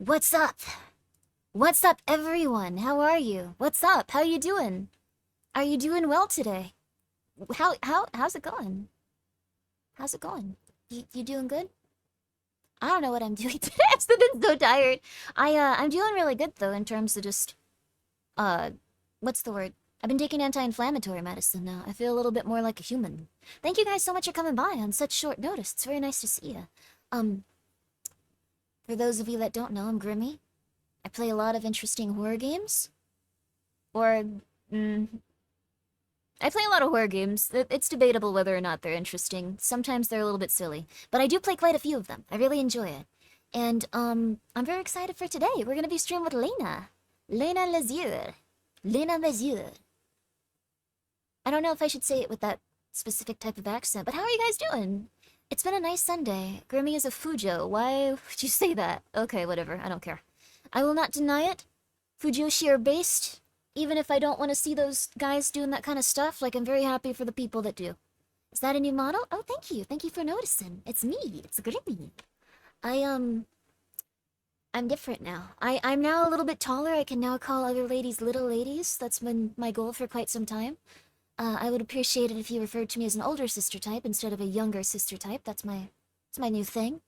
What's up? What's up, everyone? How are you? What's up? How you doing? Are you doing well today? How's it going? How's it going? You doing good? I don't know what I'm doing today. I've been so tired. I'm doing really good though in terms of just uh what's the word? I've been taking anti-inflammatory medicine now. I feel a little bit more like a human. Thank you guys so much for coming by on such short notice. It's very nice to see you. Um, for those of you that don't know, I'm Grimmi. I play a lot of interesting horror games. Or, mm, I play a lot of horror games. It's debatable whether or not they're interesting. Sometimes they're a little bit silly. But I do play quite a few of them. I really enjoy it. And, I'm very excited for today. We're gonna be streaming with Layna. Layna Lazar. Layna Lazar. I don't know if I should say it with that specific type of accent, but how are you guys doing? It's been a nice Sunday. Grimmi is a Fujo. Why would you say that? Okay, whatever. I don't care. I will not deny it. Fujoshi are based. Even if I don't want to see those guys doing that kind of stuff, like, I'm very happy for the people that do. Is that a new model? Oh, thank you. Thank you for noticing. It's me. It's Grimmi. I'm different now. I'm now a little bit taller. I can now call other ladies little ladies. That's been my goal for quite some time. I would appreciate it if you referred to me as an older sister type instead of a younger sister type. That's my new thing.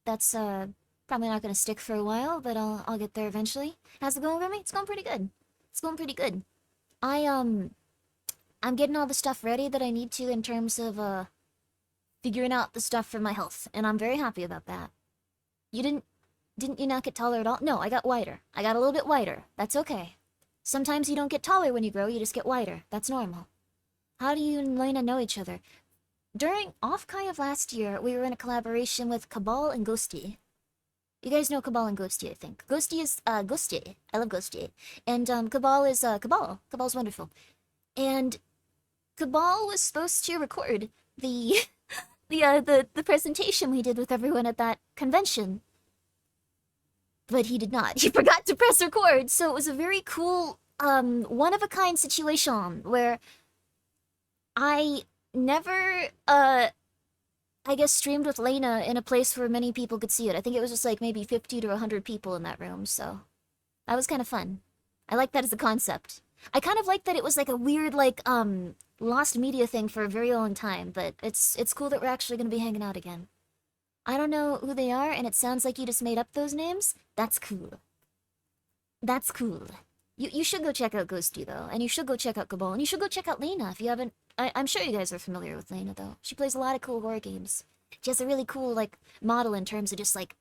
That's, probably not gonna stick for a while, but I'll get there eventually. How's it going, Grimmi? It's going pretty good. It's going pretty good. I'm getting all the stuff ready that I need to in terms of, figuring out the stuff for my health, and I'm very happy about that. You didn't you not get taller at all? No, I got wider. I got a little bit wider. That's okay. Sometimes you don't get taller when you grow, you just get wider. That's normal. How do you and Layna know each other? During Off-Kai of last year, we were in a collaboration with Cabal and Ghosty. You guys know Cabal and Ghosty, I think. Ghosty is, Ghosty. I love Ghosty. And, Cabal is, Cabal. Cabal's wonderful. And Cabal was supposed to record the, the presentation we did with everyone at that convention. But he did not. He forgot to press record, so it was a very cool, one-of-a-kind situation where I never, I guess, streamed with Layna in a place where many people could see it. I think it was just like maybe 50 to 100 people in that room, so that was kind of fun. I like that as a concept. I kind of like that it was like a weird, like, lost media thing for a very long time, but it's cool that we're actually gonna be hanging out again. I don't know who they are, and it sounds like you just made up those names. That's cool. That's cool. You should go check out Ghosty, though, and you should go check out Cabal, and you should go check out Layna if you haven't. I'm sure you guys are familiar with Layna, though. She plays a lot of cool horror games. She has a really cool, like, model in terms of just, like...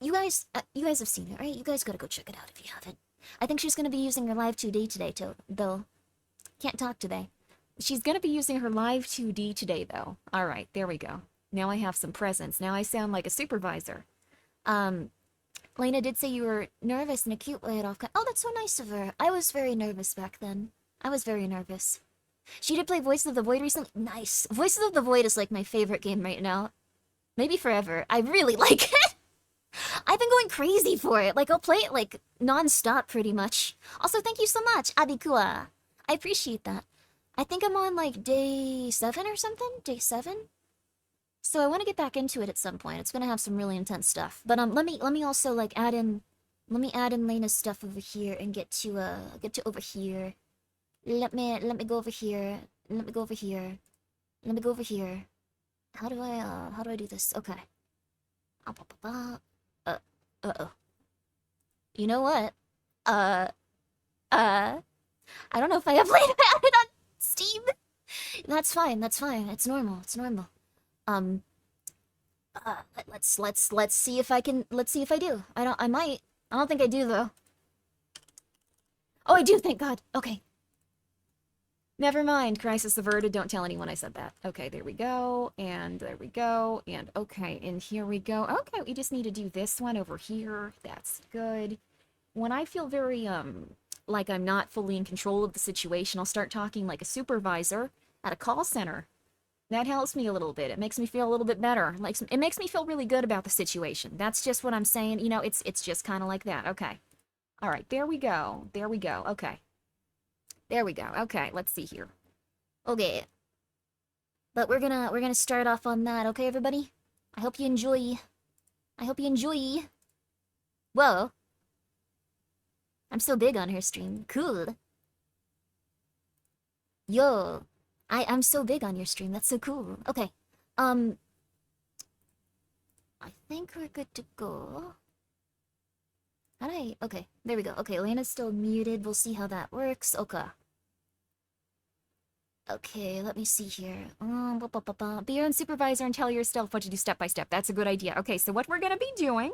You guys have seen it, right? You guys gotta go check it out if you haven't. I think she's gonna be using her Live 2D today, too, though. Can't talk today. She's gonna be using her Live 2D today, though. Alright, there we go. Now I have some presence. Now I sound like a supervisor. Layna did say you were nervous in a cute way at Off-Kai. Oh, that's so nice of her. I was very nervous back then. I was very nervous. She did play Voices of the Void recently. Nice. Voices of the Void is like my favorite game right now. Maybe forever. I really like it. I've been going crazy for it. Like, I'll play it like non-stop pretty much. Also, thank you so much, Abikua. I appreciate that. I think I'm on like day 7 or something? Day 7? So I want to get back into it at some point. It's gonna have some really intense stuff. But let me also like add in Layna's stuff over here and get to over here. Let me go over here. Let me go over here. Let me go over here. How do I do this? Okay. Uh-oh. You know what? I don't know if I have Layna added on Steam. That's fine. It's normal. Let's see if I can. Let's see if I do. I might. I don't think I do though. Oh, I do. Thank God. Okay. Never mind. Crisis averted. Don't tell anyone I said that. Okay, there we go. And there we go. And okay, and here we go. Okay, we just need to do this one over here. That's good. When I feel very, like I'm not fully in control of the situation, I'll start talking like a supervisor at a call center. That helps me a little bit. It makes me feel a little bit better. Like, it makes me feel really good about the situation. That's just what I'm saying. You know, it's just kind of like that. Okay. All right, there we go. There we go. Okay. There we go. Okay, let's see here. Okay. But we're gonna start off on that, okay, everybody? I hope you enjoy. Whoa. I'm so big on her stream. Cool. Yo. I'm so big on your stream. That's so cool. Okay. I think we're good to go. Okay, there we go. Okay, Layna's still muted. We'll see how that works. Okay. Okay, let me see here. Be your own supervisor and tell yourself what to do step by step. That's a good idea. Okay, so what we're going to be doing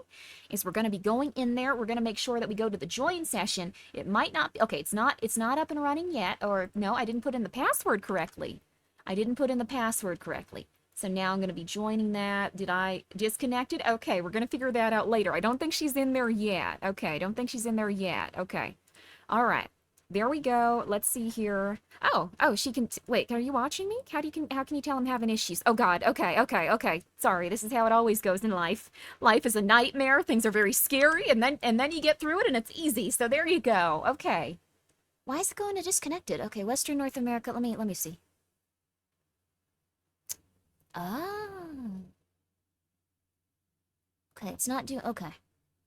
is we're going to be going in there. We're going to make sure that we go to the join session. It might not be... Okay, it's not up and running yet. Or, no, I didn't put in the password correctly. So now I'm going to be joining that. Did I disconnected? Okay, we're going to figure that out later. I don't think she's in there yet. Okay, Okay. All right. There we go. Let's see here. Oh, she can... Wait, are you watching me? How can you tell I'm having issues? Oh, God. Okay. Sorry, this is how it always goes in life. Life is a nightmare. Things are very scary, and then you get through it, and it's easy. So there you go. Okay. Why is it going to disconnected? Okay, Western North America. Let me see. Oh. Okay, it's not doing... Okay.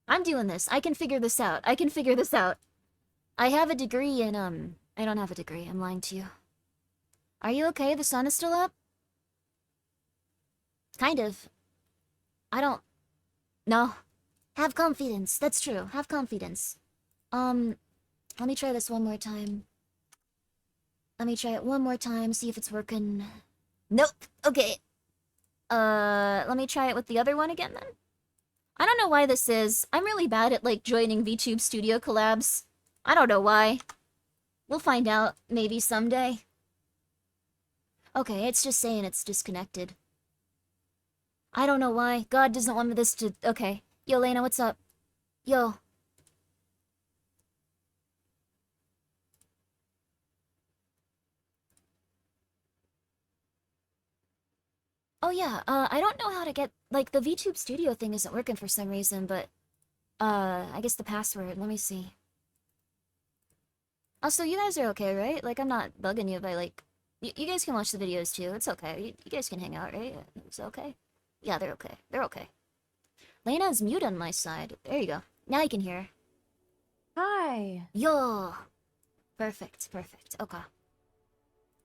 I'm doing this. I can figure this out. I have a degree in, I don't have a degree. I'm lying to you. Are you okay? The sun is still up? Kind of. I don't... No. Have confidence. That's true. Have confidence. Let me try this one more time. Let me try it one more time, see if it's working. Nope. Okay. Let me try it with the other one again, then. I don't know why this is. I'm really bad at, like, joining VTube studio collabs. I don't know why. We'll find out, maybe someday. Okay, it's just saying it's disconnected. I don't know why. God doesn't want this to... Okay. Yo, Layna, what's up? Yo. Oh yeah, I don't know how to get... Like, the VTube studio thing isn't working for some reason, but... I guess the password, let me see. Also, you guys are okay, right? Like, I'm not bugging you by, like... You guys can watch the videos, too. It's okay. You guys can hang out, right? It's okay? Yeah, they're okay. They're okay. Layna's mute on my side. There you go. Now you can hear. Hi. Yo! Perfect. Okay.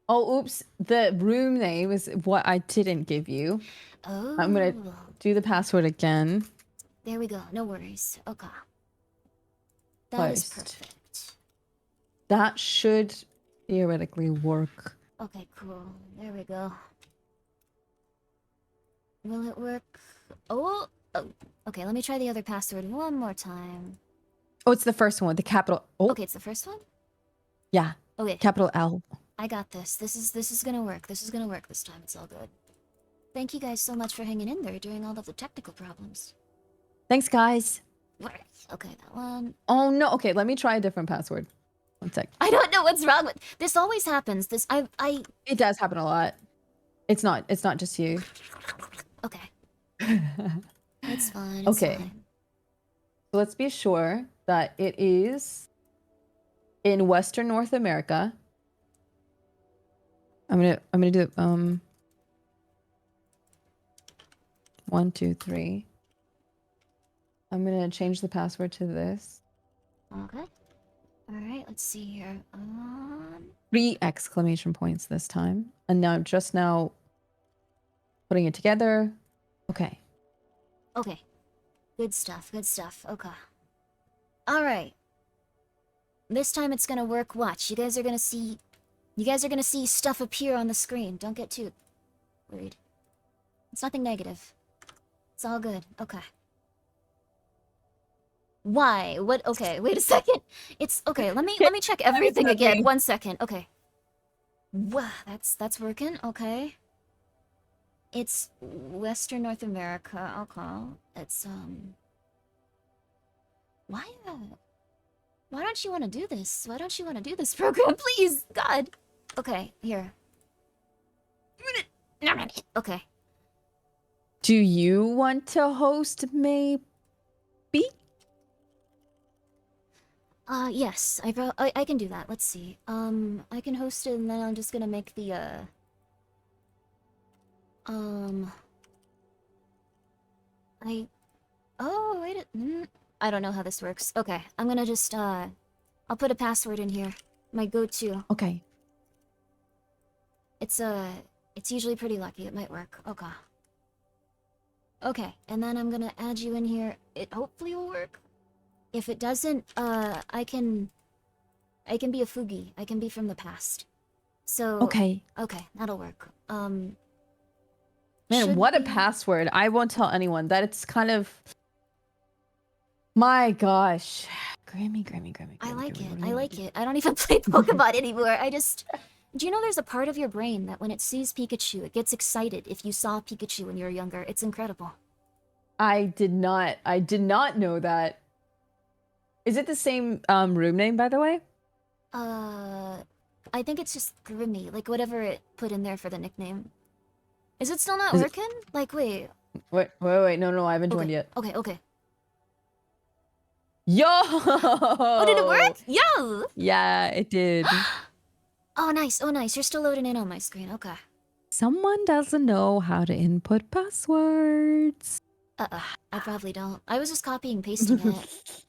Oh, oops. The room name is what I didn't give you. Oh. I'm gonna do the password again. There we go. No worries. Okay. That is perfect. That should theoretically work. Okay, cool. There we go. Will it work? Oh! Okay, let me try the other password one more time. Oh, it's the first one, the capital... Oh. Okay, it's the first one? Yeah. Okay. Capital L. I got this. This is gonna work. This is gonna work this time. It's all good. Thank you guys so much for hanging in there during all of the technical problems. Thanks, guys. Okay, that one. Oh, no. Okay, let me try a different password. One sec. I don't know what's wrong with... This always happens. It does happen a lot. It's not just you. Okay. It's fine. Okay. Fine. So let's be sure that it is in Western North America. I'm gonna do 1, 2, 3. I'm gonna change the password to this. Okay. Alright, let's see here. 3 exclamation points this time. And now I'm just now putting it together. Okay. Okay. Good stuff. Okay. Alright. This time it's gonna work. Watch. You guys are gonna see stuff appear on the screen. Don't get too worried. It's nothing negative. It's all good. Okay. Why? What? Okay, wait a second. It's okay. Let me check everything again. 1 second. Okay. Wow, that's working. Okay. It's Western North America. Okay. It's why don't you want to do this? Why don't you want to do this program, please? God. Okay, here. Okay. Do you want to host maybe? Yes, I can do that. Let's see. I can host it, and then I'm just gonna make the, oh, wait a... I don't know how this works. Okay, I'm gonna just, I'll put a password in here. My go-to. Okay. It's usually pretty lucky. It might work. Okay. Okay, and then I'm gonna add you in here. It hopefully will work. If it doesn't, I can be a Fugi. I can be from the past. So... Okay. Okay, that'll work. Man, should what a be- password. I won't tell anyone. That it's kind of... My gosh. Grimmy. I like it. what do I you like do? it. I don't even play Pokemon anymore. I just... Do you know there's a part of your brain that when it sees Pikachu, it gets excited if you saw Pikachu when you were younger? It's incredible. I did not know that. Is it the same room name, by the way? I think it's just Grimmi, like whatever it put in there for the nickname. Is it still not Is it- working? Like, wait. Wait. No, I haven't joined Okay, yet. okay. Yo! Oh, did it work? Yo! Yeah, it did. Oh, nice. You're still loading in on my screen. Okay. Someone doesn't know how to input passwords. I probably don't. I was just copying and pasting it.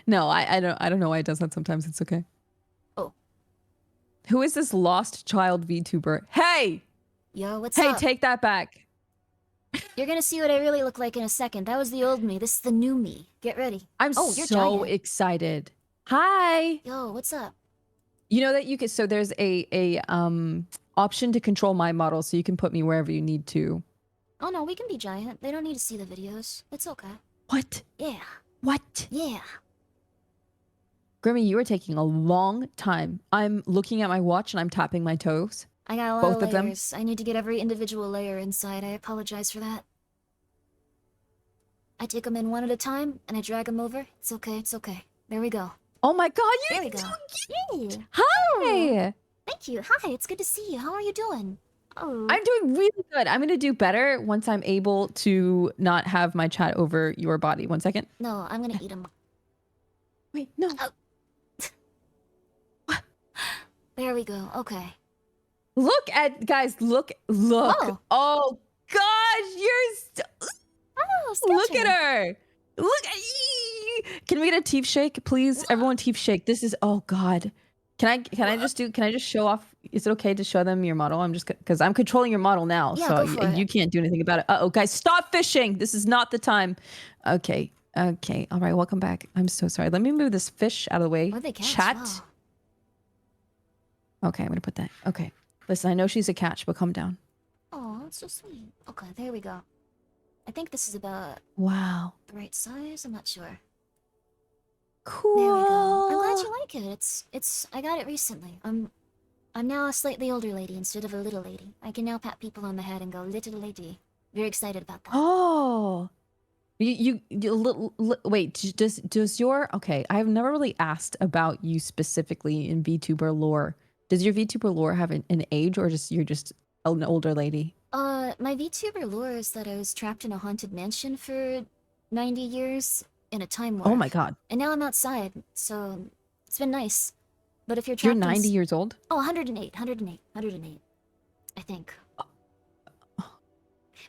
No, I don't know why it does that sometimes. It's okay. Oh. Who is this lost child VTuber? Hey! Yo, what's Hey, up? take that back. You're gonna see what I really look like in a second. That was the old me. This is the new me. Get ready. I'm Oh, you're so giant. excited. Hi. Yo, what's up? You know that you can, so there's a option to control my model, so you can put me wherever you need to. Oh no, we can be giant. They don't need to see the videos. It's okay. What? Yeah. What? Yeah. Grimmy, you are taking a long time. I'm looking at my watch and I'm tapping my toes. I got a lot Both of of them? layers. I need to get every individual layer inside. I apologize for that. I take them in one at a time, and I drag them over. It's okay. There we go. Oh my god, There you're we go. so cute. Yeah. Hi. Thank you. Hi, it's good to see you. How are you doing? Oh. I'm doing really good. I'm going to do better once I'm able to not have my chat over your body. 1 second. No, I'm gonna eat them. Wait, no. There we go. Okay. Look at, guys, look. Whoa. Oh gosh, Oh, look sketching. at her. Look at you. Can we get a teeth shake, please? Everyone teeth shake. This is, oh god. Can I just show off? Is it okay to show them your model? I'm just, because I'm controlling your model now. Yeah, so go for you it. can't do anything about it. Uh-oh, guys, stop fishing. This is not the time. Okay. All right, welcome back. I'm so sorry. Let me move this fish out of the way. What they catch? Chat. Wow. Okay, I'm gonna put that. Okay. Listen, I know she's a catch, but calm down. Oh, that's so sweet. Okay, there we go. I think this is about Wow. the right size. I'm not sure. Cool. There we go. I'm glad you like it. It's. I got it recently. I'm now a slightly older lady instead of a little lady. I can now pat people on the head and go, little lady. Very excited about that. Oh. Wait, does your, okay, I've never really asked about you specifically in VTuber lore. Does your VTuber lore have an age, or just you're just an older lady? My VTuber lore is that I was trapped in a haunted mansion for 90 years in a time warp. Oh my god. And now I'm outside, so it's been nice. But if you're You're trapped 90 years old? Oh, 108, I think.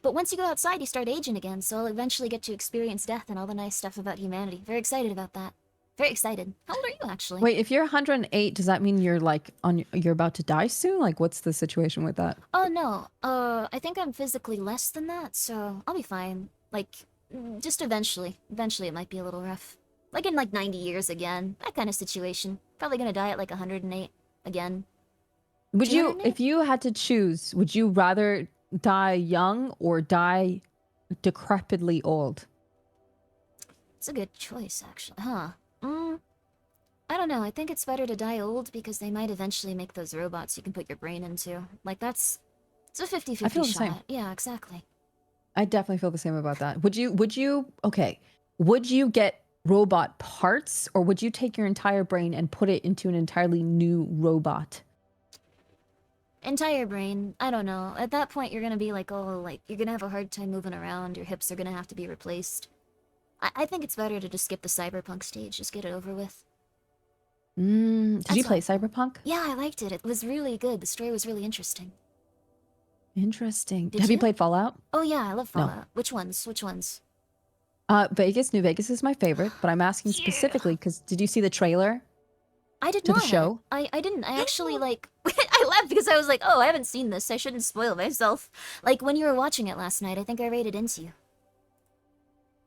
But once you go outside, you start aging again, so I'll eventually get to experience death and all the nice stuff about humanity. Very excited about that. Very excited. How old are you, actually? Wait, if you're 108, does that mean you're like you're about to die soon? Like, what's the situation with that? Oh, no. I think I'm physically less than that, so I'll be fine. Like, just eventually. Eventually it might be a little rough. Like in like 90 years again. That kind of situation. Probably gonna die at like 108 again. Would you, 208? if you had to choose, would you rather die young or die decrepitly old? It's a good choice, actually. Huh. I don't know. I think it's better to die old because they might eventually make those robots you can put your brain into. Like, it's a 50-50 I feel the shot. same. Yeah, exactly. I definitely feel the same about that. Would you get robot parts, or would you take your entire brain and put it into an entirely new robot? Entire brain. I don't know. At that point, you're gonna be like, oh, like, you're gonna have a hard time moving around. Your hips are gonna have to be replaced. I think it's better to just skip the cyberpunk stage. Just get it over with. Did you That's play what- Cyberpunk? Yeah, I liked it. It was really good. The story was really interesting. Interesting. Did Have you you? played Fallout? Oh yeah, I love No. Fallout. Which ones? Vegas, New Vegas is my favorite, but I'm asking Yeah. specifically because did you see the trailer I did to the not. show? I didn't. I actually like I laughed because I was like, oh, I haven't seen this. I shouldn't spoil myself. Like when you were watching it last night, I think I rated into you.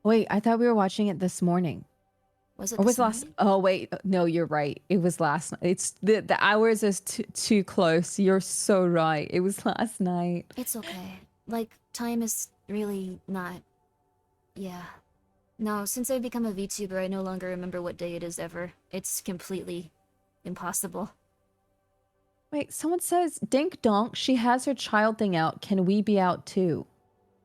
Wait, I thought we were watching it this morning. Was it Or was this last? morning? Oh wait, no, you're right. It was last night. It's the hours is too close. You're so right. It was last night. It's okay. Like time is really not. Yeah. No, since I've become a VTuber, I no longer remember what day it is ever. It's completely impossible. Wait, someone says, Dink Donk, she has her child thing out. Can we be out too?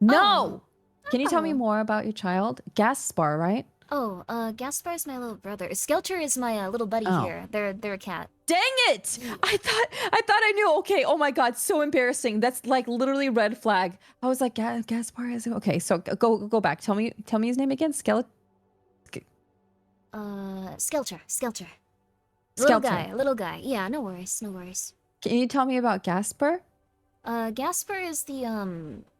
No! Can you tell me Oh. more about your child? Gaspar, right? Oh, Gaspar's my little brother. Skelter is my little buddy Oh. here. They're a cat. Dang it! I thought I knew. Okay. Oh my god, so embarrassing. That's like literally red flag. I was like, Gaspar is okay. So go back. Tell me his name again. Skelter. Little guy. Yeah, no worries, no worries. Can you tell me about Gasper? Gasper is the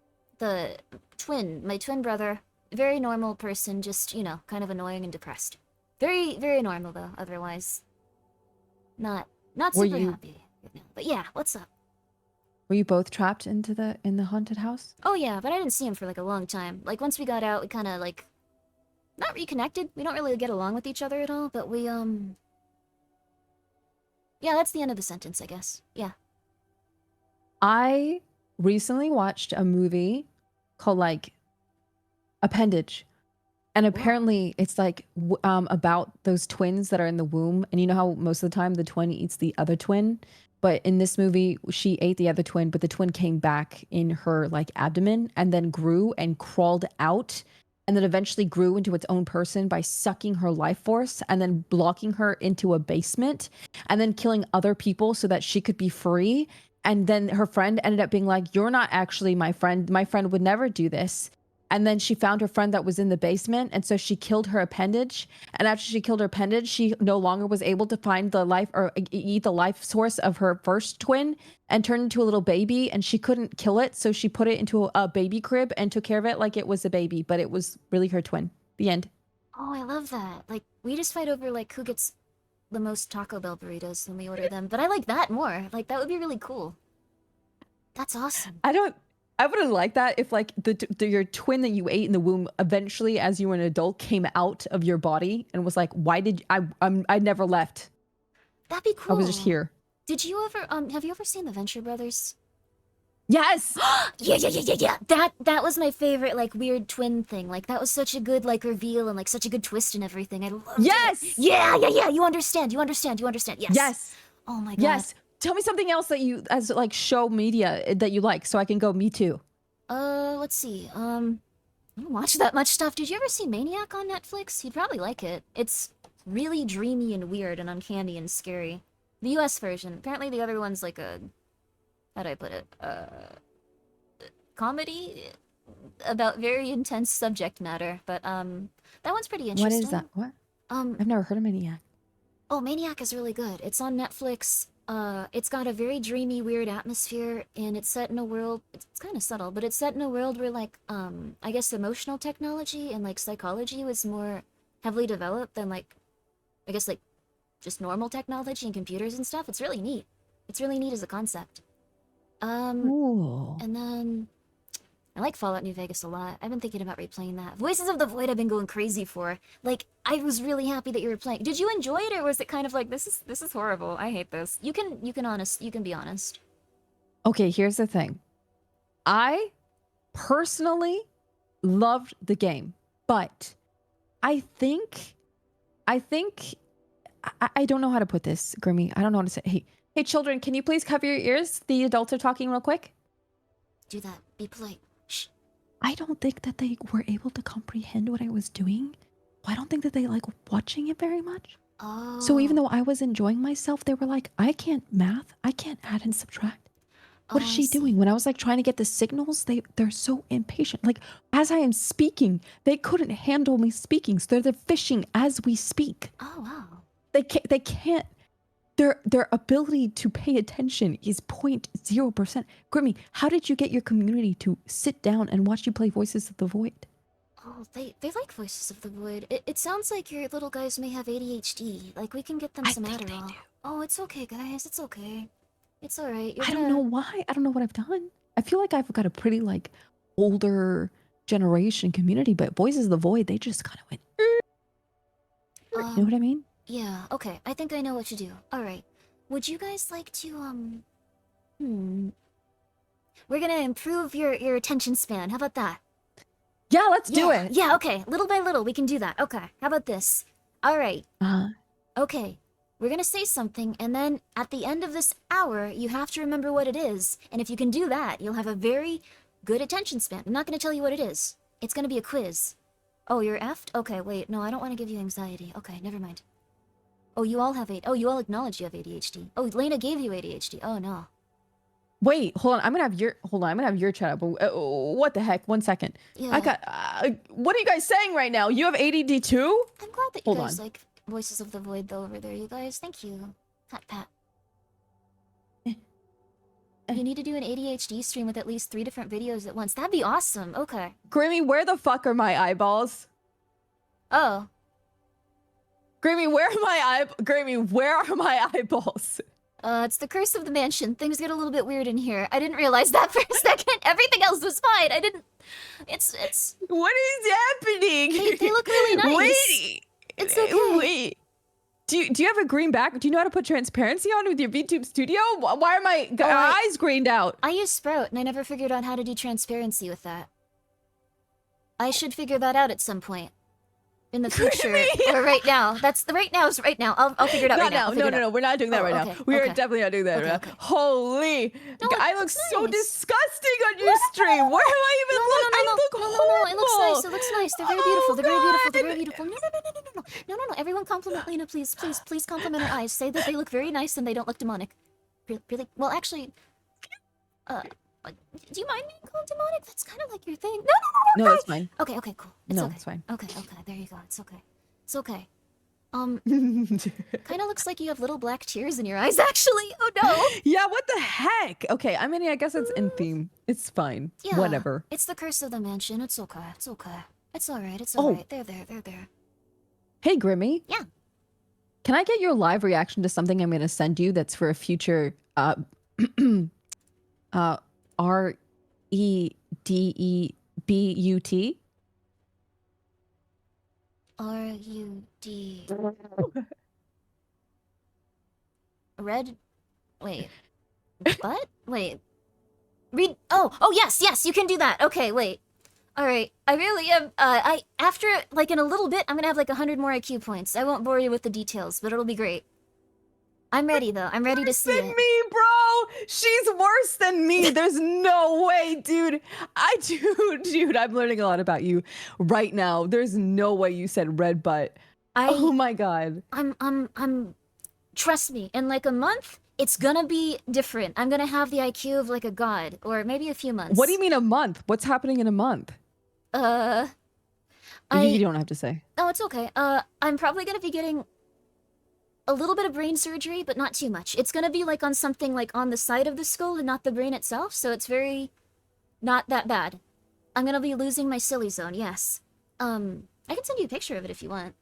twin, my twin brother. Very normal person, just, you know, kind of annoying and depressed. Very, very normal though, otherwise. Not super happy right now. But yeah, what's up? Were you both trapped in the haunted house? Oh yeah, but I didn't see him for like a long time. Like once we got out, we kinda like not reconnected. We don't really get along with each other at all, but we yeah, that's the end of the sentence, I guess. Yeah. I recently watched a movie called like Appendage. And apparently it's like about those twins that are in the womb. And you know how most of the time the twin eats the other twin? But in this movie, she ate the other twin, but the twin came back in her like abdomen and then grew and crawled out and then eventually grew into its own person by sucking her life force and then blocking her into a basement and then killing other people so that she could be free. And then her friend ended up being like, you're not actually my friend. My friend would never do this. And then she found her friend that was in the basement. And so she killed her appendage. And after she killed her appendage, she no longer was able to find the life or eat the life source of her first twin and turned into a little baby. And she couldn't kill it. So she put it into a baby crib and took care of it like it was a baby, but it was really her twin. The end. Oh, I love that. Like, we just fight over like who gets the most Taco Bell burritos when we order them. But I like that more. Like, that would be really cool. That's awesome. I would have liked that if like your twin that you ate in the womb eventually as you were an adult came out of your body and was like, why did I never left. That'd be cool. I was just here. Did you ever have you ever seen the Venture Brothers? Yes. Yeah. That was my favorite like weird twin thing. Like that was such a good like reveal and like such a good twist and everything. I loved it. Yeah. You understand. Yes. Yes. Oh my god. Yes. Tell me something else that you, as like show media that you like, so I can go. Me too. Let's see. I don't watch that much stuff. Did you ever see Maniac on Netflix? You'd probably like it. It's really dreamy and weird and uncanny and scary. The U.S. version. Apparently, the other one's like a, how do I put it? Comedy about very intense subject matter. But that one's pretty interesting. What is that? What? I've never heard of Maniac. Oh, Maniac is really good. It's on Netflix. It's got a very dreamy, weird atmosphere, and it's set in a world, it's kind of subtle, but it's set in a world where, like, I guess emotional technology and, like, psychology was more heavily developed than, like, I guess, like, just normal technology and computers and stuff. It's really neat. It's really neat as a concept. Ooh. And then, I like Fallout New Vegas a lot. I've been thinking about replaying that. Voices of the Void I've been going crazy for. Like, I was really happy that you were playing. Did you enjoy it, or was it kind of like, this is horrible, I hate this? You can be honest. Okay, here's the thing. I personally loved the game, but I don't know how to put this, Grimmi. I don't know how to say. Hey, children, can you please cover your ears? The adults are talking real quick. Do that. Be polite. Shh. I don't think that they were able to comprehend what I was doing. I don't think that they like watching it very much. Oh. So even though I was enjoying myself, they were like, I can't math. I can't add and subtract. What is she doing? When I was like trying to get the signals, they're so impatient. Like as I am speaking, they couldn't handle me speaking. So they're fishing as we speak. Oh, wow. They can't. Their ability to pay attention is 0.0%. Grimmi, how did you get your community to sit down and watch you play Voices of the Void? Oh, Oh, they like Voices of the Void. It sounds like your little guys may have ADHD. Like, we can get them I some think they Adderall. do. Oh, it's okay, guys. It's okay. It's alright. You're I gonna... don't know why. I don't know what I've done. I feel like I've got a pretty like older generation community, but Voices of the Void, they just kind of went. You know what I mean? Yeah, okay. I think I know what to do. Alright. Would you guys like to, We're gonna improve your attention span. How about that? Yeah, let's do it. Yeah, okay. Little by little, we can do that. Okay. How about this? Alright. Okay. We're gonna say something, and then at the end of this hour, you have to remember what it is. And if you can do that, you'll have a very good attention span. I'm not gonna tell you what it is. It's gonna be a quiz. Oh, you're effed? Okay, wait. No, I don't want to give you anxiety. Okay, never mind. Oh, you all have Oh, you all acknowledge you have ADHD. Oh, Layna gave you ADHD. Oh, no. Wait, hold on. I'm gonna have your chat up. What the heck? 1 second. Yeah. I got. What are you guys saying right now? You have ADD too? I'm glad that you Hold guys on. like Voices of the Void though over there, you guys. Thank you. Pat pat. You need to do an ADHD stream with at least 3 different videos at once. That'd be awesome. Okay. Grimmy, where the fuck are my eyeballs? Oh. Grimmy, where are my eyeballs? It's the curse of the mansion. Things get a little bit weird in here. I didn't realize that for a second. Everything else was fine. I didn't... It's... What is happening? They look really nice. Wait. It's okay. Wait. Do you have a green back? Do you know how to put transparency on with your VTube studio? Why are my eyes greened out? I use Sprout, and I never figured out how to do transparency with that. I should figure that out at some point. In the future, or right now. That's the right now is right now. I'll figure it out right now. No, we're not doing that right now. We are definitely not doing that right now. Holy, I look so disgusting on your stream. Where am I even looking? I look horrible. It looks nice. It looks nice. They're very beautiful. They're very beautiful. They're very beautiful. No. Everyone compliment Layna, please compliment her eyes. Say that they look very nice and they don't look demonic. Really? Well, actually, do you mind being called demonic? That's kind of like your thing. No, that's fine. Okay, cool. It's fine. Okay, there you go. It's okay. Kind of looks like you have little black tears in your eyes, actually. Oh no. Yeah, what the heck? Okay, I mean, I guess it's in theme. It's fine. Yeah, whatever. It's the curse of the mansion. It's okay. It's alright. It's alright. There. Hey, Grimmy. Yeah. Can I get your live reaction to something I'm going to send you that's for a future REDEBUT? RUD. Red? Wait. What? Wait. Read. Oh, yes, you can do that. Okay, wait. Alright, I really am, after, like, in a little bit, I'm gonna have, like, 100 more IQ points. I won't bore you with the details, but it'll be great. I'm ready, though. I'm ready to see it. Me, bro! She's worse than me! There's no way, dude! Dude, I'm learning a lot about you right now. There's no way you said red butt. Oh my god. Trust me, in, like, a month, it's gonna be different. I'm gonna have the IQ of, like, a god, or maybe a few months. What do you mean a month? What's happening in a month? You don't have to say. Oh, it's okay. I'm probably gonna be getting a little bit of brain surgery, but not too much. It's gonna be like on something like on the side of the skull and not the brain itself, so it's very not that bad. I'm gonna be losing my silly zone, yes. I can send you a picture of it if you want.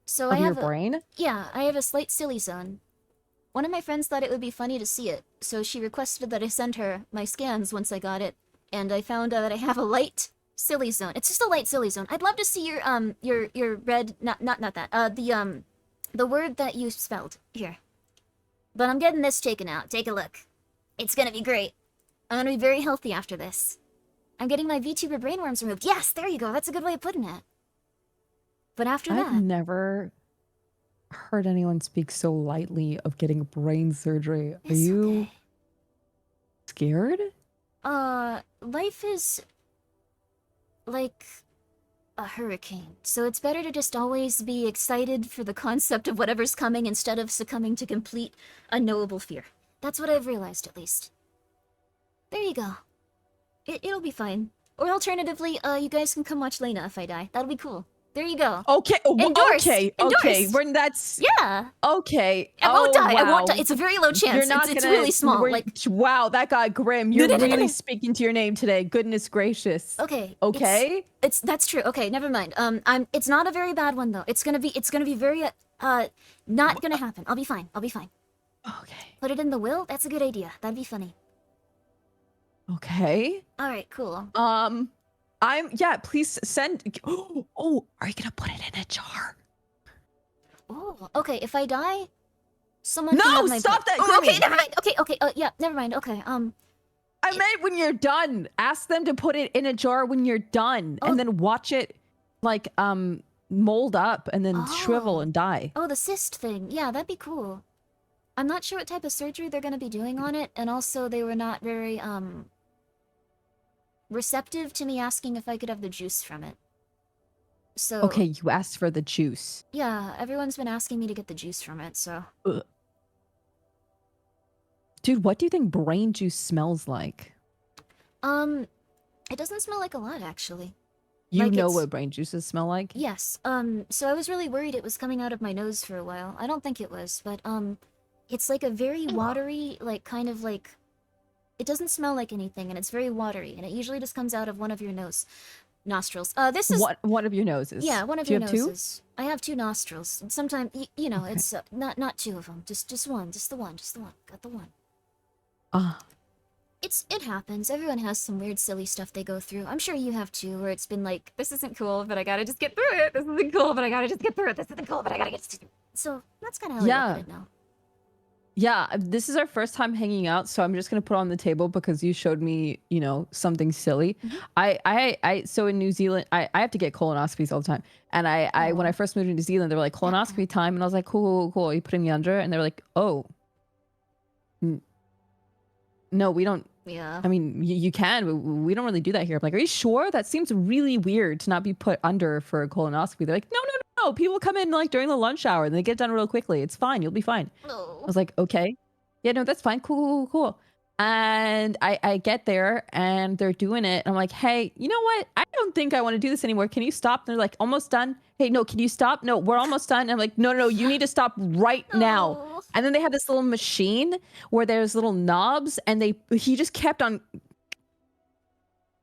So I have your brain? Yeah, I have a slight silly zone. One of my friends thought it would be funny to see it, so she requested that I send her my scans once I got it, and I found out that I have a light silly zone. It's just a light silly zone. I'd love to see your red, not that, the word that you spelled. Here. But I'm getting this taken out. Take a look. It's gonna be great. I'm gonna be very healthy after this. I'm getting my VTuber brainworms removed. Yes, there you go. That's a good way of putting it. But after that... I've never heard anyone speak so lightly of getting brain surgery. Are you scared? Life is like a hurricane, so it's better to just always be excited for the concept of whatever's coming instead of succumbing to complete unknowable fear. That's what I've realized, at least. There you go. It'll be fine. Or alternatively, you guys can come watch Layna if I die. That'll be cool. There you go. Okay. Endorsed. Okay. Endorsed. When that's Yeah. okay. I won't die. Wow. I won't die. It's a very low chance. You're not It's gonna, really small. Like, wow, that got grim. You're really speaking to your name today. Goodness gracious. okay. Okay. It's that's true. Okay, never mind. It's not a very bad one though. It's gonna be very not gonna happen. I'll be fine. I'll be fine. Okay. Put it in the will. That's a good idea. That'd be funny. Okay. All right, cool. Please send. Oh, are you gonna put it in a jar? Oh, okay. If I die, someone can No, have my stop blood. that. Oh, okay, Grimmi. never mind. Okay. Yeah, never mind. Okay. I meant when you're done. Ask them to put it in a jar when you're done, and then watch it, like, mold up and then shrivel and die. Oh, the cyst thing. Yeah, that'd be cool. I'm not sure what type of surgery they're gonna be doing on it, and also they were not very receptive to me asking if I could have the juice from it. So Okay, you asked for the juice. yeah, everyone's been asking me to get the juice from it, so Ugh. Dude, what do you think brain juice smells like? it doesn't smell like a lot actually. You Like, know it's- what brain juices smell like? Yes. So I was really worried it was coming out of my nose for a while. I don't think it was, but it's like a very watery, like kind of like it doesn't smell like anything and it's very watery and it usually just comes out of one of your nostrils. This is One of your noses. yeah, one of Do your you have two? noses. I have two nostrils. And sometimes you know, Okay. it's not two of them. Just one, just the one. Got the one. It happens. Everyone has some weird, silly stuff they go through. I'm sure you have too, where it's been like, this isn't cool, but I gotta just get through it. This isn't cool, but I gotta just get through it. This isn't cool, but I gotta get through it. So that's kind of how I look at it now. Yeah, this is our first time hanging out, so I'm just gonna put on the table because you showed me, something silly. So in New Zealand, I have to get colonoscopies all the time, and I when I first moved to New Zealand, they were like colonoscopy time, and I was like, cool. Are you putting me under? And they were like, oh, no, we don't. Yeah. I mean, you can, but we don't really do that here. I'm like, are you sure? That seems really weird to not be put under for a colonoscopy. They're like, no. People come in like during the lunch hour and they get done real quickly. It's fine. You'll be fine. No. I was like, okay. Yeah, no, that's fine. Cool. And I get there and they're doing it. And I'm like, hey, you know what? I don't think I want to do this anymore. Can you stop? And they're like, almost done. Hey, no, can you stop? No, we're almost done. And I'm like, no, you need to stop right now. No. And then they had this little machine where there's little knobs and he just kept on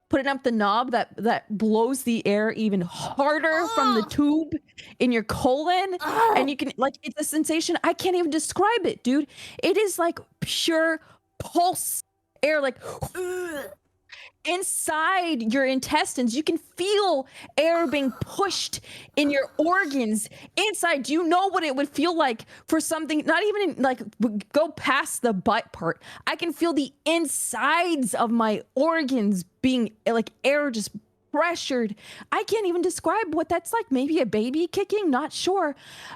putting up the knob that blows the air even harder from the tube in your colon. And you can, like, it's a sensation. I can't even describe it, dude. It is like pure pulse air, like inside your intestines. You can feel air being pushed in your organs inside. Do you know what it would feel like for something not even like go past the butt part? I can feel the insides of my organs being like air just pressured. I can't even describe what that's like. Maybe a baby kicking, not sure.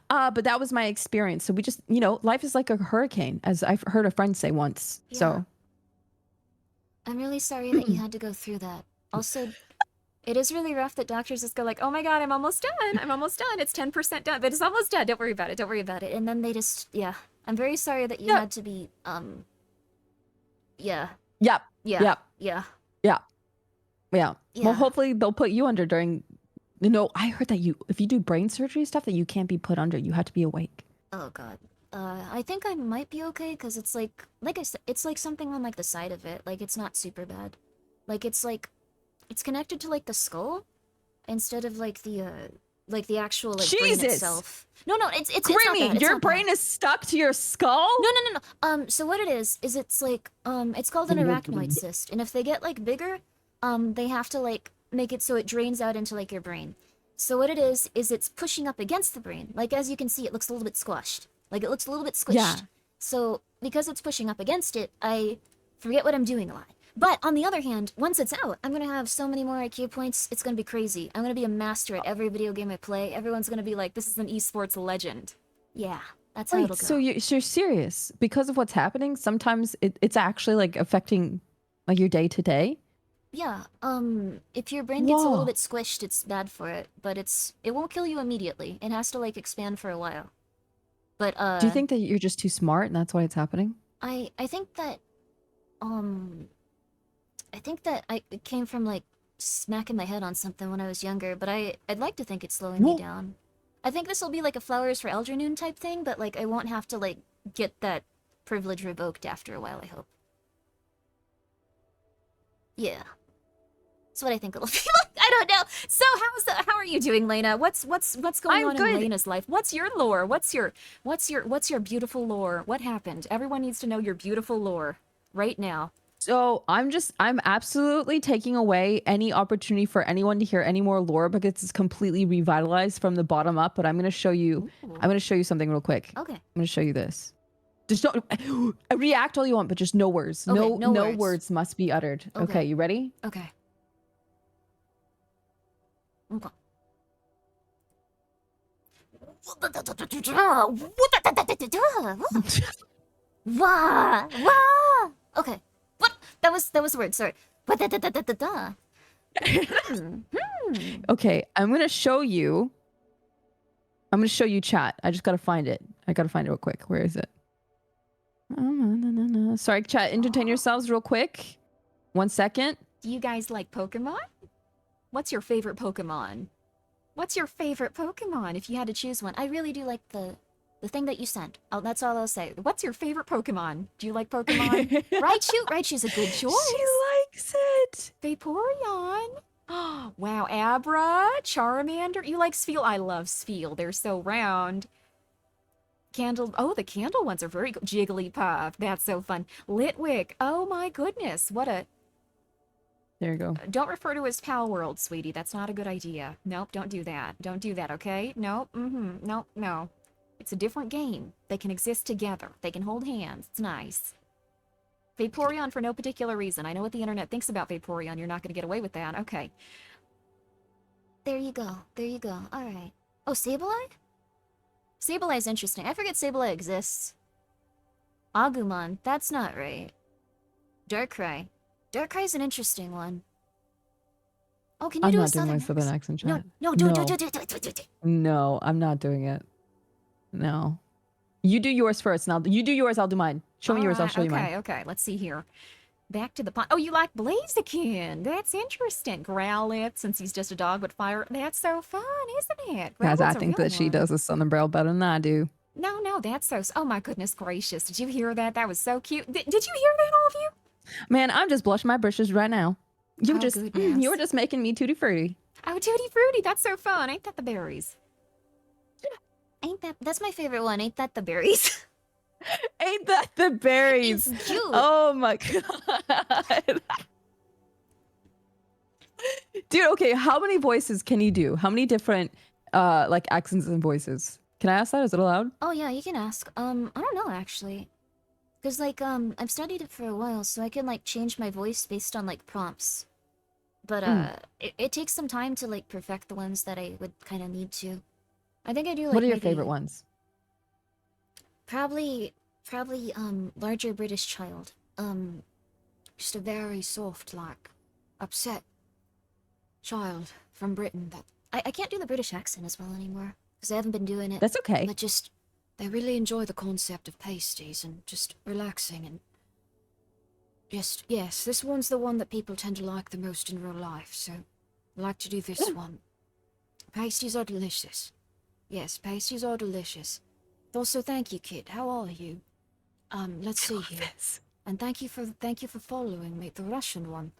But that was my experience. So we just, life is like a hurricane, as I've heard a friend say once. Yeah. So I'm really sorry that you had to go through that. Also, it is really rough that doctors just go like, oh my god, I'm almost done. It's 10% done, but it's almost done. Don't worry about it. And then they just, yeah. I'm very sorry that you had to be, yeah. Yep. Yeah. Well, Yeah. hopefully they'll put you under during, I heard that if you do brain surgery stuff, that you can't be put under. You have to be awake. Oh god. I think I might be okay because it's like I said, it's like something on like the side of it. Like it's not super bad. Like it's connected to like the skull instead of like the actual like brain Jesus! itself. No, it's not Grimmi, bad. It's your not bad. brain is stuck to your skull? No. So what it is it's like it's called an arachnoid cyst, and if they get like bigger, they have to like make it so it drains out into like your brain. So what it is it's pushing up against the brain. Like as you can see, it looks a little bit squashed. Like it looks a little bit squished. Yeah. So because it's pushing up against it, I forget what I'm doing a lot. But on the other hand, once it's out, I'm gonna have so many more IQ points, it's gonna be crazy. I'm gonna be a master at every video game I play. Everyone's gonna be like, this is an esports legend. Yeah, that's how Wait, it'll go. so you're serious? Because of what's happening, sometimes it's actually like affecting like your day to day? Yeah, if your brain gets a little Whoa. bit squished, it's bad for it. But it won't kill you immediately. It has to like expand for a while. But Do you think that you're just too smart and that's why it's happening? I think that it came from like smacking my head on something when I was younger, but I'd like to think it's slowing me down. I think this will be like a Flowers for Algernoon type thing, but like I won't have to like get that privilege revoked after a while, I hope. Yeah. That's what I think it'll be like. I don't know. So how are you doing, Layna? What's going I'm on good. in Layna's life? What's your lore? What's your beautiful lore? What happened? Everyone needs to know your beautiful lore right now. So I'm absolutely taking away any opportunity for anyone to hear any more lore because it's completely revitalized from the bottom up. But I'm gonna show you. Ooh. I'm gonna show you something real quick. Okay. I'm gonna show you this. Just don't react all you want, but just no words. Okay, no no words. words must be uttered. Okay, you ready? Okay. Okay. Wah, wah. Okay. What? That was the word. Sorry. Okay, I'm gonna show you. I'm gonna show you chat. I just gotta find it. I gotta find it real quick. Where is it? Sorry, chat. Entertain yourselves real quick. 1 second. Do you guys like Pokemon? What's your favorite Pokemon? What's your favorite Pokemon if you had to choose one? I really do like the thing that you sent. Oh, that's all I'll say. What's your favorite Pokemon? Do you like Pokemon? Raichu? Raichu's a good choice. She likes it. Vaporeon. Oh, wow. Abra, Charmander. You like Spheal? I love Spheal. They're so round. Candle. Oh, the candle ones are very good. Jigglypuff. That's so fun. Litwick. Oh my goodness. What a... There you go. Don't refer to as Pal World, sweetie. That's not a good idea. Nope, don't do that. Don't do that, okay? Nope, nope, no. It's a different game. They can exist together. They can hold hands. It's nice. Vaporeon for no particular reason. I know what the internet thinks about Vaporeon. You're not going to get away with that. Okay. There you go. There you go. All right. Oh, Sableye? Sableye's interesting. I forget Sableye exists. Agumon. That's not right. Darkrai. Darkrai's an interesting one. Oh, can you do a southern my southern accent, chat. No, do it. No, I'm not doing it. No. You do yours first. Now you do yours, I'll do mine. Show me yours, I'll show you mine. Okay, let's see here. Back to the pond. Oh, you like Blaziken. That's interesting. Growlithe, since he's just a dog with fire. That's so fun, isn't it? Guys, I Growlithe's a think real that she one. does the Southern Belle better than I do. No, that's so... Oh my goodness gracious. Did you hear that? That was so cute. Did you hear that, all of you? Man, I'm just blushing my blushes right now. You were just making me tutti frutti. Oh, tutti frutti. That's so fun. Ain't that the berries? That's my favorite one. Ain't that the berries? Ain't that the berries? It's cute. Oh my god. Dude, okay, how many voices can you do? How many different like accents and voices? Can I ask that? Is it allowed? Oh yeah, you can ask. I don't know actually. Cause like I've studied it for a while, so I can like change my voice based on like prompts. But it takes some time to like perfect the ones that I would kind of need to. I think I do like What are your favorite ones? Probably larger British child. Just a very soft, like upset child from Britain. That I can't do the British accent as well anymore because I haven't been doing it. That's okay. But just they really enjoy the concept of pasties and just relaxing and just yes, this one's the one that people tend to like the most in real life. So I like to do this one. Pasties are delicious. Yes, pasties are delicious. Also, thank you, kid. How are you? Let's see here. And thank you for following me. The Russian one.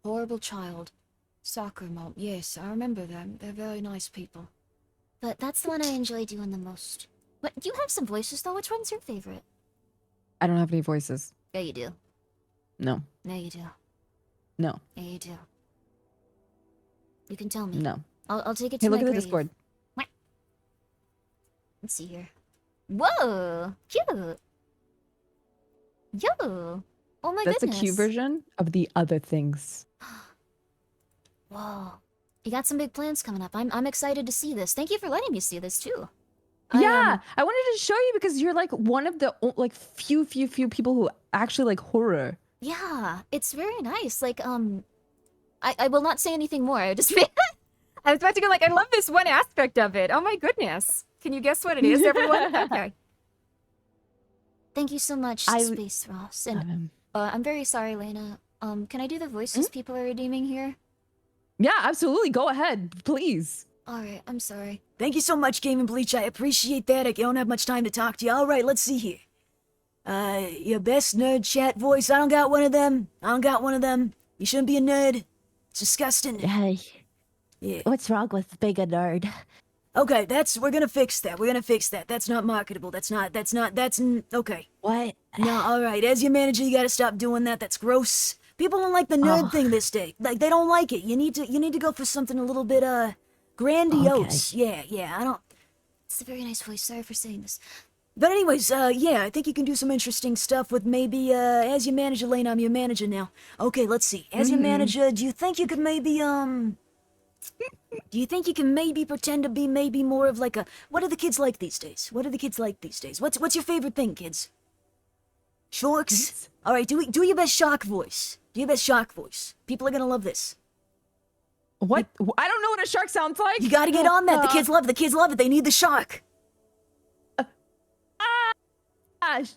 Horrible child. Soccer mom. Yes, I remember them. They're very nice people. But that's the one I enjoy doing the most. What? You have some voices though. Which one's your favorite? I don't have any voices. Yeah, you do. No. No, you do. No. Yeah, you do. You can tell me. No. I'll take it to Hey, my look at the grave. Discord. Let's see here. Whoa! Cute! Yo! Oh my That's goodness. a cute version of the other things. Whoa. You got some big plans coming up. I'm excited to see this. Thank you for letting me see this too. Yeah, I wanted to show you because you're like one of the like few people who actually like horror. Yeah, it's very nice. Like I will not say anything more. I just I was about to go like I love this one aspect of it. Oh my goodness. Can you guess what it is, everyone? Okay. Thank you so much, Space Ross. And I'm very sorry, Layna. Can I do the voices people are redeeming here? Yeah, absolutely. Go ahead, please. Alright, I'm sorry. Thank you so much, Game and Bleach. I appreciate that. I don't have much time to talk to you. All right, let's see here. Your best nerd chat voice. I don't got one of them. You shouldn't be a nerd. It's disgusting. Hey, Yeah. what's wrong with being a nerd? Okay, we're gonna fix that. That's not marketable. Okay. What? No, alright. As your manager, you gotta stop doing that. That's gross. People don't like the nerd thing this day. Like, they don't like it. You need to go for something a little bit, grandiose. Okay. Yeah, I don't... It's a very nice voice. Sorry for saying this. But anyways, yeah, I think you can do some interesting stuff with maybe, as your manager, Layna, I'm your manager now. Okay, let's see. As your manager, do you think you could maybe, do you think you can maybe pretend to be maybe more of like a... What are the kids like these days? What's your favorite thing, kids? Sharks? Alright, do your best shark voice. People are gonna love this. What? I don't know what a shark sounds like. You gotta get on that. The kids love it. They need the shark. Gosh.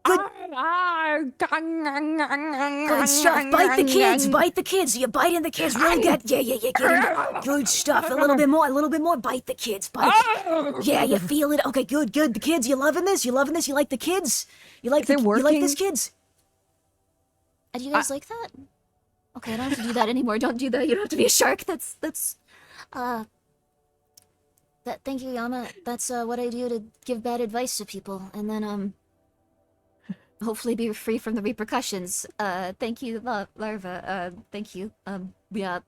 Good. Good Good stuff. Bite the kids. You're biting the kids. Really good. Yeah. Get in. Good stuff. A little bit more. Bite the kids. Yeah, you feel it. Okay, good. The kids, you loving this? You like the kids? You like this, kids? Do you guys like that? Okay, I don't have to do that anymore. Don't do that. You don't have to be a shark. Thank you, Yama. That's what I do to give bad advice to people, and then hopefully be free from the repercussions. Thank you, Larva. Thank you. Yeah.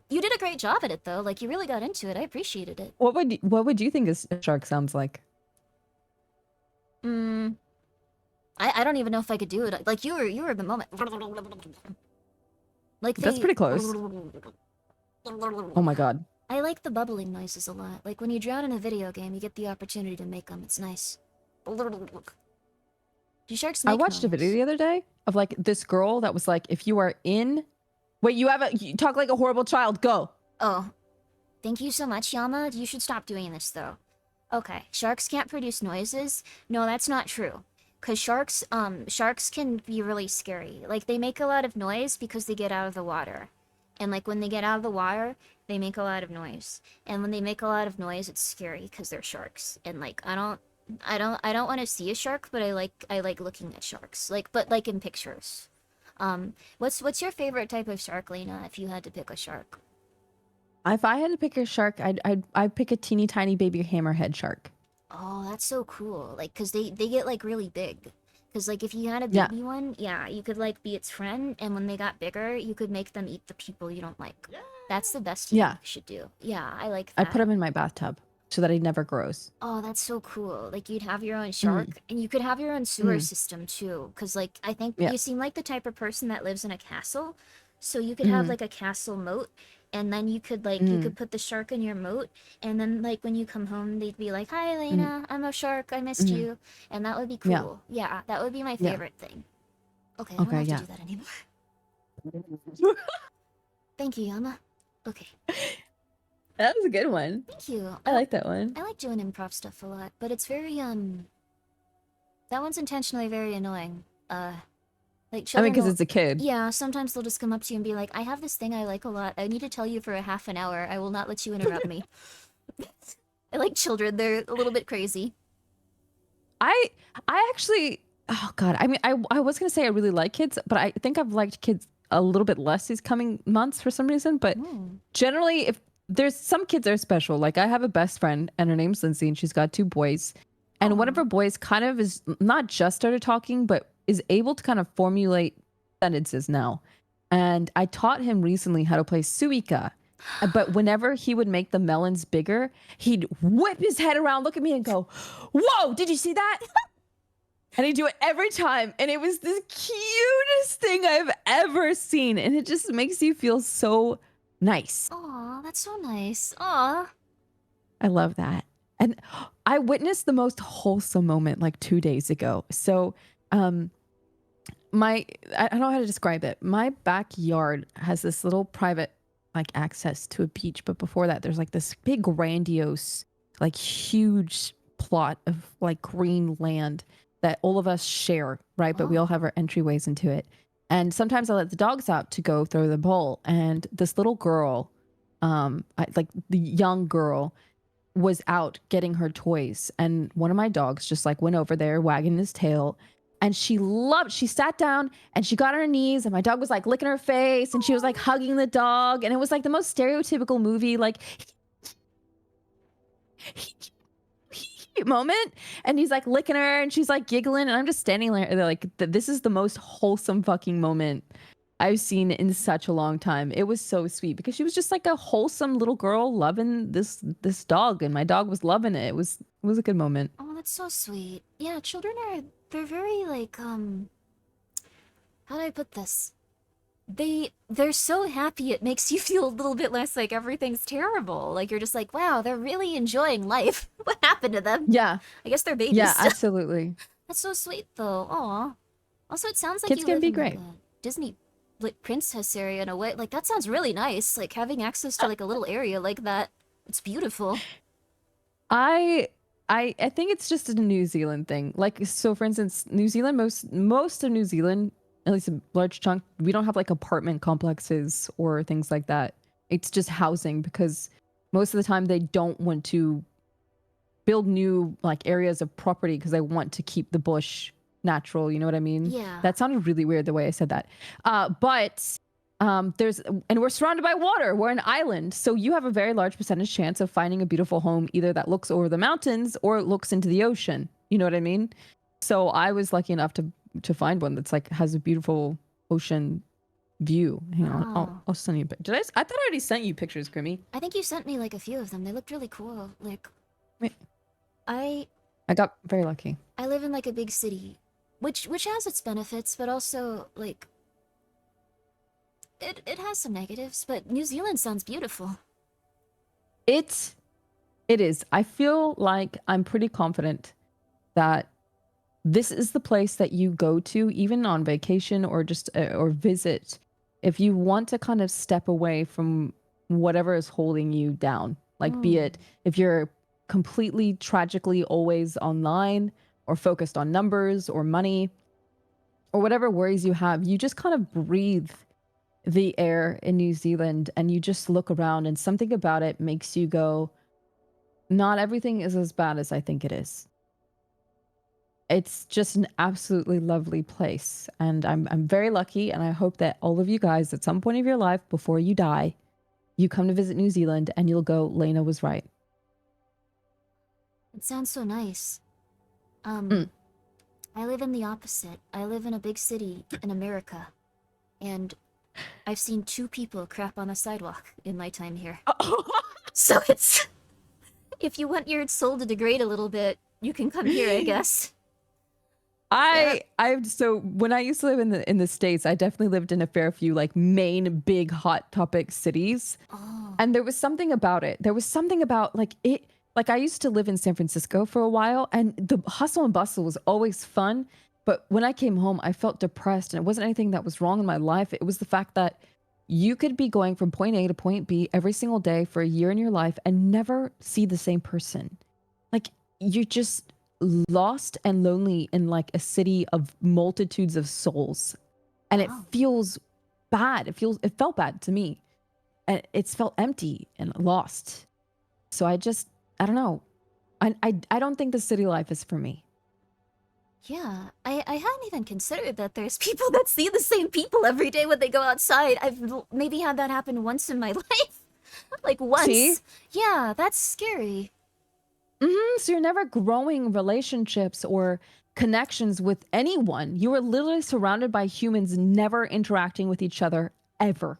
You did a great job at it, though. Like, you really got into it. I appreciated it. What would you think a shark sounds like? I don't even know if I could do it. Like, you were the moment. Like, That's pretty close. Oh my god. I like the bubbling noises a lot. Like, when you drown in a video game, you get the opportunity to make them. It's nice. Do sharks make I watched a video noise? the other day of like this girl that was like, if you are in... Wait, you talk like a horrible child. Go. Oh. Thank you so much, Yama. You should stop doing this, though. Okay, sharks can't produce noises? No, that's not true. Because sharks can be really scary. Like, they make a lot of noise because they get out of the water. And, like, when they get out of the water, they make a lot of noise. And when they make a lot of noise, it's scary because they're sharks. And, like, I don't want to see a shark, but I like looking at sharks. But in pictures. What's your favorite type of shark, Layna, if you had to pick a shark? If I had to pick a shark, I'd pick a teeny tiny baby hammerhead shark. Oh, that's so cool. Like, cause they get like really big. Cause like if you had a baby one, yeah, you could like be its friend, and when they got bigger, you could make them eat the people you don't like. That's the best thing you should do. Yeah, I like that. I put him in my bathtub so that he never grows. Oh, that's so cool. Like, you'd have your own shark, and you could have your own sewer system too. Cause like I think you seem like the type of person that lives in a castle, so you could have like a castle moat. And then you could you could put the shark in your moat, and then like when you come home, they'd be like, "Hi, Layna, I'm a shark. I missed you," and that would be cool. Yeah, that would be my favorite thing. Okay, I don't have to do that anymore. Thank you, Yama. Okay. That was a good one. Thank you. I like that one. I like doing improv stuff a lot, but it's very that one's intentionally very annoying. Like, I mean, children because will- it's a kid. Yeah, sometimes they'll just come up to you and be like, "I have this thing I like a lot. I need to tell you for a half an hour. I will not let you interrupt me." I like children. They're a little bit crazy. I actually, oh god, I mean, I was gonna say I really like kids, but I think I've liked kids a little bit less these coming months for some reason. But generally, if there's some kids that are special, like I have a best friend and her name's Lindsay, and she's got 2 boys, and one of her boys kind of is not just started talking, but is able to kind of formulate sentences now. And I taught him recently how to play Suika. But whenever he would make the melons bigger, he'd whip his head around, look at me and go, "Whoa, did you see that?" And he'd do it every time. And it was the cutest thing I've ever seen. And it just makes you feel so nice. Aw, that's so nice. Aw. I love that. And I witnessed the most wholesome moment like 2 days ago. So I don't know how to describe it. My backyard has this little private like access to a beach, but before that there's like this big grandiose like huge plot of like green land that all of us share, right? But we all have our entryways into it. And sometimes I let the dogs out to go throw the bowl. And this little girl, like the young girl, was out getting her toys. And one of my dogs just like went over there, wagging his tail. And she sat down and she got on her knees, and my dog was like licking her face, and she was like hugging the dog. And it was like the most stereotypical movie, like moment. And he's like licking her and she's like giggling. And I'm just standing there like, this is the most wholesome fucking moment I've seen in such a long time. It was so sweet because she was just like a wholesome little girl loving this dog, and my dog was loving it. It was a good moment. Oh, that's so sweet. Yeah, children they're very like how do I put this? They're so happy it makes you feel a little bit less like everything's terrible. Like you're just like, wow, they're really enjoying life. What happened to them? Yeah. I guess they're babies. Yeah, absolutely. That's so sweet though. Aw. Also, it sounds like Kids you can live be in great. like a Disney like princess area in a way. Like that sounds really nice. Like having access to like a little area like that. It's beautiful. I think it's just a New Zealand thing. Like, so for instance, New Zealand, most of New Zealand, at least a large chunk, we don't have like apartment complexes or things like that. It's just housing, because most of the time they don't want to build new like areas of property because they want to keep the bush natural. You know what I mean? Yeah. That sounded really weird the way I said that. But we're surrounded by water. We're an island. So you have a very large percentage chance of finding a beautiful home either that looks over the mountains or looks into the ocean. You know what I mean? So I was lucky enough to find one that's like has a beautiful ocean view. Hang on. Oh. I'll send you a picture. I thought I already sent you pictures, Grimmy. I think you sent me like a few of them. They looked really cool. Like Wait. I got very lucky. I live in like a big city, which has its benefits, but also like it has some negatives, but New Zealand sounds beautiful. It is. I feel like I'm pretty confident that this is the place that you go to, even on vacation or just or visit, if you want to kind of step away from whatever is holding you down. Like, be it if you're completely tragically always online or focused on numbers or money or whatever worries you have, you just kind of breathe the air in New Zealand and you just look around, and something about it makes you go, not everything is as bad as I think it is. It's just an absolutely lovely place, and I'm very lucky, and I hope that all of you guys at some point of your life before you die, you come to visit New Zealand and you'll go, Layna was right. It sounds so nice. I live in the opposite. I live in a big city in America, and I've seen 2 people crap on a sidewalk in my time here. So it's... If you want your soul to degrade a little bit, you can come here, I guess. So when I used to live in the States, I definitely lived in a fair few like main big hot topic cities. Oh. And there was something about it. There was something about like it. Like, I used to live in San Francisco for a while, and the hustle and bustle was always fun. But when I came home, I felt depressed, and it wasn't anything that was wrong in my life. It was the fact that you could be going from point A to point B every single day for a year in your life and never see the same person. Like, you're just lost and lonely in like a city of multitudes of souls. And it feels bad. It felt bad to me. And it's felt empty and lost. So I don't know. I don't think the city life is for me. Yeah, I hadn't even considered that there's people that see the same people every day when they go outside. I've maybe had that happen once in my life. Like once. See? Yeah, that's scary. So you're never growing relationships or connections with anyone. You are literally surrounded by humans never interacting with each other ever.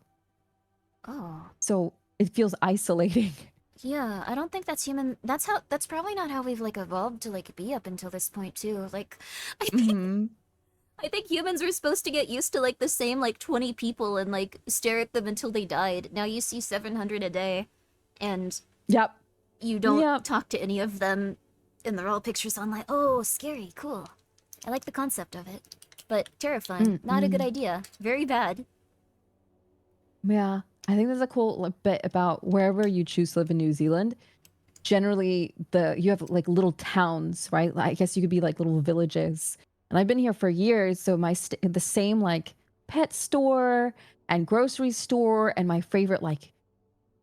Oh. So it feels isolating. Yeah, I don't think that's human. That's probably not how we've like evolved to like be up until this point too. Like I think humans were supposed to get used to like the same like 20 people and like stare at them until they died. Now you see 700 a day and Yep. you don't talk to any of them, and they're all pictures online. Oh, scary, cool. I like the concept of it, but terrifying. Not a good idea. Very bad. Yeah, I think there's a cool bit about wherever you choose to live in New Zealand. Generally, you have like little towns, right? I guess you could be like little villages. And I've been here for years, so the same like pet store and grocery store and my favorite like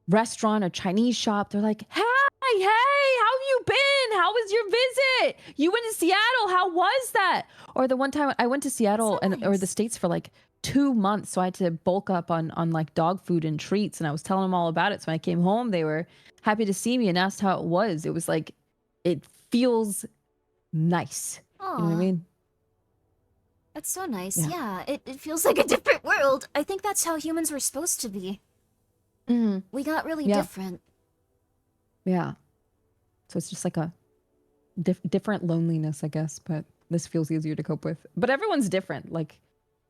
restaurant or Chinese shop, they're like, hey, how have you been? How was your visit? You went to Seattle. How was that? Or the one time I went to Seattle So or the nice. States for like 2 months. So I had to bulk up on like dog food and treats. And I was telling them all about it. So when I came home, they were happy to see me and asked how it was. It was like, it feels nice. You know what I Aw, mean? that's so nice. Yeah. Yeah, it feels like a different world. I think that's how humans were supposed to be. Mhm. We got really Yeah. different. Yeah. So it's just like a different loneliness, I guess, but this feels easier to cope with. But everyone's different. Like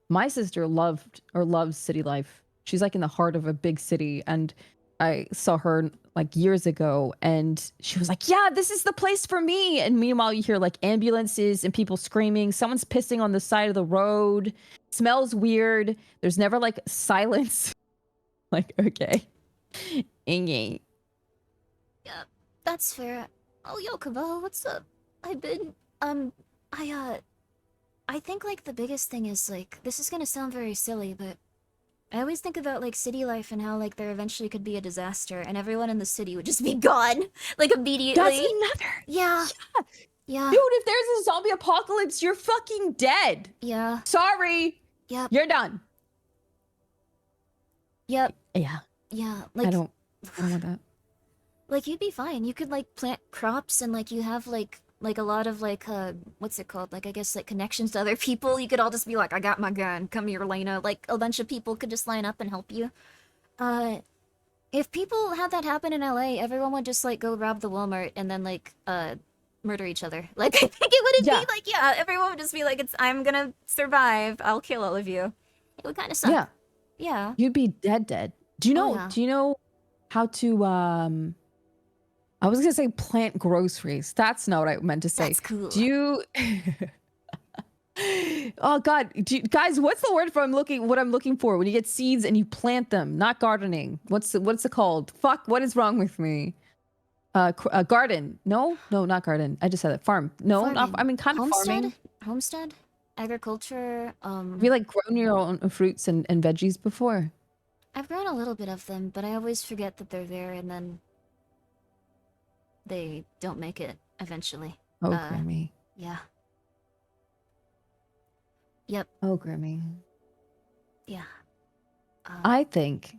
my sister loved or loves city life. She's like in the heart of a big city, and I saw her like years ago and she was like, "Yeah, this is the place for me." And meanwhile, you hear like ambulances and people screaming, someone's pissing on the side of the road. Smells weird. There's never like silence. Like, okay. Okay. Yeah, that's fair. Oh, Yokobo, what's up? I've been, I think like the biggest thing is like, this is gonna sound very silly, but I always think about like city life and how like there eventually could be a disaster and everyone in the city would just be gone, like That's immediately. another. Yeah, yeah, Dude, if there's a zombie apocalypse, you're fucking dead. yeah, Sorry. yep, You're done. yep, Yeah. yeah. I Like, don't want that. like you'd be fine. You could like plant crops and like you have like a lot of like what's it called? Like I guess like connections to other people. You could all just be like, I got my gun, come here, Layna. Like a bunch of people could just line up and help you. Uh if people had that happen in LA, everyone would just like go rob the Walmart and then like murder each other. Like I think it wouldn't Yeah. be like yeah, everyone would just be like, it's I'm gonna survive. I'll kill all of you. It would kind of suck. Yeah. Yeah. You'd be dead. Do you Oh know yeah. do you know how to I was gonna say plant groceries. That's not what I meant to say. That's cool. Do you Oh God, guys, what's the word for what I'm looking for when you get seeds and you plant them? Not gardening. What's it called? Fuck, what is wrong with me? Garden. No, not garden. I just said it. Farm. No, not. Farming. I mean, kind of farming. Homestead? Agriculture? Have you like grown your own fruits and veggies before? I've grown a little bit of them, but I always forget that they're there and then they don't make it eventually. Oh, Grimmy. Yeah. Yep, Oh, Grimmy. yeah. I think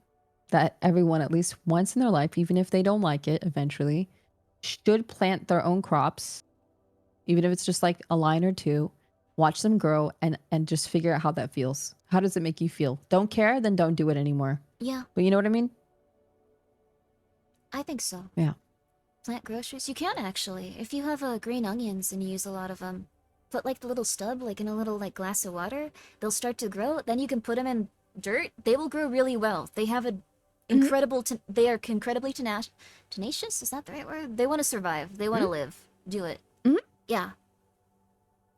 that everyone, at least once in their life, even if they don't like it eventually, should plant their own crops, even if it's just like a line or two, watch them grow and just figure out how that feels. How does it make you feel? Don't care, then don't do it anymore. Yeah, But you know what I mean? I think so. Yeah. Plant groceries? You can actually. If you have green onions and you use a lot of them, put like the little stub like in a little like glass of water, they'll start to grow. Then you can put them in dirt. They will grow really well. They have a incredible, they are incredibly tenacious? Is that the right word? They want to survive. They want to live. Do it. Yeah.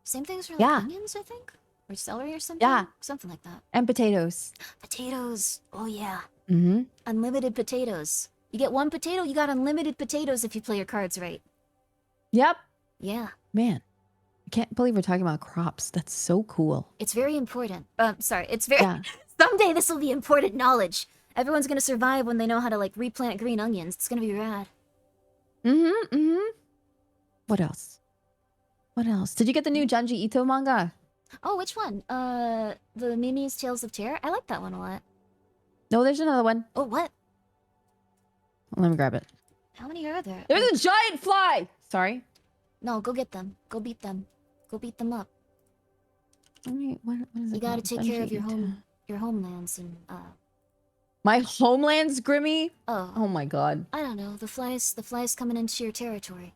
Same things for like Yeah. onions, I think? Or celery or something? Yeah. Something like that. And potatoes. Potatoes. Oh yeah. Mm-hmm. Unlimited potatoes. You get one potato, you got unlimited potatoes if you play your cards right. Yep. Yeah. Man, I can't believe we're talking about crops. That's so cool. It's very important. Sorry, it's very Yeah. someday this will be important knowledge. Everyone's gonna survive when they know how to like replant green onions. It's gonna be rad. Mm-hmm. Mm-hmm. What else? Did you get the new Junji Ito manga? Oh, which one? The Mimi's Tales of Terror? I like that one a lot. No, there's another one. Oh, what? Let me grab it. How many are there? There's a giant fly! Sorry. No, go get them. Go beat them. Go beat them up. What is it You gotta called? take care of Junji your Ito. your homelands and My homeland's Grimmy? oh, Oh my god. I don't know. The flies coming into your territory.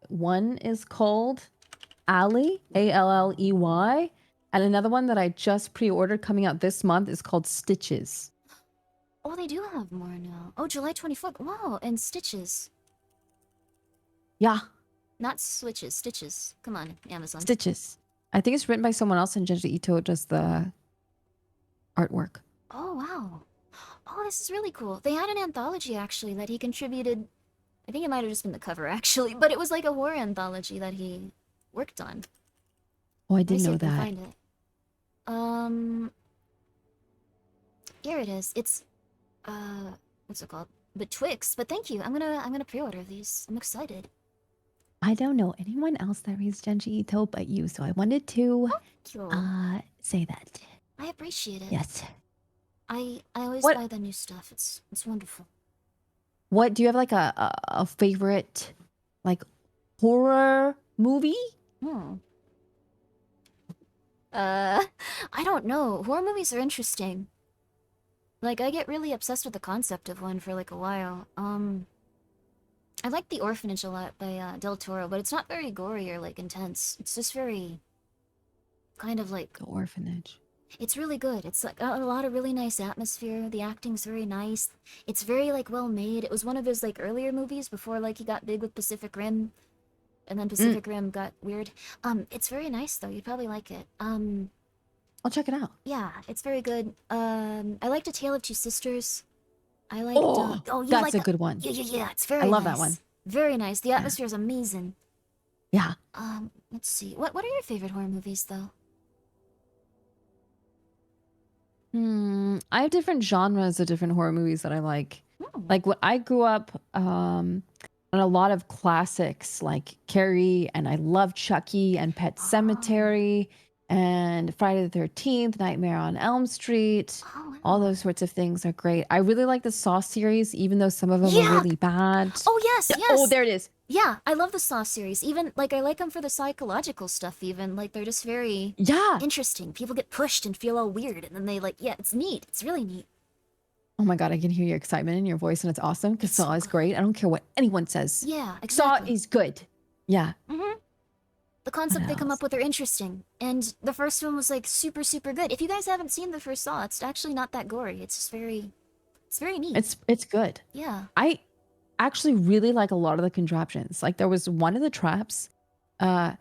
One is called Alley, Alley, and another one that I just pre-ordered coming out this month is called Stitches. Oh, they do have more now. Oh, July 24th. Wow, and Stitches. Yeah, Not switches, Stitches. Come on, Amazon. Stitches. I think it's written by someone else and Junji Ito does the artwork. Oh, wow. Oh, this is really cool. They had an anthology, actually, that he contributed. I think it might have just been the cover, actually, but it was like a horror anthology that he worked on. Oh, I Let me didn't see know if I can that. find it. Here it is. It's what's it called? Betwixt. But thank you. I'm gonna pre-order these. I'm excited. I don't know anyone else that reads Genji Ito but you, so I wanted to Thank you. say that. I appreciate it. Yes. I always What buy the new stuff. It's wonderful. what do you have like a favorite like horror movie? Hmm. I don't know. Horror movies are interesting. Like, I get really obsessed with the concept of one for like a while. I like The Orphanage a lot by Del Toro, but it's not very gory or like intense. It's just very kind of like The Orphanage. it's really good. It's like got a lot of really nice atmosphere. The acting's very nice. It's very like well made. It was one of his like earlier movies before like he got big with Pacific Rim, and then Pacific Rim got weird. It's very nice though. You'd probably like it. I'll check it out. Yeah, it's very good. I liked A Tale of Two Sisters. I liked. Oh, Oh, you that's like a that? good one. Yeah. It's very I love nice. that one. Very nice. The Yeah. atmosphere is amazing. Yeah. Let's see. What are your favorite horror movies though? I have different genres of different horror movies that I like. Hmm. Like when I grew up on a lot of classics like Carrie, and I love Chucky and Pet Cemetery and Friday the 13th, Nightmare on Elm Street. Oh, All wow. those sorts of things are great. I really like the Saw series, even though some of them are Yeah. really bad. Oh yes, yes. Oh, there it is. Yeah, I love the Saw series. Even like I like them for the psychological stuff. Even like they're just very Yeah. interesting. People get pushed and feel all weird, and then they like yeah, it's neat. It's really neat. Oh my God, I can hear your excitement in your voice, and it's awesome because It's so Saw is good. great. I don't care what anyone says. Yeah, Saw exactly. is good. Yeah. The concept they come else? up with are interesting, and the first one was like super super good. If you guys haven't seen the first Saw, it's actually not that gory. It's just it's very neat. It's good. Yeah. I actually really like a lot of the contraptions. Like there was one of the traps that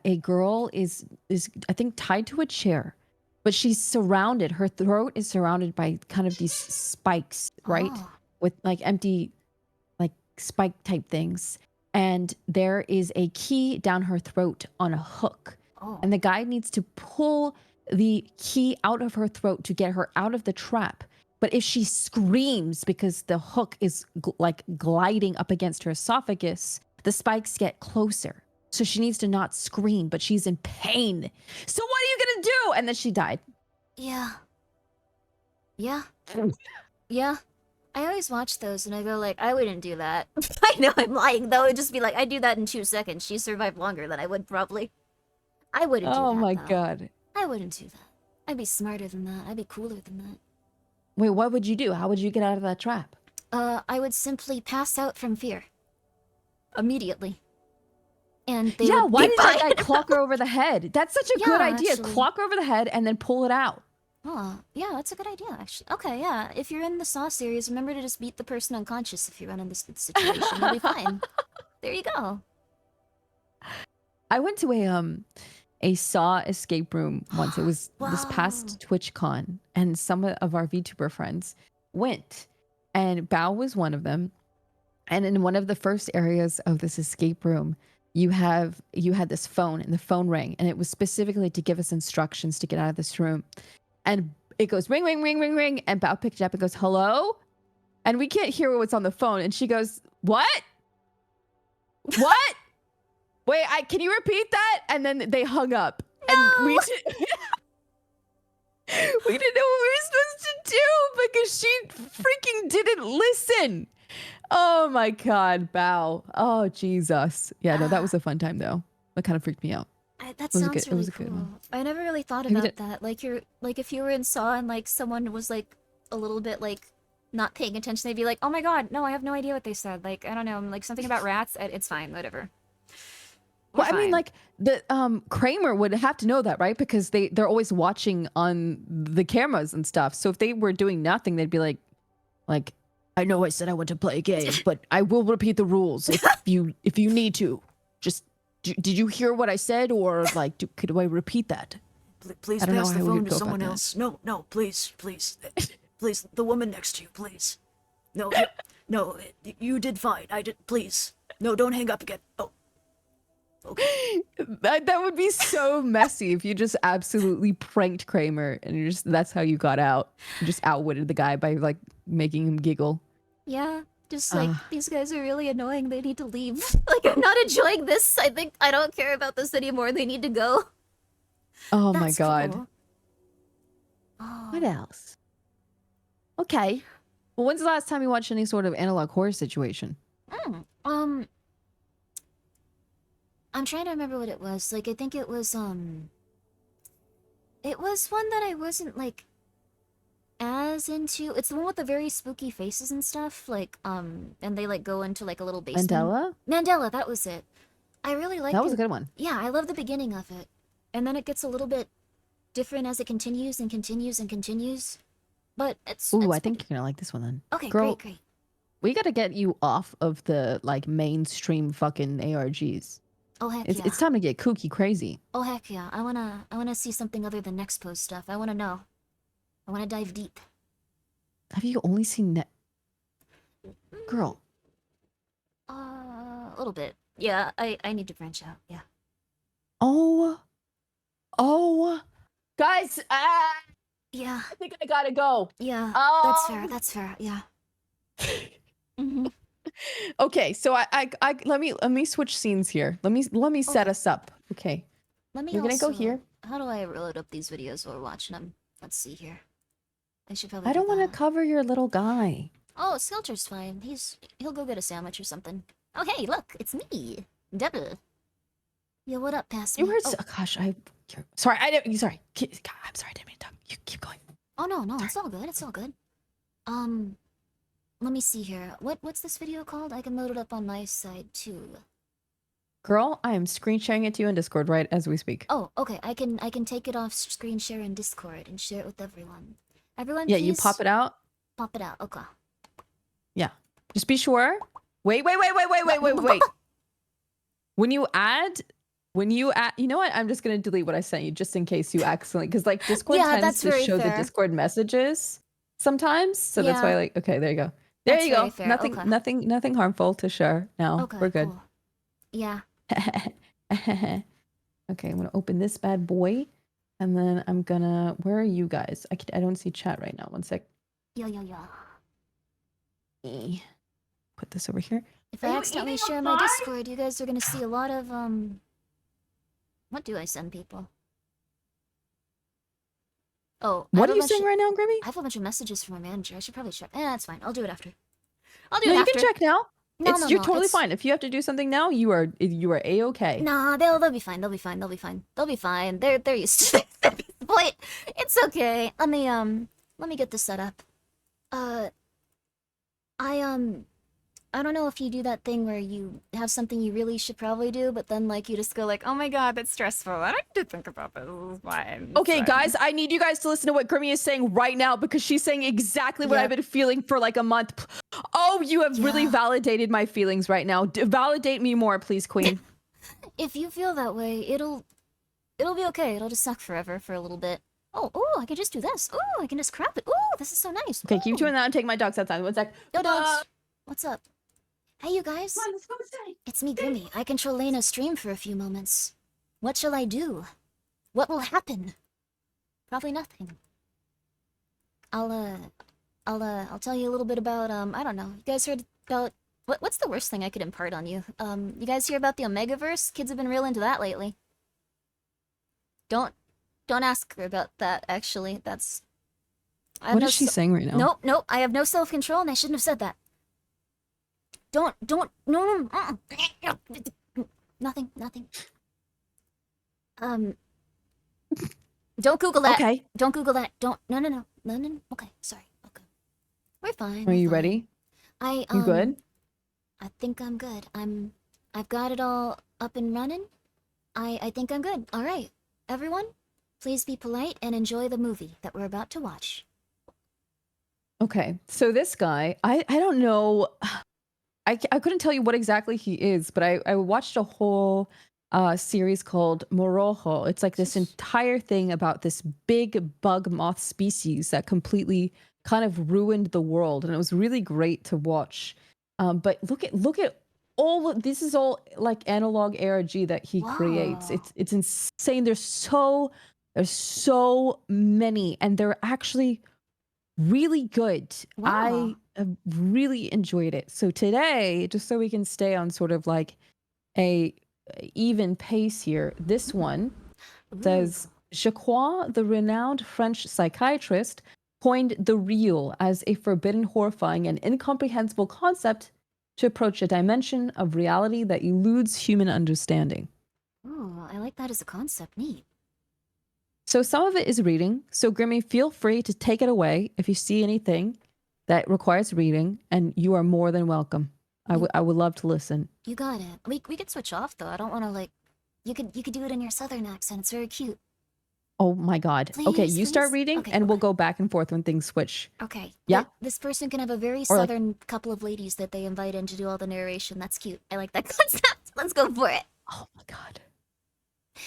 a girl is I think tied to a chair, but she's surrounded, her throat is surrounded by kind of these spikes, right? Oh. With like empty like spike type things. And there is a key down her throat on a hook. Oh. And the guy needs to pull the key out of her throat to get her out of the trap. But if she screams because the hook is like gliding up against her esophagus, the spikes get closer. So she needs to not scream, but she's in pain. So what are you gonna do? And then she died. Yeah. Yeah. Yeah. I always watch those and I go like, I wouldn't do that. I know I'm lying though. It'd just be like, I do that in 2 seconds. She survived longer than I would probably. I wouldn't do that. Oh my though. God. I wouldn't do that. I'd be smarter than that. I'd be cooler than that. Wait, what would you do? How would you get out of that trap? I would simply pass out from fear. Immediately. And they Yeah, would why be did that fine. guy clock her over the head? That's such a good Yeah, idea. actually. Clock her over the head and then pull it out. Oh, yeah, that's a good idea, actually. Okay, yeah. If you're in the Saw series, remember to just beat the person unconscious if you run into this situation. You'll be fine. There you go. I went to a Saw escape room once. It was this Wow. past TwitchCon, and some of our VTuber friends went, and Bao was one of them. And in one of the first areas of this escape room, you had this phone, and the phone rang, and it was specifically to give us instructions to get out of this room. And it goes ring, ring, ring, ring, ring, and Bao picked it up and goes, "Hello?" And we can't hear what's on the phone, and she goes, "What? What?" Wait, can you repeat that? And then they hung up. And we didn't know what we were supposed to do because she freaking didn't listen. Oh my God, Bao. Oh, Jesus. Yeah, no, that was a fun time though. That kind of freaked me out. That was a sounds good- it really was a good cool. one. I never really thought Maybe about that. Like if you were in Saw and like someone was like a little bit like not paying attention, they'd be like, "Oh my God, no, I have no idea what they said." Like I don't know, like something about rats. It's fine, whatever. Well, I mean, fine. like the Kramer would have to know that, right? Because they're always watching on the cameras and stuff. So if they were doing nothing, they'd be like, I know I said I want to play a game, but I will repeat the rules if you need to. Just did you hear what I said, or like could I repeat that? Please I don't know pass the how we phone would to go about someone that. else. No, please. Please, the woman next to you, please. No, no, you did fine. I did, please. No, don't hang up again. Oh, That would be so messy if you just absolutely pranked Kramer and you just that's how you got out. You just outwitted the guy by like making him giggle. Yeah, just like these guys are really annoying. They need to leave. Like I'm not enjoying this. I think I don't care about this anymore. They need to go. Oh my That's god. cool. Oh. What else? Okay. Well, when's the last time you watched any sort of analog horror situation? I'm trying to remember what it was. Like I think it was one that I wasn't like as into. It's the one with the very spooky faces and stuff. Like and they like go into like a little basement. Mandela, that was it. I really liked it. That was a good one. Yeah, I love the beginning of it. And then it gets a little bit different as it continues and continues and continues. But it's Ooh, I think you're gonna like this one then. okay, Girl, great. we gotta get you off of the like mainstream fucking ARGs. Oh heck yeah. It's time to get kooky crazy. Oh heck yeah. I wanna see something other than next post stuff. I wanna know. I wanna dive deep. Have you only seen Girl. A little bit. Yeah, I need to branch out. Yeah. Oh. Guys, Yeah. I think I gotta go. Yeah. That's fair. Yeah. Okay, so I let me switch scenes here. Let me set us up. Okay. Let me We're gonna go here. How do I load up these videos while we're watching them? Let's see here. I should probably I don't want want to cover your little guy. Oh, Skelter's fine. He'll go get a sandwich or something. Oh hey, look, it's me. Deborah. Yo, what up, past me? You were gosh, sorry, I didn't sorry. God, I'm sorry, I didn't mean to talk. You keep going. Oh no, it's all good. It's all good. Let me see here. What's this video called? I can load it up on my side too. Girl, I am screen sharing it to you in Discord right as we speak. Oh, okay. I can take it off screen share in Discord and share it with everyone. Everyone, Yeah, please you pop it out. Pop it out. Okay. Yeah. Just be sure. Wait. When you add, you know what? I'm just gonna delete what I sent you just in case you accidentally, because like Discord tends to show the Discord messages sometimes. So that's why, like, okay, there you go. There you go. Fair. Nothing harmful to share now. Okay, we're good. cool. Yeah. Okay, I'm gonna open this bad boy, and then I'm gonna. Where are you guys? I don't see chat right now. One sec. Yeah. Put this over here. If I accidentally share my Discord, you guys are gonna see a lot of What do I send people? Oh, what are you saying right now, Grimmi? I have a bunch of messages from my manager. I should probably check. That's fine. I'll do it after. You can check now. No, you're totally fine. If you have to do something now, you are a-okay. Nah, they'll be fine. They'll be fine. They're used to it at this point. It's okay. Let me get this set up. I don't know if you do that thing where you have something you really should probably do, but then like you just go like, oh my god, that's stressful. I don't have to think about this. This is fine. Okay, guys, I need you guys to listen to what Grimmi is saying right now because she's saying exactly what I've been feeling for like a month. Oh, you have really validated my feelings right now. Validate me more, please, Queen. If you feel that way, it'll be okay. It'll just suck forever for a little bit. Oh, I can just do this. Oh, I can just crap it. Oh, this is so nice. Okay, keep doing that and take my dogs outside. One sec. Yo, dogs. What's up? Hey, you guys. Come on, let's go inside. It's me, Grimmi. I control Layna's stream for a few moments. What shall I do? What will happen? Probably nothing. I'll tell you a little bit about, I don't know. You guys heard about... What's the worst thing I could impart on you? You guys hear about the Omegaverse? Kids have been real into that lately. Don't ask her about that, actually. That's... What is she saying right now? Nope. I have no self-control, and I shouldn't have said that. No. Nothing. Don't Google that. Okay. Don't Google that. No. Okay, sorry. Okay. We're fine. Are you ready? You good? I think I'm good. I've got it all up and running. I think I'm good. All right. Everyone, please be polite and enjoy the movie that we're about to watch. Okay. So this guy, I don't know. I couldn't tell you what exactly he is, but I watched a whole series called Morojo. It's like this entire thing about this big bug moth species that completely kind of ruined the world, and it was really great to watch. But look at this is all like analog ARG that he creates. Wow. It's insane. There's so many, and they're actually really good. Wow. I have really enjoyed it. So today, just so we can stay on sort of like a even pace here, this one says Jacques, the renowned French psychiatrist, coined the real as a forbidden, horrifying, and incomprehensible concept to approach a dimension of reality that eludes human understanding. Ooh, I like that as a concept. Neat. So some of it is reading. So Grimmi, feel free to take it away if you see anything that requires reading, and you are more than welcome. I would love to listen. You got it. We could switch off though. I don't want to like. You could do it in your southern accent. It's very cute. Oh my God. Okay, Please, you start please? reading, Okay, and we'll okay. go back and forth when things switch. Okay. Yeah? This person can have a very Or, like- southern couple of ladies that they invite in to do all the narration. That's cute. I like that concept. Let's go for it. Oh my God.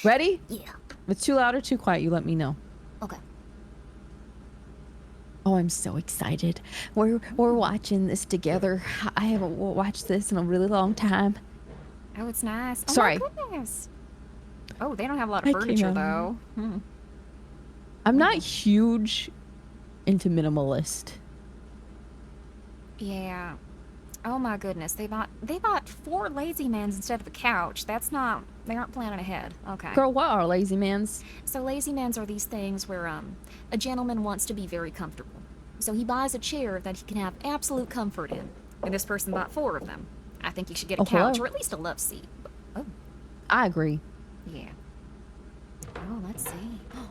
Ready? Yeah. If it's too loud or too quiet, you let me know. Okay. Oh, I'm so excited. We're watching this together. I haven't watched this in a really long time. Oh, it's nice. Oh, Sorry. my goodness. Oh, they don't have a lot I of came furniture, out of though. I'm not huge into minimalist. Yeah. Oh, my goodness. They bought 4 lazy mans instead of a couch. That's not... They aren't planning ahead. Okay. Girl, what are lazy mans? So lazy mans are these things where, a gentleman wants to be very comfortable. So he buys a chair that he can have absolute comfort in. And this person bought 4 of them. I think you should get a Oh, hello. couch or at least a love seat. Oh, I agree. yeah. Oh, let's see. Oh,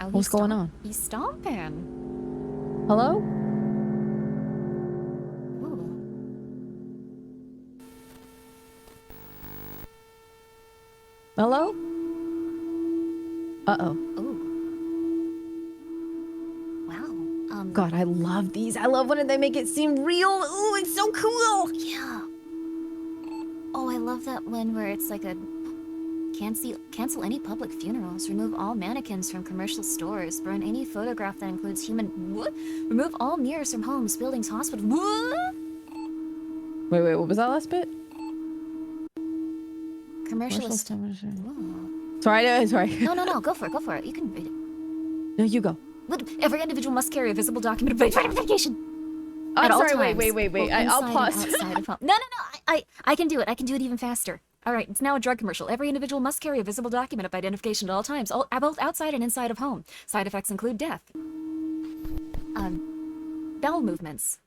What's going on? He's stomping. Hello? Ooh. Hello? Uh-oh. Ooh. Wow. God, I love these. I love when they make it seem real. Ooh, it's so cool. Yeah. Oh, I love that one where it's like a cancel any public funerals, remove all mannequins from commercial stores, burn any photograph that includes remove all mirrors from homes, buildings, hospitals. What? Wait, what was that last bit? Commercialist. Commercial. Ooh. Sorry. No, go for it. You can read it. No, you go. What? Every individual must carry a visible document of identification. I'm At all sorry, times, wait. both I'll inside and pause. outside of home. No. I can do it. I can do it even faster. All right, it's now a drug commercial. Every individual must carry a visible document of identification at all times, both outside and inside of home. Side effects include death, bowel movements,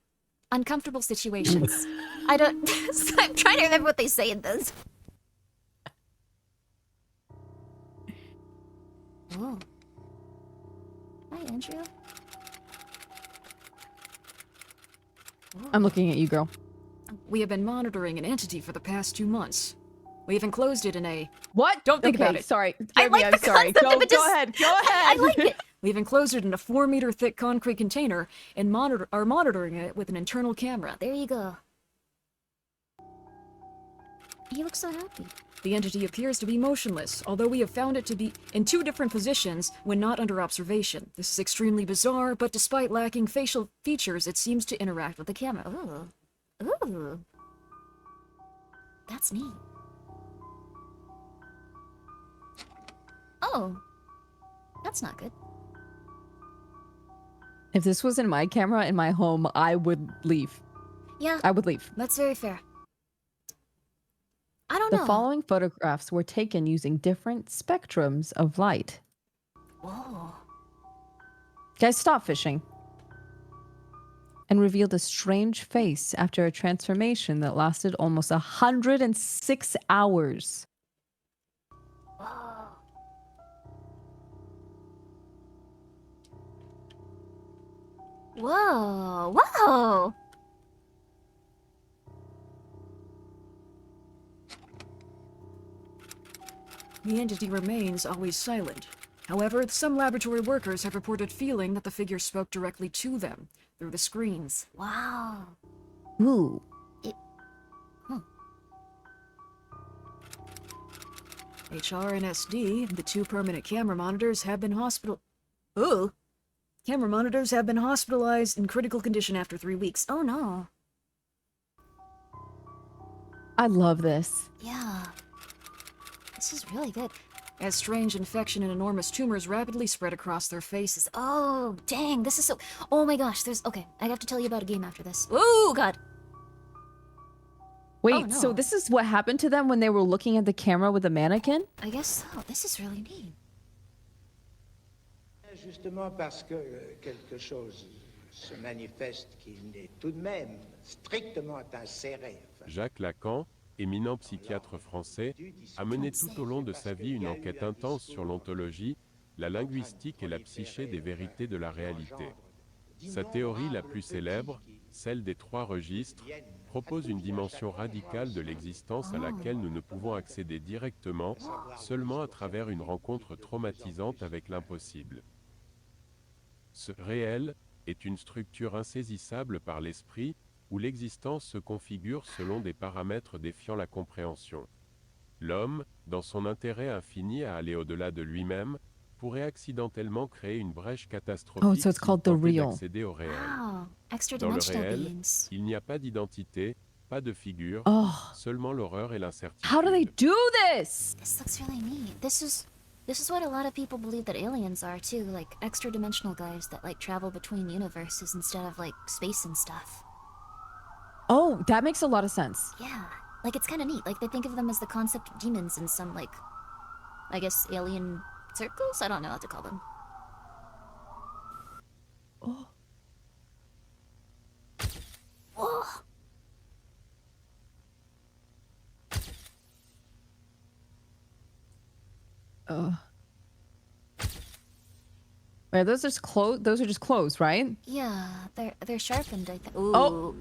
uncomfortable situations. I don't. I'm trying to remember what they say in this. Oh. Hi, Andrea. I'm looking at you, girl. We have been monitoring an entity for the past 2 months. We have enclosed it in a... What? Don't think about it. Sorry. I Jeremy, like I'm the sorry. concept of it Go just- ahead. I like it. We've enclosed it in a 4-meter thick concrete container and are monitoring it with an internal camera. There you go. You look so happy. The entity appears to be motionless, although we have found it to be in 2 different positions when not under observation. This is extremely bizarre, but despite lacking facial features, it seems to interact with the camera. Ooh. That's neat. Oh. That's not good. If this was in my camera in my home, I would leave. Yeah, I would leave. that's very fair. I don't The know. following photographs were taken using different spectrums of light. Whoa. Guys, stop fishing. And revealed a strange face after a transformation that lasted almost 106 hours. Whoa. Whoa. The entity remains always silent. However, some laboratory workers have reported feeling that the figure spoke directly to them through the screens. Wow. Ooh. HR and SD, the 2 permanent camera monitors, have been Camera monitors have been hospitalized in critical condition after 3 weeks. Oh no. I love this. Yeah. This is really good. As strange infection and enormous tumors rapidly spread across their faces. Oh, dang, this is so... Oh my gosh, okay, I have to tell you about a game after this. Oh, God. Wait, so no. this is what happened to them when they were looking at the camera with the mannequin? I guess so. This is really neat. Justement parce que quelque chose se manifeste qui n'est tout de même strictement inséré. Jacques Lacan, éminent psychiatre français, a mené tout au long de sa vie une enquête intense sur l'ontologie, la linguistique et la psyché des vérités de la réalité. Sa théorie la plus célèbre, celle des 3 registres, propose une dimension radicale de l'existence à laquelle nous ne pouvons accéder directement, seulement à travers une rencontre traumatisante avec l'impossible. Ce réel est une structure insaisissable par l'esprit, où l'existence se configure selon des paramètres défiant la compréhension. L'homme, dans son intérêt infini à aller au-delà de lui-même, pourrait accidentellement créer une brèche catastrophique Oh, so it's s'il called the tentait real. d'accéder au réel. Wow. Extra Dans le dimensional réel, beings. il n'y a pas d'identité, pas de figure, Oh, seulement l'horreur et l'incertitude. how do they do this? This looks really neat. This is what a lot of people believe that aliens are too, like extra dimensional guys that like travel between universes instead of like space and stuff. Oh, that makes a lot of sense. Yeah. Like it's kind of neat. Like they think of them as the concept of demons in some like I guess alien circles? I don't know what to call them. Oh. Whoa. Wait, those are just clothes. Those are just clothes, right? Yeah, they're sharpened, I think. Ooh. Oh.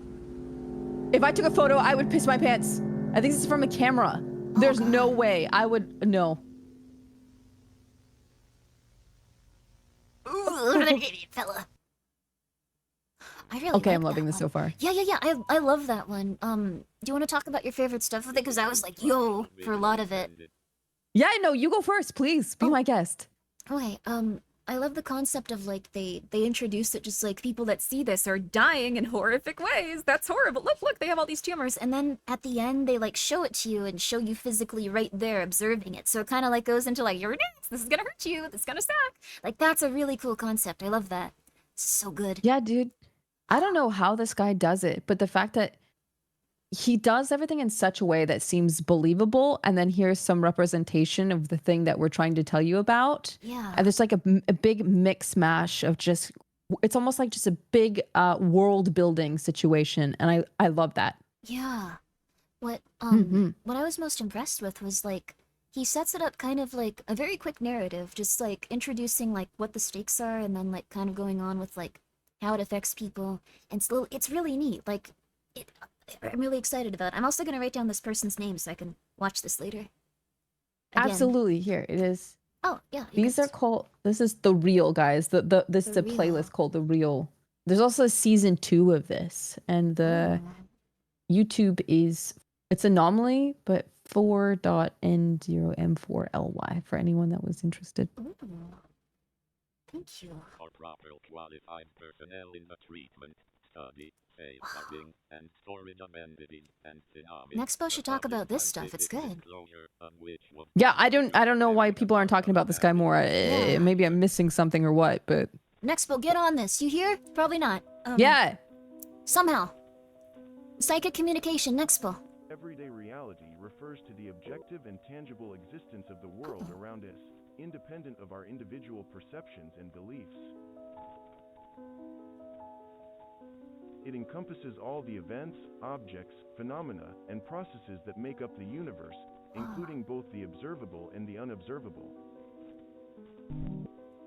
If I took a photo, I would piss my pants. I think this is from a camera. There's no way I would. No. Ooh, what an idiot fella. I really Okay, like I'm loving that this so one. far. Yeah. I love that one. Do you want to talk about your favorite stuff with it? Because I was like, yo, for a lot of it. Yeah, no, you go first, please. Be my guest. Okay, I love the concept of like they introduce it just like people that see this are dying in horrific ways. That's horrible. Look, they have all these tumors. And then at the end they like show it to you and show you physically right there observing it. So it kind of like goes into like, you're next. This is gonna hurt you. This is gonna suck. Like that's a really cool concept. I love that. This is so good. Yeah, dude. I don't know how this guy does it, but the fact that he does everything in such a way that seems believable, and then here's some representation of the thing that we're trying to tell you about. Yeah. And there's like a big mix mash of just, it's almost like just a big world building situation. And I love that. Yeah. What Mhm. what I was most impressed with was like he sets it up kind of like a very quick narrative, just like introducing like what the stakes are and then like kind of going on with like how it affects people. And it's really neat. Like I'm really excited about it. I'm also going to write down this person's name so I can watch this later. Again. Absolutely. Here it is. Oh, yeah. you These can are called, this is The Real, guys. This is The a Real. playlist called The Real. There's also season 2 of this. And the YouTube is, it's Anomaly, but 4.N0M4LY for anyone that was interested. Ooh. Thank you. For proper qualified personnel in the treatment, study, safeguarding, and storage of entities and phenomena. Nexpo should talk about this stuff. It's good. Yeah, I don't know why people aren't talking about this guy more. Yeah. Maybe I'm missing something or what, but Nexpo, get on this. You hear? Probably not. yeah. Somehow. Psychic communication, Nexpo. Everyday reality refers to the objective and tangible existence of the world around us, independent of our individual perceptions and beliefs. It encompasses all the events, objects, phenomena, and processes that make up the universe, including both the observable and the unobservable.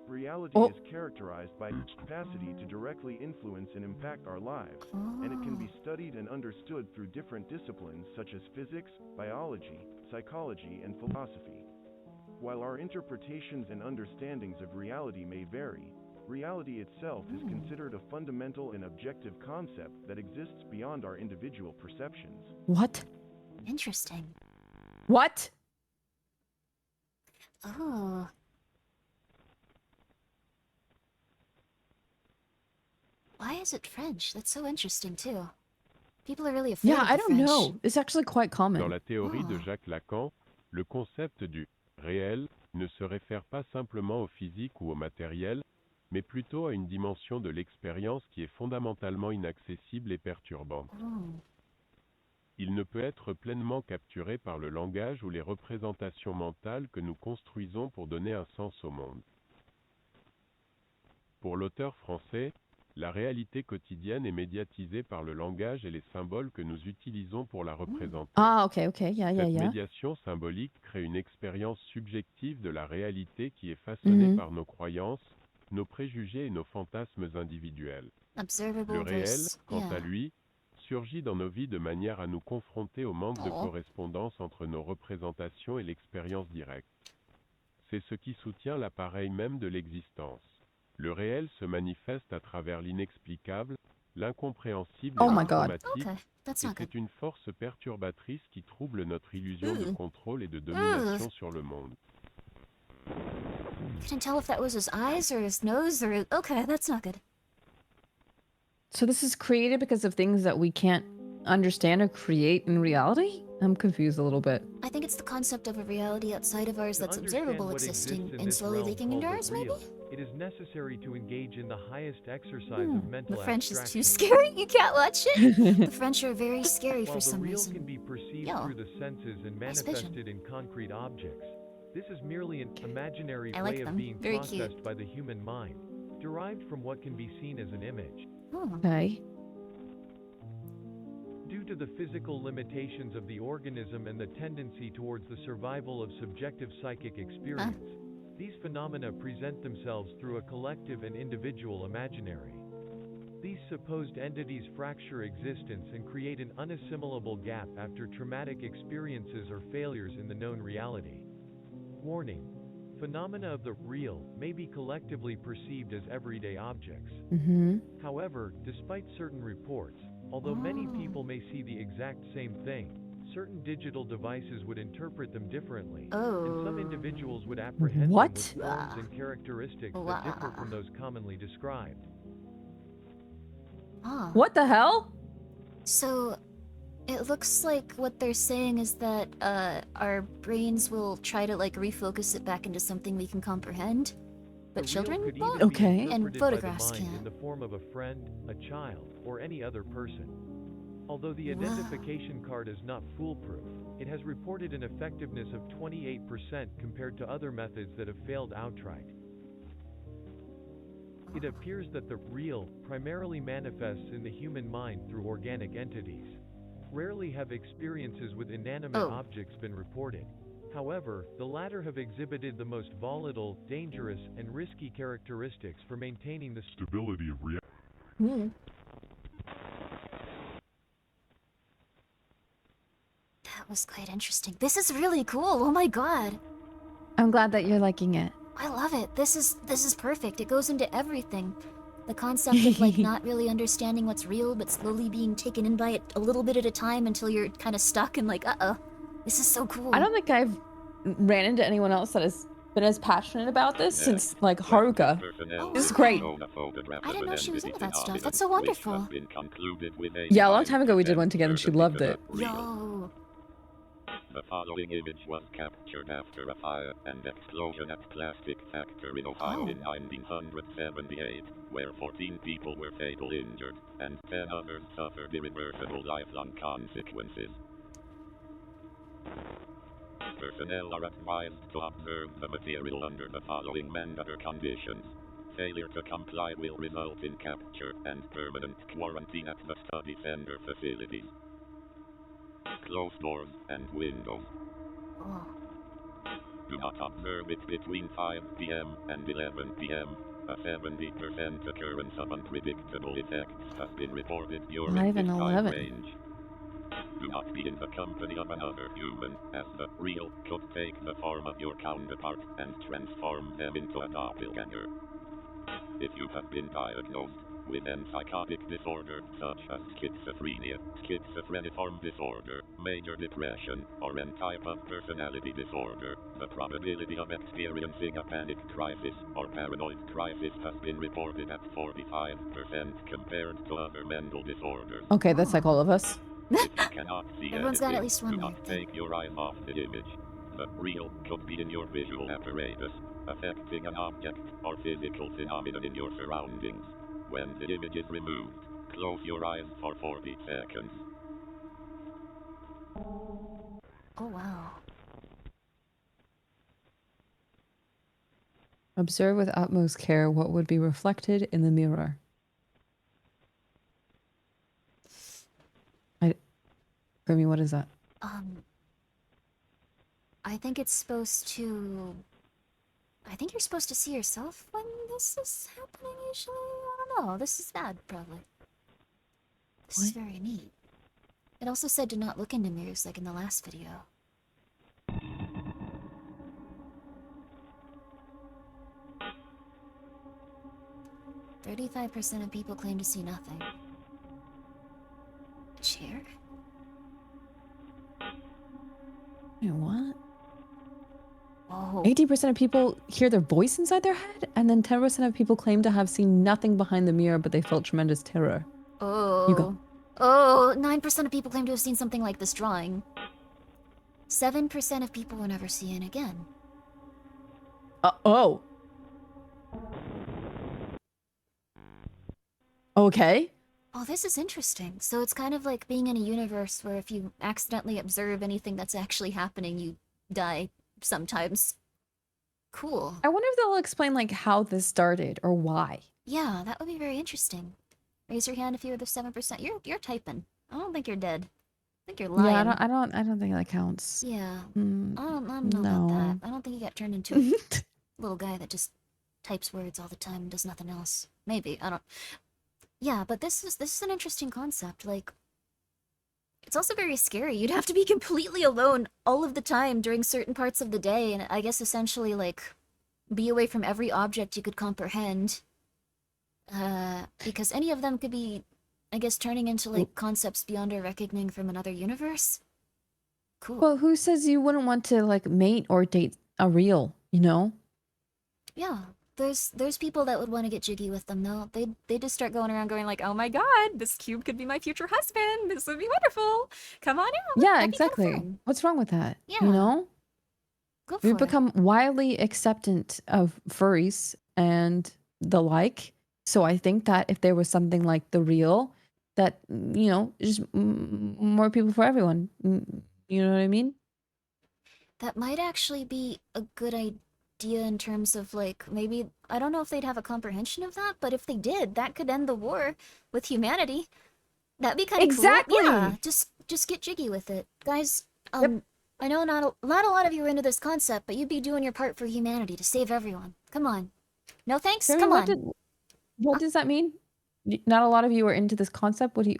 Reality is characterized by its capacity to directly influence and impact our lives, and it can be studied and understood through different disciplines such as physics, biology, psychology, and philosophy. While our interpretations and understandings of reality may vary, reality itself is considered a fundamental and objective concept that exists beyond our individual perceptions. What? Interesting. What? Oh. Why is it French? That's so interesting too. People are really afraid Yeah, of I the don't French. know. It's actually quite Dans common. la théorie de Ah. Jacques Lacan, le concept du réel ne se réfère pas simplement au physique ou au matériel, mais plutôt à une dimension de l'expérience qui est fondamentalement inaccessible et perturbante. Oh. Il ne peut être pleinement capturé par le langage ou les représentations mentales que nous construisons pour donner un sens au monde. Pour l'auteur français, la réalité quotidienne est médiatisée par le langage et les symboles que nous utilisons pour la représenter. Ah, okay. Yeah, Cette yeah. médiation symbolique crée une expérience subjective de la réalité qui est façonnée par nos croyances, nos préjugés et nos fantasmes individuels. Observable Le réel, versus... quant yeah. à lui, surgit dans nos vies de manière à nous confronter au manque de Oh. correspondance entre nos représentations et l'expérience directe. C'est ce qui soutient l'appareil même de l'existence. Le réel se manifeste à travers l'inexplicable, l'incompréhensible et Oh le my God. traumatique, Okay, that's et not good. c'est une force perturbatrice qui trouble notre illusion de contrôle et de domination sur le monde. Couldn't tell if that was his eyes or his nose or... Okay, that's not good. So this is created because of things that we can't understand or create in reality? I'm confused a little bit. I think it's the concept of a reality outside of ours To that's understand observable what existing exists in and this slowly realm leaking into called ours, the maybe? real, it is necessary to engage in the highest exercise of The mental French is too abstraction. scary, you can't watch it? The French are very scary While for the some real reason. can be perceived Yo. through the senses and Nice vision. manifested in concrete objects, this is merely an imaginary I like way them. of being Very cute. processed by the human mind, derived from what can be seen as an image. Oh. Okay. Due to the physical limitations of the organism and the tendency towards the survival of subjective psychic experience, these phenomena present themselves through a collective and individual imaginary. These supposed entities fracture existence and create an unassimilable gap after traumatic experiences or failures in the known reality. Warning: phenomena of the real may be collectively perceived as everyday objects. However, despite certain reports, although many people may see the exact same thing, certain digital devices would interpret them differently, and some individuals would apprehend What? them with forms and characteristics that differ from those commonly described. Ah. What the hell? So, it looks like what they're saying is that our brains will try to like refocus it back into something we can comprehend, but The real children could won't? even be Okay. And interpreted by the photographs mind in can't. the form of a friend, a child, or any other person. Although the Wow. identification card is not foolproof, it has reported an effectiveness of 28% compared to other methods that have failed outright. It appears that the real primarily manifests in the human mind through organic entities. Rarely have experiences with inanimate Oh. objects been reported. However, the latter have exhibited the most volatile, dangerous, and risky characteristics for maintaining the stability of reality. That was quite interesting. This is really cool. Oh my god. I'm glad that you're liking it. I love it. This is perfect. It goes into everything. The concept of like not really understanding what's real, but slowly being taken in by it a little bit at a time until you're kind of stuck and like, uh-oh. This is so cool. I don't think I've ran into anyone else that has been as passionate about this since like Haruka. This is great. I didn't know she was into that stuff. That's so wonderful. Yeah, a long time ago we did one together and she loved it. Yo. The following image was captured after a fire and explosion at Plastic Factory, Ohio in 1978, where 14 people were fatally injured, and 10 others suffered irreversible lifelong consequences. Personnel are advised to observe the material under the following mandatory conditions. Failure to comply will result in capture and permanent quarantine at the study center facilities. Close doors and windows. Oh. Do not observe it between 5 p.m. and 11 p.m. A 70% occurrence of unpredictable effects has been reported during 5 this and time 11. range. Do not be in the company of another human, as the real could take the form of your counterpart and transform them into a doppelganger. If you have been diagnosed within psychotic disorder such as schizophrenia, schizophreniform disorder, major depression, or any type of personality disorder, the probability of experiencing a panic crisis or paranoid crisis has been reported at 45% compared to other mental disorders. Okay, that's like all of us. If you cannot see Everyone's got anything, at least one do weird not thing. take your eyes off the image. The real could be in your visual apparatus, affecting an object or physical phenomenon in your surroundings. When the image is removed, close your eyes for 40 seconds. Oh wow. Observe with utmost care what would be reflected in the mirror. Grimmi, what is that? I think it's supposed to. I think you're supposed to see yourself when this is happening. Usually, I don't know. This is bad, probably. This is very neat. It also said to not look into mirrors like in the last video. 35% of people claim to see nothing. A chair? Wait, what? Whoa. 80% of people hear their voice inside their head, and then 10% of people claim to have seen nothing behind the mirror, but they felt tremendous terror. Oh. You go. Oh, 9% of people claim to have seen something like this drawing. 7% of people will never see it again. Oh. Okay. Oh, this is interesting. So it's kind of like being in a universe where if you accidentally observe anything that's actually happening, you die sometimes. Cool. I wonder if they'll explain like how this started or why. Yeah, that would be very interesting. Raise your hand if you're the 7%. You're typing. I don't think you're dead. I think you're lying. Yeah, I don't think that counts. Yeah. Mm, I don't know about that. I don't think you got turned into a little guy that just types words all the time and does nothing else. Maybe. I don't. Yeah, but this is an interesting concept. Like, it's also very scary. You'd have to be completely alone all of the time during certain parts of the day, and I guess essentially like be away from every object you could comprehend. Because any of them could be, I guess, turning into like concepts beyond our reckoning from another universe. Cool. Well, who says you wouldn't want to like mate or date a real, you know? Yeah. There's people that would want to get jiggy with them though. They just start going around going like, "Oh my god, this cube could be my future husband. This would be wonderful. Come on out." Yeah, That'd be kinda exactly. fun. What's wrong with that? Yeah. You know? Go for We've it. become wildly acceptant of furries and the like. So I think that if there was something like the real, that, you know, just more people for everyone. You know what I mean? That might actually be a good idea in terms of like maybe I don't know if they'd have a comprehension of that, but if they did, that could end the war with humanity. That'd be kind of Exactly. cool. Yeah, just get jiggy with it, guys. I know not a lot of you are into this concept, but you'd be doing your part for humanity to save everyone. Come on. No thanks. Jeremy, Come on. What does that mean? Not a lot of you are into this concept? What do you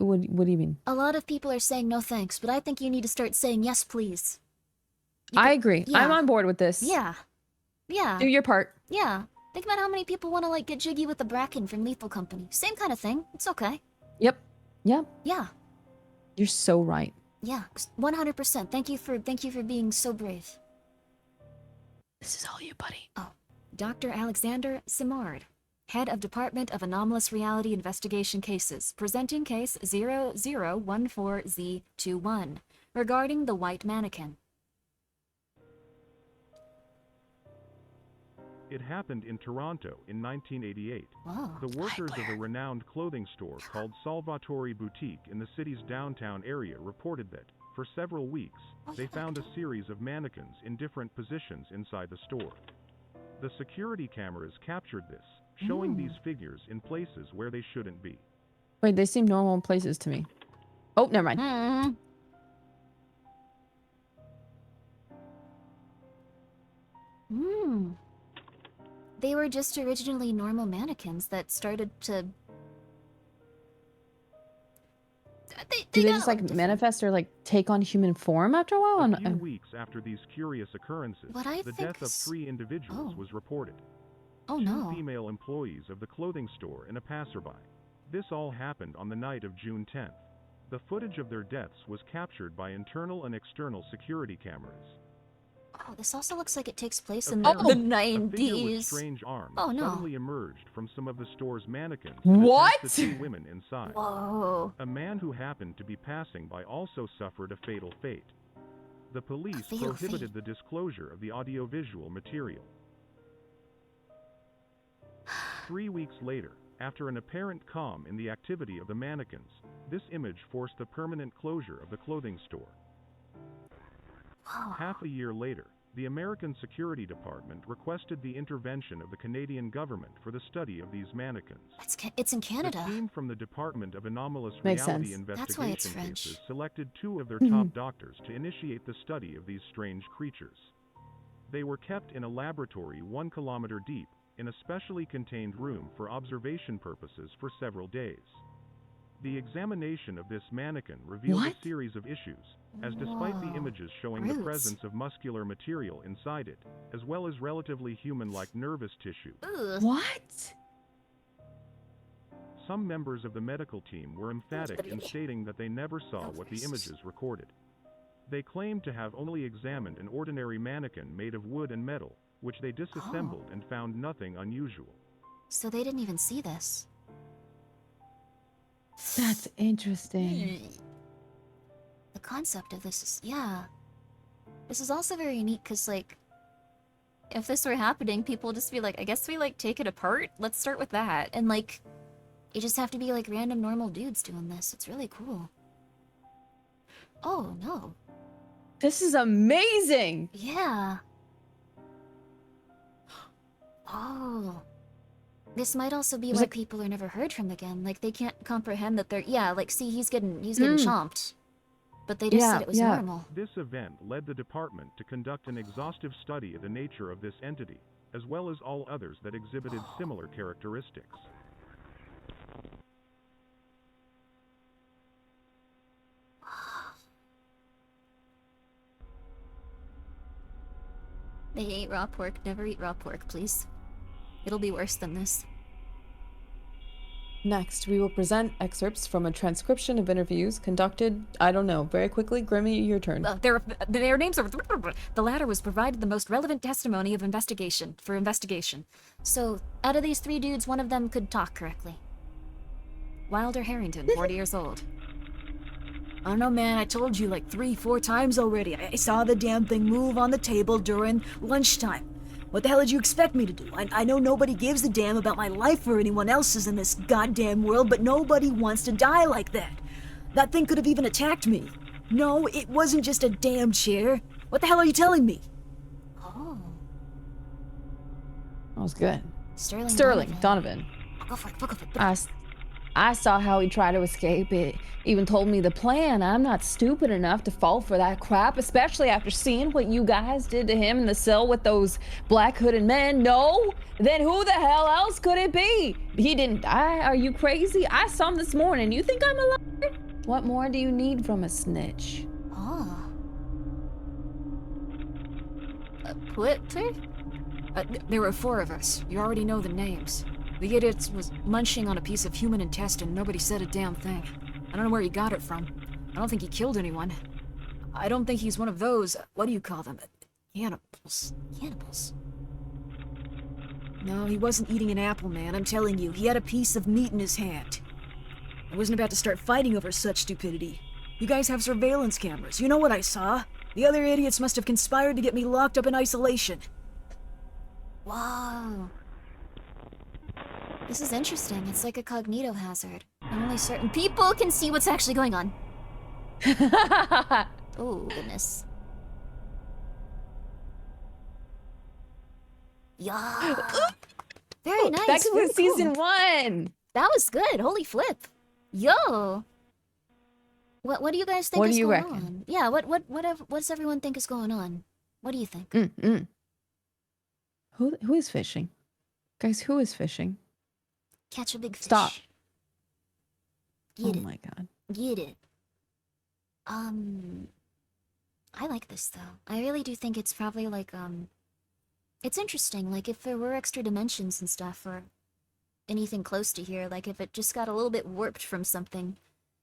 mean? A lot of people are saying no thanks, but I think you need to start saying yes, please. I agree. Yeah. I'm on board with this. Yeah. Yeah. Do your part. Yeah. Think about how many people want to like get jiggy with the Bracken from Lethal Company. Same kind of thing. It's okay. Yep. Yep. Yeah. You're so right. Yeah. 100%. Thank you for being so brave. This is all you, buddy. Oh. Dr. Alexander Simard, Head of Department of Anomalous Reality Investigation Cases, presenting case 0014Z21 regarding the white mannequin. It happened in Toronto in 1988. Wow. The workers of a renowned clothing store called Salvatore Boutique in the city's downtown area reported that, for several weeks, they found a series of mannequins in different positions inside the store. The security cameras captured this, showing these figures in places where they shouldn't be. Wait, they seem normal places to me. Oh, never mind. They were just originally normal mannequins that started to... Do they just like manifest or like take on human form after a while? A few weeks after these curious occurrences, What I the think death of 3 individuals was reported. Oh 2 no. female employees of the clothing store and a passerby. This all happened on the night of June 10th. The footage of their deaths was captured by internal and external security cameras. Oh, this also looks like it takes place A in figure- the A figure with 90s. strange arms Oh, no. suddenly emerged from some of the store's mannequins and What? attacked the two women inside. Whoa. A man who happened to be passing by also suffered a fatal fate. The police fatal prohibited fate. the disclosure of the audiovisual material. 3 weeks later, after an apparent calm in the activity of the mannequins, this image forced the permanent closure of the clothing store. Whoa. Half a year later, the American Security Department requested the intervention of the Canadian government for the study of these mannequins. It's in The Canada. team from the Department of Anomalous Makes Reality sense. That's why it's Investigation French. cases selected 2 of their top doctors to initiate the study of these strange creatures. They were kept in a laboratory 1 kilometer deep, in a specially contained room for observation purposes for several days. The examination of this mannequin revealed What? a series of issues, as despite the Whoa. images showing the Roots. presence of muscular material inside it, as well as relatively human-like nervous tissue, Ugh. What? some members of the medical team were emphatic in stating that they never saw what the images recorded. They claimed to have only examined an ordinary mannequin made of wood and metal, which they disassembled and found nothing unusual. So they didn't even see this. That's interesting. The concept of this is, yeah. This is also very unique because, like, if this were happening, people would just be like, I guess we, like, take it apart? Let's start with that. And, like, you just have to be, like, random normal dudes doing this. It's really cool. Oh, no. This is amazing. Yeah. Oh. This might also be There's why a- people are never heard from again. Like, they can't comprehend that they're... Yeah, like, see, he's getting chomped. But they just Yeah, said it was yeah. normal. This event led the department to conduct an exhaustive study of the nature of this entity, as well as all others that exhibited similar characteristics. They ate raw pork. Never eat raw pork, please. It'll be worse than this. Next, we will present excerpts from a transcription of interviews conducted, I don't know, very quickly. Grimmy, your turn. Their names are. The latter was provided the most relevant testimony of investigation. So, out of these 3 dudes, one of them could talk correctly. Wilder Harrington, 40 years old. I don't know, man. I told you like 3-4 times already. I saw the damn thing move on the table during lunchtime. What the hell did you expect me to do? I know nobody gives a damn about my life or anyone else's in this goddamn world, but nobody wants to die like that. That thing could have even attacked me. No, it wasn't just a damn chair. What the hell are you telling me? Oh. That was good. Sterling Donovan. Go for it, go for it. I saw how he tried to escape. It even told me the plan. I'm not stupid enough to fall for that crap, especially after seeing what you guys did to him in the cell with those black hooded men. No? Then who the hell else could it be? He didn't die. Are you crazy? I saw him this morning. You think I'm a liar? What more do you need from a snitch? Oh. Twitter? There were 4 of us. You already know the names. The idiot was munching on a piece of human intestine. Nobody said a damn thing. I don't know where he got it from. I don't think he killed anyone. I don't think he's one of those, what do you call them? Cannibals. Cannibals. No, he wasn't eating an apple, man. I'm telling you, he had a piece of meat in his hand. I wasn't about to start fighting over such stupidity. You guys have surveillance cameras. You know what I saw. The other idiots must have conspired to get me locked up in isolation. Wow. This is interesting. It's like a cognito hazard. And only certain people can see what's actually going on. Oh, goodness. Yeah. Very nice. Back to very season cool. 1. That was good. Holy flip. Yo. What do you guys think What is do you going reckon? on? Yeah, what does everyone think is going on? What do you think? Who is fishing? Guys, who is fishing? Catch a big fish. Stop. Get Oh it. my god. Get it. I like this though. I really do think it's probably like it's interesting. Like if there were extra dimensions and stuff, or anything close to here. Like, if it just got a little bit warped from something,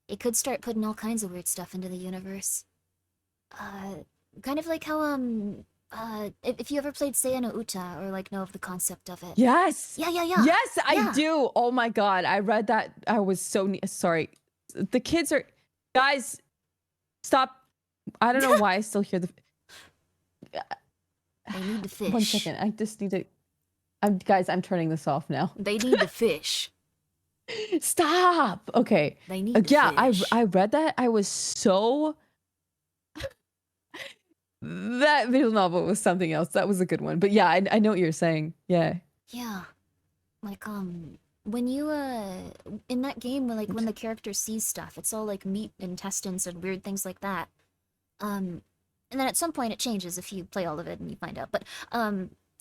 it could start putting all kinds of weird stuff into the universe. Kind of like how, if you ever played Seiya no Uta, or, like, know of the concept of it. Yes. Yeah. Yes, I Yeah. do. Oh my god, I read that. I was so sorry. The kids are, guys, stop. I don't know why I still hear the. They need to fish. 1 second, I just need to. Guys, I'm turning this off now. They need to fish. Stop. Okay. They need to Yeah, fish. I read that. I was so. That visual novel was something else. That was a good one. But yeah, I know what you're saying. Yeah. Yeah. Like, when you, in that game, when the character sees stuff, it's all, like, meat, intestines, and weird things like that. And then at some point it changes if you play all of it and you find out. But,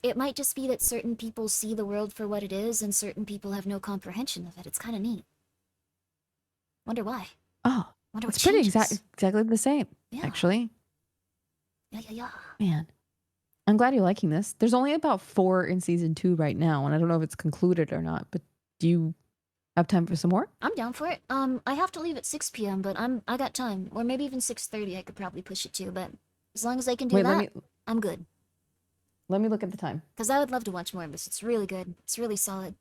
it might just be that certain people see the world for what it is, and certain people have no comprehension of it. It's kind of neat. Wonder why. Oh, Wonder what it's pretty changes. exactly the same, Yeah. actually. Yeah. Man, I'm glad you're liking this. There's only about 4 in season 2 right now, and I don't know if it's concluded or not, but do you have time for some more? I'm down for it. I have to leave at 6 p.m., but I got time. Or maybe even 6:30 I could probably push it to, but as long as I can do that, I'm good. Let me look at the time. Because I would love to watch more of this. It's really good. It's really solid.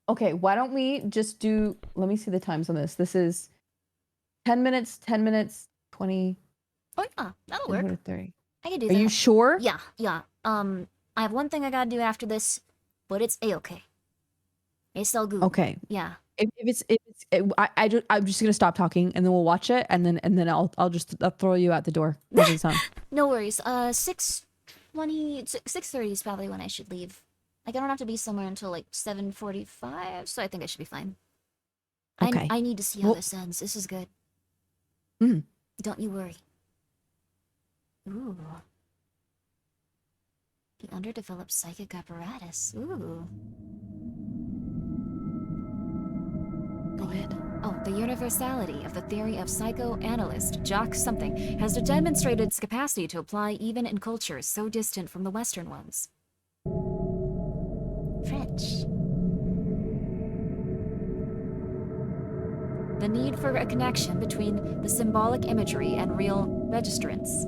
Okay, why don't we just do, let me see the times on this. This is 10 minutes, 20, Oh yeah, that'll work. 30. I can do Are that. you sure? Yeah. I have one thing I gotta do after this, but it's a-okay. It's all good. Okay. Yeah. I'm just gonna stop talking and then we'll watch it and then I'll throw you out the door. How's it sound? No worries. 6:30 is probably when I should leave. Like, I don't have to be somewhere until like 7:45, so I think I should be fine. Okay. I need to see how this ends. This is good. Don't you worry. Ooh. The underdeveloped psychic apparatus. Ooh. Go ahead. Oh, the universality of the theory of psychoanalyst Jacques something has demonstrated its capacity to apply even in cultures so distant from the Western ones. French. The need for a connection between the symbolic imagery and real registers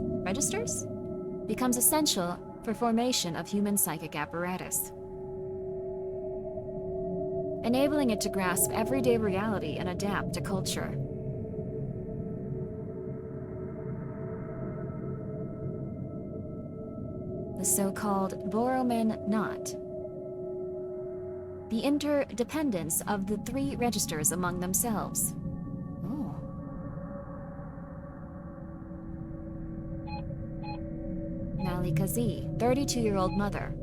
becomes essential for formation of human psychic apparatus, enabling it to grasp everyday reality and adapt to culture. The so-called Borroman knot. The interdependence of the 3 registers among themselves. Oh. Malika Z, 32-year-old mother.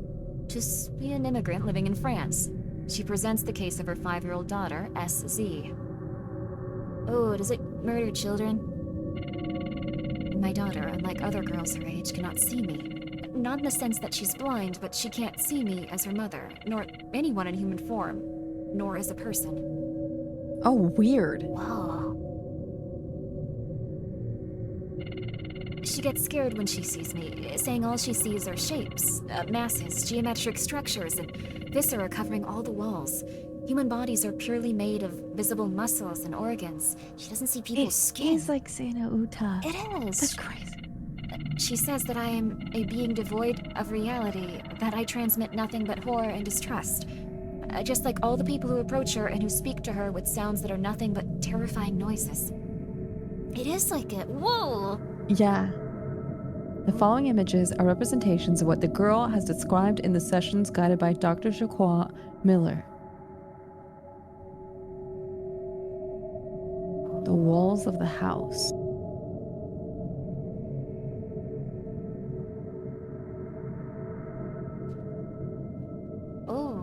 To be an immigrant living in France. She presents the case of her 5-year-old daughter, SZ. Oh, does it murder children? My daughter, unlike other girls her age, cannot see me. Not in the sense that she's blind, but she can't see me as her mother, nor anyone in human form, nor as a person. Oh, weird. Wow. She gets scared when she sees me, saying all she sees are shapes, masses, geometric structures, and viscera covering all the walls. Human bodies are purely made of visible muscles and organs. She doesn't see people's skin. It's like Seiya Uta. It is. That's crazy. She says that I am a being devoid of reality, that I transmit nothing but horror and distrust. Just like all the people who approach her and who speak to her with sounds that are nothing but terrifying noises. It is like it. Whoa. Yeah. The following images are representations of what the girl has described in the sessions guided by Dr. Jacques Miller. The walls of the house. Oh.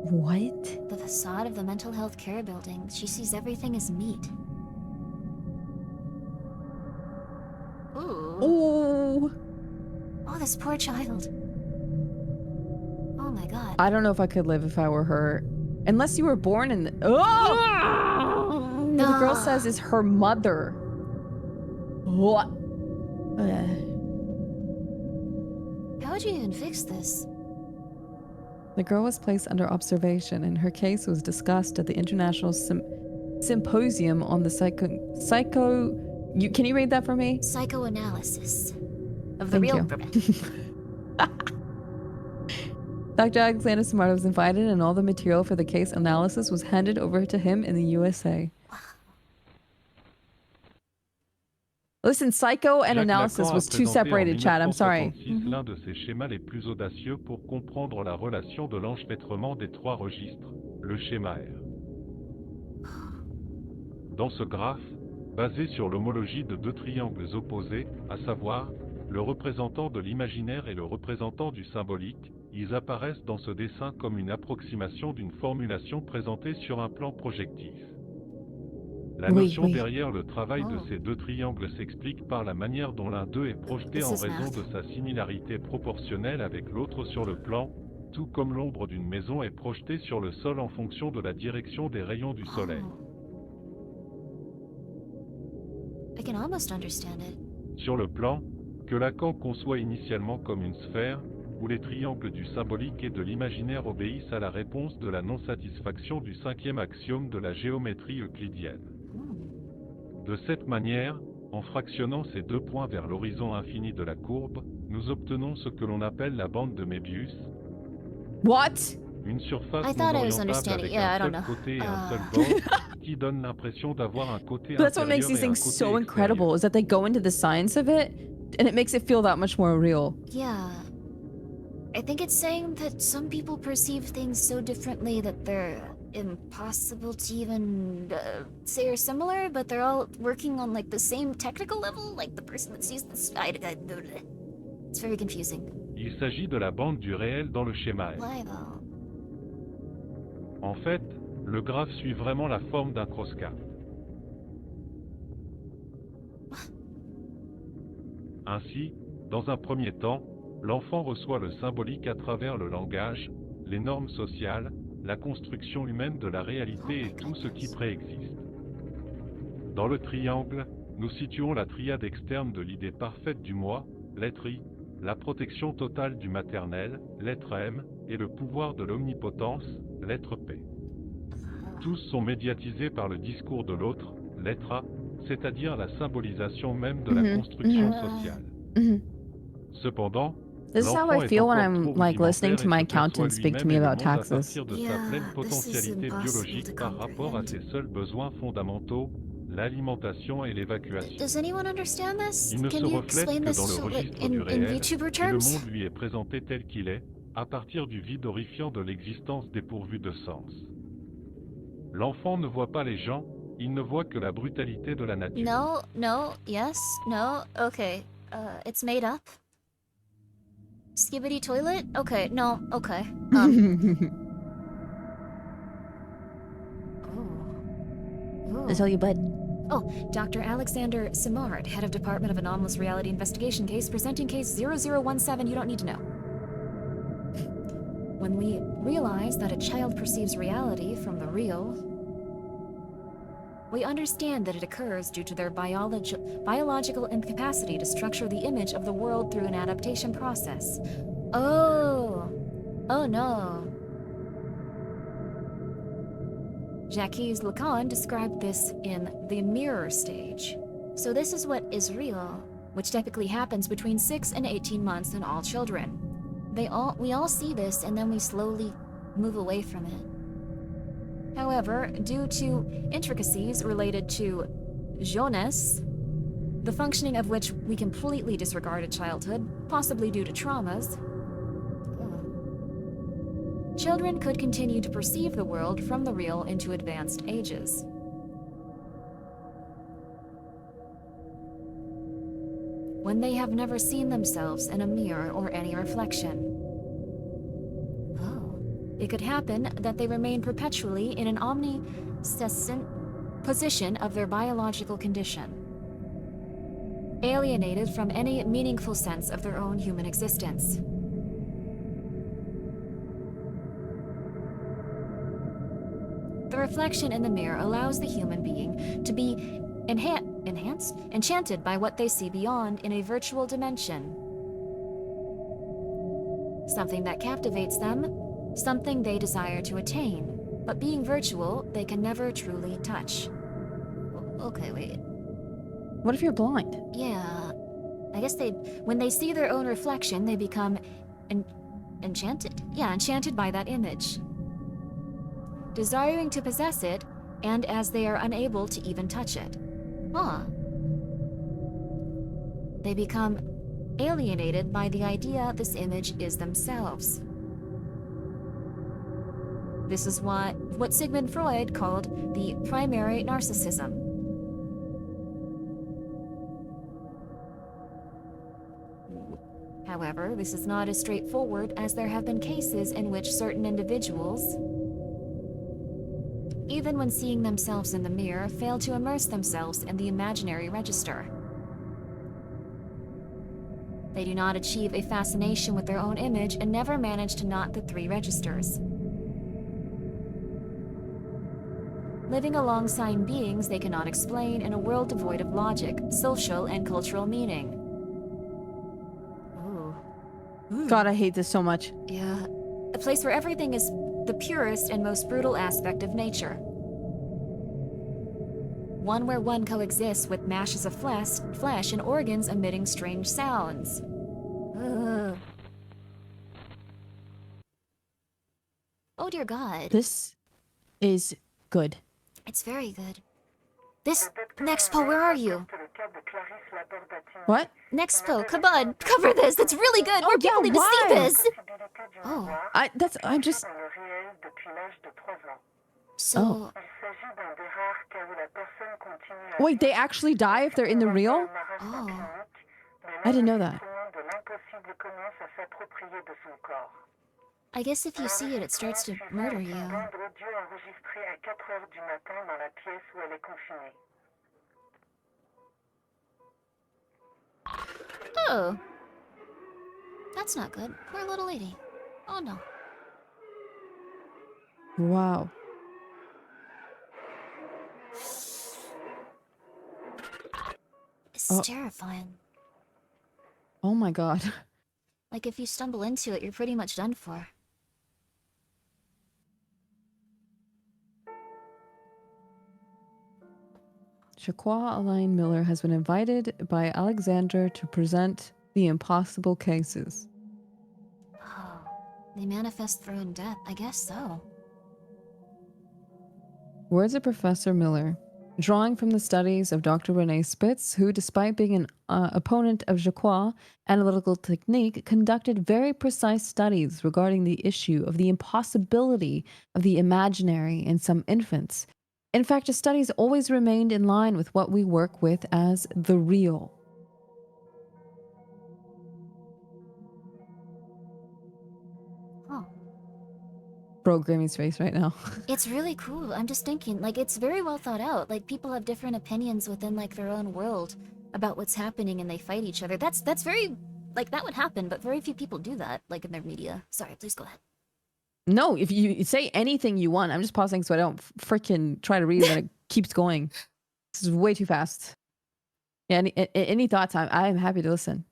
What? The facade of the mental health care building. She sees everything as meat. Ooh. Oh. Oh, this poor child. Oh my god. I don't know if I could live if I were her. Unless you were born in the... Oh! No. The girl says is her mother. What? How would you even fix this? The girl was placed under observation, and her case was discussed at the International Symposium on the Can you read that for me? Psychoanalysis of the Thank real. you. Dr. Alexander Smart was invited, and all the material for the case analysis was handed over to him in the USA. Listen, psycho and Jacques analysis Lacan was a too présenté separated, en Chad. I'm sorry. 1966 l'un de ses schémas les plus audacieux pour comprendre la relation de l'enchevêtrement des trois registres, le schéma R. Dans ce graphe, basé sur l'homologie de deux triangles opposés, à savoir, le représentant de l'imaginaire et le représentant du symbolique, ils apparaissent dans ce dessin comme une approximation d'une formulation présentée sur un plan projectif. La notion derrière le travail de ces deux triangles s'explique par la manière dont l'un d'eux est projeté en raison de sa similarité proportionnelle avec l'autre sur le plan, tout comme l'ombre d'une maison est projetée sur le sol en fonction de la direction des rayons du soleil. I can almost understand it. Sur le plan, que Lacan conçoit initialement comme une sphère, où les triangles du symbolique et de l'imaginaire obéissent à la réponse de la non-satisfaction du cinquième axiome de la géométrie euclidienne. De cette manière, en fractionnant ces deux points vers l'horizon infini de la courbe, nous obtenons ce que l'on appelle la bande de Mébius. What? Une surface I thought I was non orientable understanding. avec Yeah, I un don't seul know. côté et un seul bord, qui donne l'impression d'avoir un côté That's what makes intérieur these et un things côté so incredible, extérieur. is that they go into the science of it, and it makes it feel that much more real. Yeah. I think it's saying that some people perceive things so differently that they're impossible to even say are similar, but they're all working on like the same technical level, like the person that sees this. It's very confusing. Il s'agit de la bande du réel dans le schéma R. Why though? En fait, le graphe suit vraiment la forme d'un cross-cart. Ainsi, dans un premier temps, l'enfant reçoit le symbolique à travers le langage, les normes sociales, la construction humaine de la réalité et tout ce qui préexiste. Dans le triangle, nous situons la triade externe de l'idée parfaite du moi, l'être I, la protection totale du maternel, l'être M, et le pouvoir de l'omnipotence, l'être P. Tous sont médiatisés par le discours de l'autre, l'être A, c'est-à-dire la symbolisation même de la construction sociale. Cependant, This is how I feel when I'm like listening to my accountant speak to me about taxes. De sa pleine potentialité biologique par rapport à ses seuls besoins fondamentaux, l'alimentation et l'évacuation. Does anyone understand this? Il ne Can se you reflète explain que this dans le so, registre in du réel, VTuber et le terms? monde lui est présenté tel qu'il est, à partir du vide horrifiant de l'existence dépourvue de sens. L'enfant ne voit pas les gens, il ne voit que la brutalité de la nature. No, yes, no, okay. It's made up. Skibbity toilet? Okay, no, okay. I tell you, bud. Oh, Dr. Alexander Simard, head of Department of Anomalous Reality Investigation Case, presenting case 0017, you don't need to know. When we realize that a child perceives reality from the real, we understand that it occurs due to their biological incapacity to structure the image of the world through an adaptation process. Oh no. Jacques Lacan described this in the mirror stage. So this is what is real. Which typically happens between 6 and 18 months in all children. We all see this and then we slowly move away from it. However, due to intricacies related to jeunesse, the functioning of which we completely disregard at childhood, possibly due to traumas, children could continue to perceive the world from the real into advanced ages. When they have never seen themselves in a mirror or any reflection. It could happen that they remain perpetually in an omniscient position of their biological condition, alienated from any meaningful sense of their own human existence. The reflection in the mirror allows the human being to be enchanted by what they see beyond in a virtual dimension. Something that captivates them something they desire to attain, but being virtual, they can never truly touch. Okay, wait. What if you're blind? Yeah. I guess when they see their own reflection, they become Enchanted? yeah, enchanted by that image, desiring to possess it, and as they are unable to even touch it, Huh. they become alienated by the idea this image is themselves. This is what Sigmund Freud called the primary narcissism. However, this is not as straightforward, as there have been cases in which certain individuals, even when seeing themselves in the mirror, fail to immerse themselves in the imaginary register. They do not achieve a fascination with their own image and never manage to knot the three registers. Living alongside beings they cannot explain in a world devoid of logic, social, and cultural meaning. God, I hate this so much. Yeah. A place where everything is the purest and most brutal aspect of nature. One where one coexists with masses of flesh and organs emitting strange sounds. Ugh. Oh dear God. This is good. It's very good. Nexpo, where are you? What? Nexpo, come on, cover this. It's really good. More people need to see this. Oh, I'm just. so Wait, they actually die if they're in the real? oh, I didn't know that. I guess if you see it, it starts to murder you. Oh, that's not good. Poor little lady. Oh no. Wow. This is terrifying. Oh my God. Like if you stumble into it, you're pretty much done for. Shaquan Alain Miller has been invited by Alexander to present the impossible cases. Oh, they manifest through in death. I guess so. Words of Professor Miller, drawing from the studies of Dr. Rene Spitz, who, despite being an opponent of Jacques' analytical technique, conducted very precise studies regarding the issue of the impossibility of the imaginary in some infants. In fact, his studies always remained in line with what we work with as the real. Oh. Bro, Grimmi's face right now. It's really cool. I'm just thinking, like, it's very well thought out. Like, people have different opinions within, like, their own world about what's happening and they fight each other. That's very, like, that would happen, but very few people do that, like, in their media. Sorry, please go ahead. No, if you say anything you want, I'm just pausing so I don't freaking try to read and then it keeps going. This is way too fast. Yeah, any thoughts? I'm happy to listen.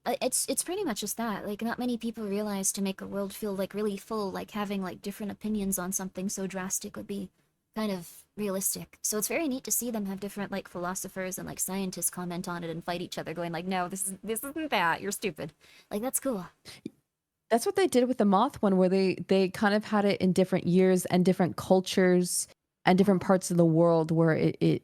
It's pretty much just that. Like, not many people realize to make a world feel, like, really full, like, having, like, different opinions on something so drastic would be kind of realistic. So it's very neat to see them have different, like, philosophers and, like, scientists comment on it and fight each other, going like, no, this isn't that. You're stupid. Like, that's cool. That's what they did with the moth one, where they kind of had it in different years and different cultures and different parts of the world where it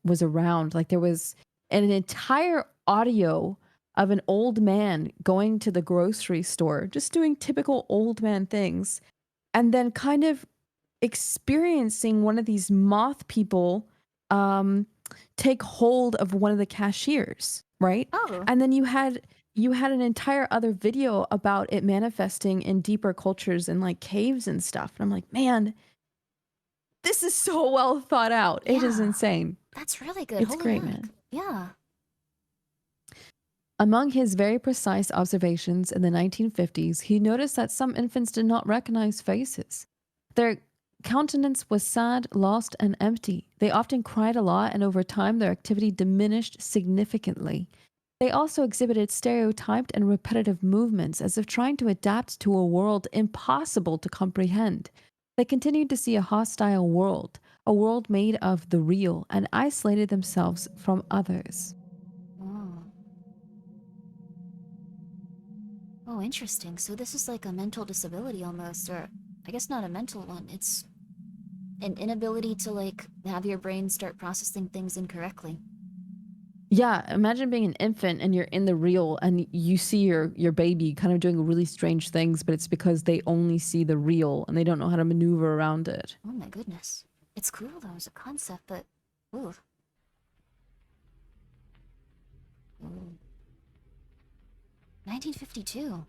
was around. Like there was an entire audio of an old man going to the grocery store, just doing typical old man things, and then kind of experiencing one of these moth people take hold of one of the cashiers, right? Oh. And then you had an entire other video about it manifesting in deeper cultures and like caves and stuff. And I'm like, man, this is so well thought out. It is Yeah. insane. That's really good. It's Holy great, heck. man. Yeah. Among his very precise observations in the 1950s, he noticed that some infants did not recognize faces. Their countenance was sad, lost, and empty. They often cried a lot, and over time, their activity diminished significantly. They also exhibited stereotyped and repetitive movements as if trying to adapt to a world impossible to comprehend. They continued to see a hostile world, a world made of the real, and isolated themselves from others. Oh. Oh, interesting. So this is like a mental disability almost, or I guess not a mental one. It's an inability to like have your brain start processing things incorrectly. Yeah, imagine being an infant and you're in the real and you see your baby kind of doing really strange things, but it's because they only see the real and they don't know how to maneuver around it. Oh my goodness. It's cool though as a concept, but ooh. Ooh. 1952.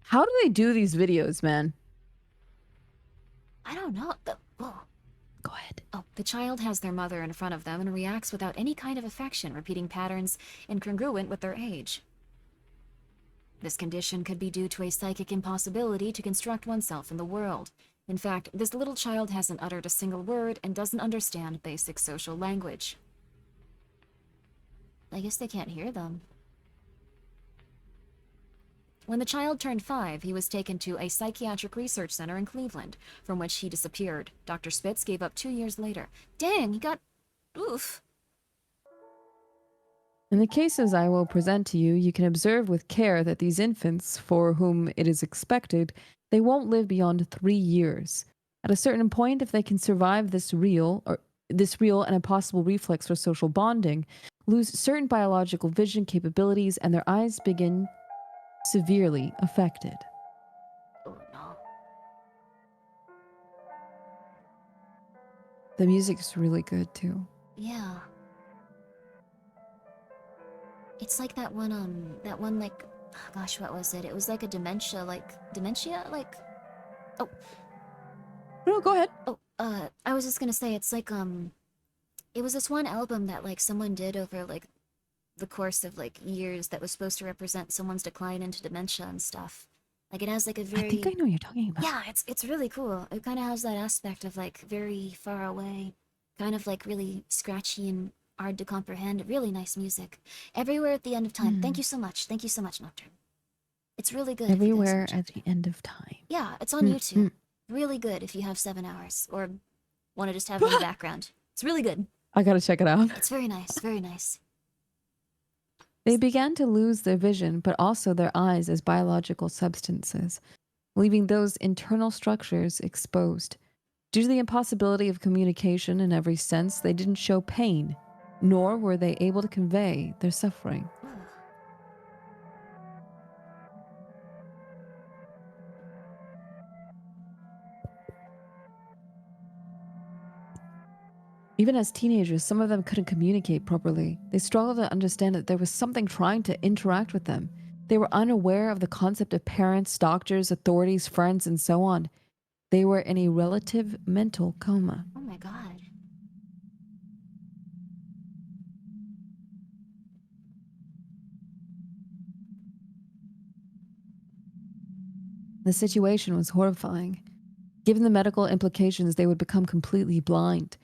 How do they do these videos, man? I don't know. Whoa. Go ahead. Oh, the child has their mother in front of them and reacts without any kind of affection, repeating patterns incongruent with their age. This condition could be due to a psychic impossibility to construct oneself in the world. In fact, this little child hasn't uttered a single word and doesn't understand basic social language. I guess they can't hear them. When the child turned 5, he was taken to a psychiatric research center in Cleveland, from which he disappeared. Dr. Spitz gave up 2 years later. Dang, he got... oof. In the cases I will present to you, you can observe with care that these infants, for whom it is expected, they won't live beyond 3 years. At a certain point, if they can survive this real and a possible reflex for social bonding, lose certain biological vision capabilities and their eyes begin severely affected. Oh no. The music's really good too. Yeah. It's like that one, like, oh gosh, what was it? It was like a dementia, oh, No, go ahead. oh, I was just gonna say, it's like, it was this one album that, like, someone did over, like, the course of, like, years that was supposed to represent someone's decline into dementia and stuff. Like, it has, like, a very... I think I know what you're talking about. Yeah, it's really cool. It kind of has that aspect of, like, very far away, kind of, like, really scratchy and hard to comprehend. Really nice music. Everywhere at the End of Time. Thank you so much. Thank you so much, Nocturne. It's really good. Everywhere at the End of Time. Yeah, it's on YouTube. Really good if you have 7 hours or want to just have it in the background. It's really good. I gotta check it out. It's very nice. Very nice. They began to lose their vision, but also their eyes as biological substances, leaving those internal structures exposed. Due to the impossibility of communication in every sense, they didn't show pain, nor were they able to convey their suffering. Even as teenagers, some of them couldn't communicate properly. They struggled to understand that there was something trying to interact with them. They were unaware of the concept of parents, doctors, authorities, friends, and so on. They were in a relative mental coma. Oh my god. The situation was horrifying. Given the medical implications, they would become completely blind,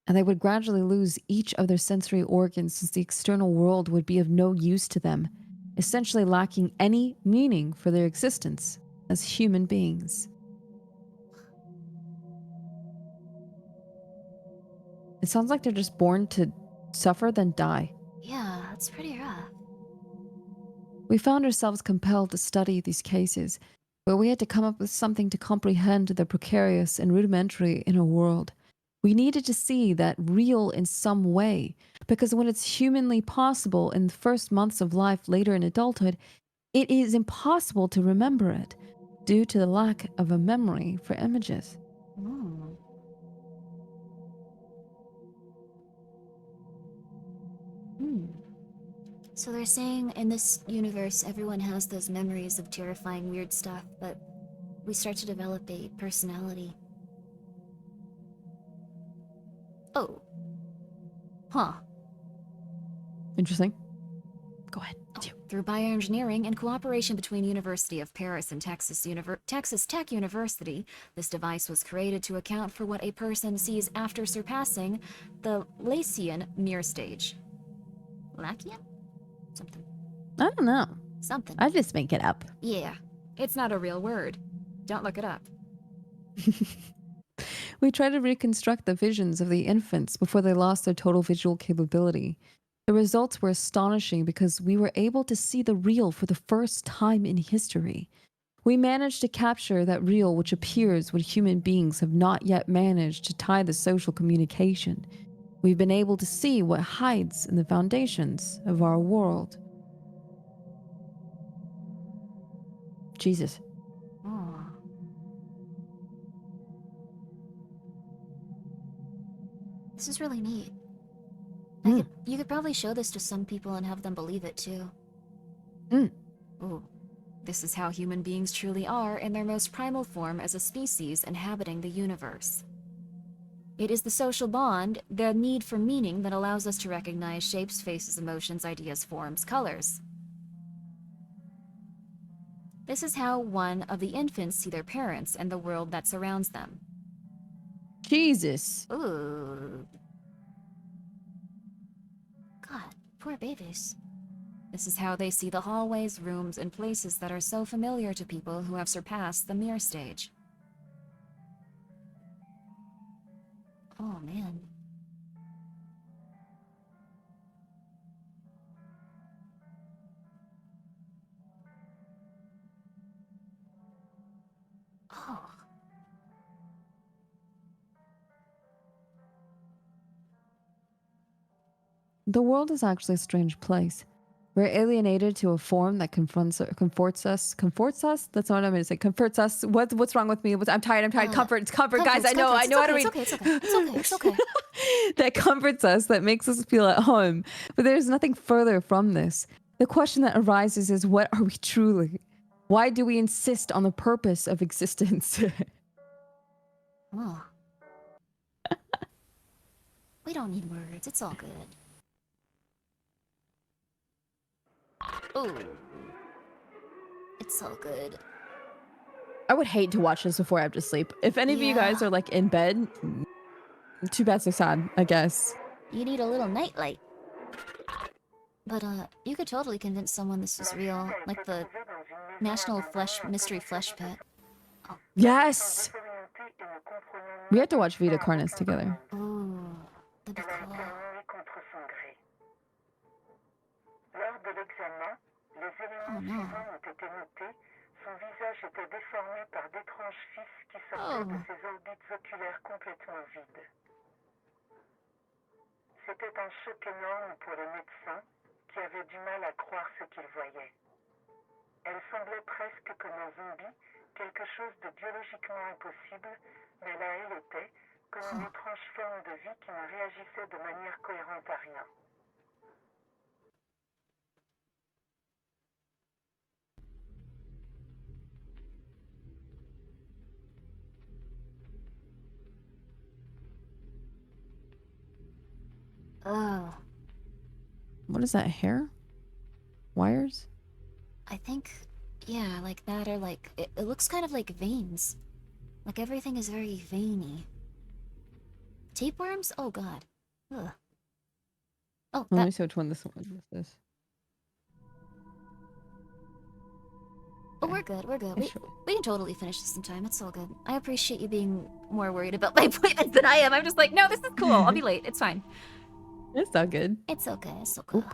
and they would gradually lose each of their sensory organs since the external world would be of no use to them, essentially lacking any meaning for their existence as human beings. It sounds like they're just born to suffer, then die. Yeah, that's pretty rough. We found ourselves compelled to study these cases, but we had to come up with something to comprehend the precarious and rudimentary inner world. We needed to see that real in some way, because when it's humanly possible in the first months of life later in adulthood, it is impossible to remember it due to the lack of a memory for images. Mm. Hmm. So they're saying in this universe, everyone has those memories of terrifying, weird stuff, but we start to develop a personality. Oh. Huh. Interesting. Go ahead. Through bioengineering and cooperation between University of Paris and Texas Tech University, this device was created to account for what a person sees after surpassing the Lacian mirror stage. Lacian? Something. I don't know. Something. I just make it up. Yeah. It's not a real word. Don't look it up. We try to reconstruct the visions of the infants before they lost their total visual capability. The results were astonishing because we were able to see the real for the first time in history. We managed to capture that real which appears when human beings have not yet managed to tie the social communication. We've been able to see what hides in the foundations of our world. Jesus. Oh. This is really neat. Mm. You could probably show this to some people and have them believe it too. Mm. Ooh. This is how human beings truly are in their most primal form as a species inhabiting the universe. It is the social bond, the need for meaning, that allows us to recognize shapes, faces, emotions, ideas, forms, colors. This is how one of the infants see their parents and the world that surrounds them. Jesus. Ooh. God, poor babies. This is how they see the hallways, rooms, and places that are so familiar to people who have surpassed the mirror stage. Oh, man. Oh. The world is actually a strange place. We're alienated to a form that comforts us. Comforts us? That's not what I'm going to say. Comforts us. What's wrong with me? I'm tired. Comfort. It's comfort. Guys, I know how to read. It's okay. That comforts us, that makes us feel at home. But there's nothing further from this. The question that arises is, what are we truly? Why do we insist on the purpose of existence? Oh. We don't need words. It's all good. Ooh. It's all good. I would hate to watch this before I have to sleep. If any of you guys are like in bed, too bad, so sad, I guess. You need a little nightlight. But, you could totally convince someone this is real, like the National Mystery Flesh Pit. Oh. Yes! We have to watch Vita Carnes together. Ooh, that'd be cool. Oh no. Son visage était déformé par d'étranges fils qui sortaient de ses orbites oculaires complètement vides. C'était un choc énorme pour les médecins qui avaient du mal à croire ce qu'ils voyaient. Elle semblait presque comme un zombie, quelque chose de biologiquement impossible, mais là elle était comme une étrange forme de vie qui ne réagissait de manière cohérente à rien. Oh. What is that, hair? Wires? I think, yeah, like that, or like, it looks kind of like veins. Like everything is very veiny. Tapeworms? Oh god. Ugh. Oh, Let me that, see which one this is. oh, we're good, we're good. Yeah, We, sure. we can totally finish this in time, it's all good. I appreciate you being more worried about my appointments than I am. I'm just like, no, this is cool, I'll be late, it's fine. It's not good. It's okay, it's okay. Oop.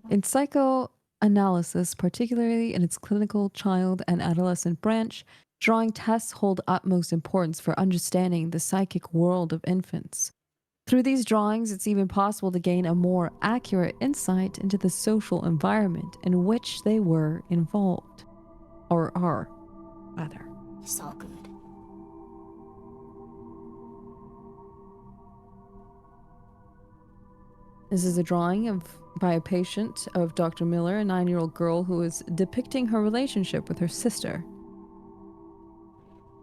In psychoanalysis, particularly in its clinical child and adolescent branch, drawing tests hold utmost importance for understanding the psychic world of infants. Through these drawings, it's even possible to gain a more accurate insight into the social environment in which they were involved. Or are, rather. It's all good. This is a drawing by a patient of Dr. Miller, a 9-year-old girl who is depicting her relationship with her sister.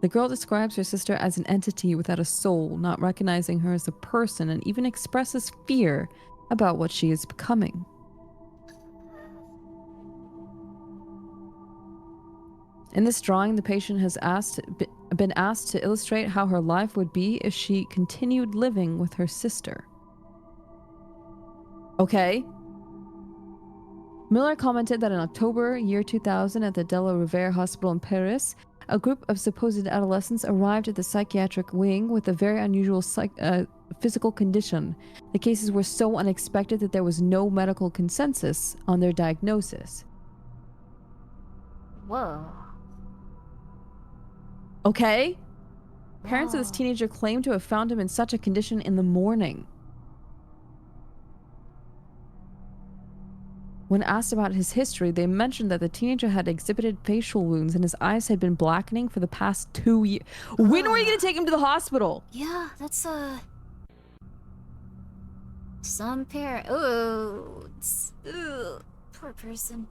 The girl describes her sister as an entity without a soul, not recognizing her as a person, and even expresses fear about what she is becoming. In this drawing, the patient has been asked to illustrate how her life would be if she continued living with her sister. Okay. Miller commented that in October year 2000 at the De La Riviere Hospital in Paris, a group of supposed adolescents arrived at the psychiatric wing with a very unusual physical condition. The cases were so unexpected that there was no medical consensus on their diagnosis. Whoa. Okay. Parents of this Wow. teenager claim to have found him in such a condition in the morning. When asked about his history, they mentioned that the teenager had exhibited facial wounds and his eyes had been blackening for the past 2 years. When were you going to take him to the hospital? Yeah, that's some parent. Ooh, poor person.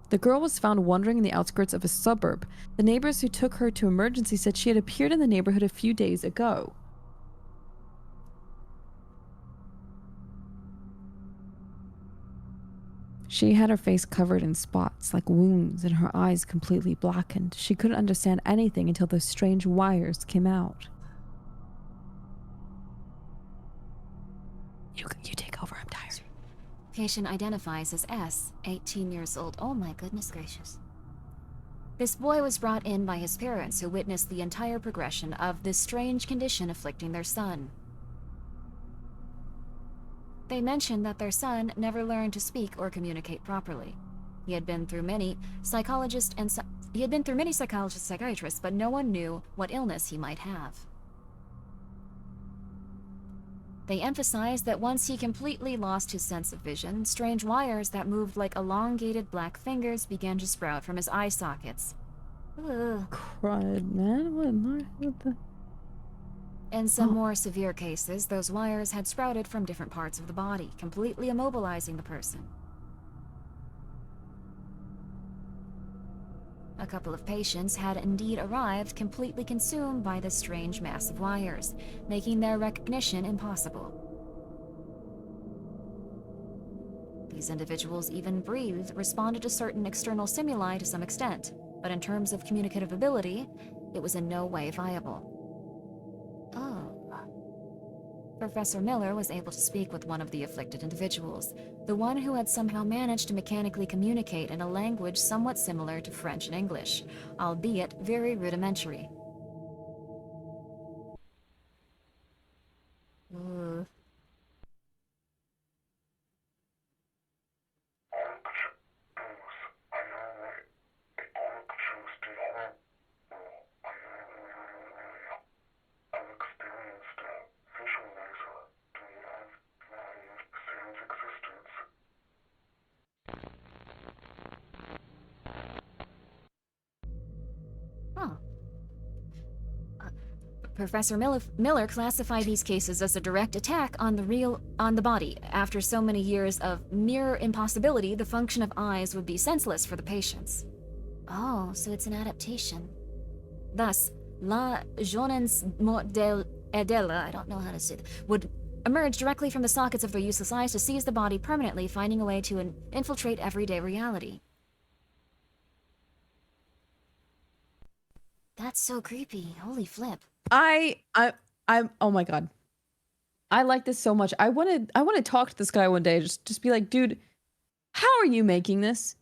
The girl was found wandering in the outskirts of a suburb. The neighbors who took her to emergency said she had appeared in the neighborhood a few days ago. She had her face covered in spots like wounds and her eyes completely blackened. She couldn't understand anything until those strange wires came out. You take over, I'm tired. Patient identifies as S, 18 years old. Oh my goodness gracious. This boy was brought in by his parents who witnessed the entire progression of this strange condition afflicting their son. They mentioned that their son never learned to speak or communicate properly. He had been through many psychologists and psychiatrists, but no one knew what illness he might have. They emphasized that once he completely lost his sense of vision, strange wires that moved like elongated black fingers began to sprout from his eye sockets. Ugh. Cried, man. What the? In some more severe cases, those wires had sprouted from different parts of the body, completely immobilizing the person. A couple of patients had indeed arrived completely consumed by this strange mass of wires, making their recognition impossible. These individuals even breathed, responded to certain external stimuli to some extent, but in terms of communicative ability, it was in no way viable. Oh. Professor Miller was able to speak with one of the afflicted individuals, the one who had somehow managed to mechanically communicate in a language somewhat similar to French and English, albeit very rudimentary. Professor Miller classified these cases as a direct attack on the body. After so many years of mere impossibility, the function of eyes would be senseless for the patients. Oh, so it's an adaptation. Thus, la jeunesse modèle, I don't know how to say that, would emerge directly from the sockets of their useless eyes to seize the body permanently, finding a way to infiltrate everyday reality. That's so creepy. Holy flip. I'm oh my god. I like this so much. I want to talk to this guy one day. Just be like, dude, how are you making this?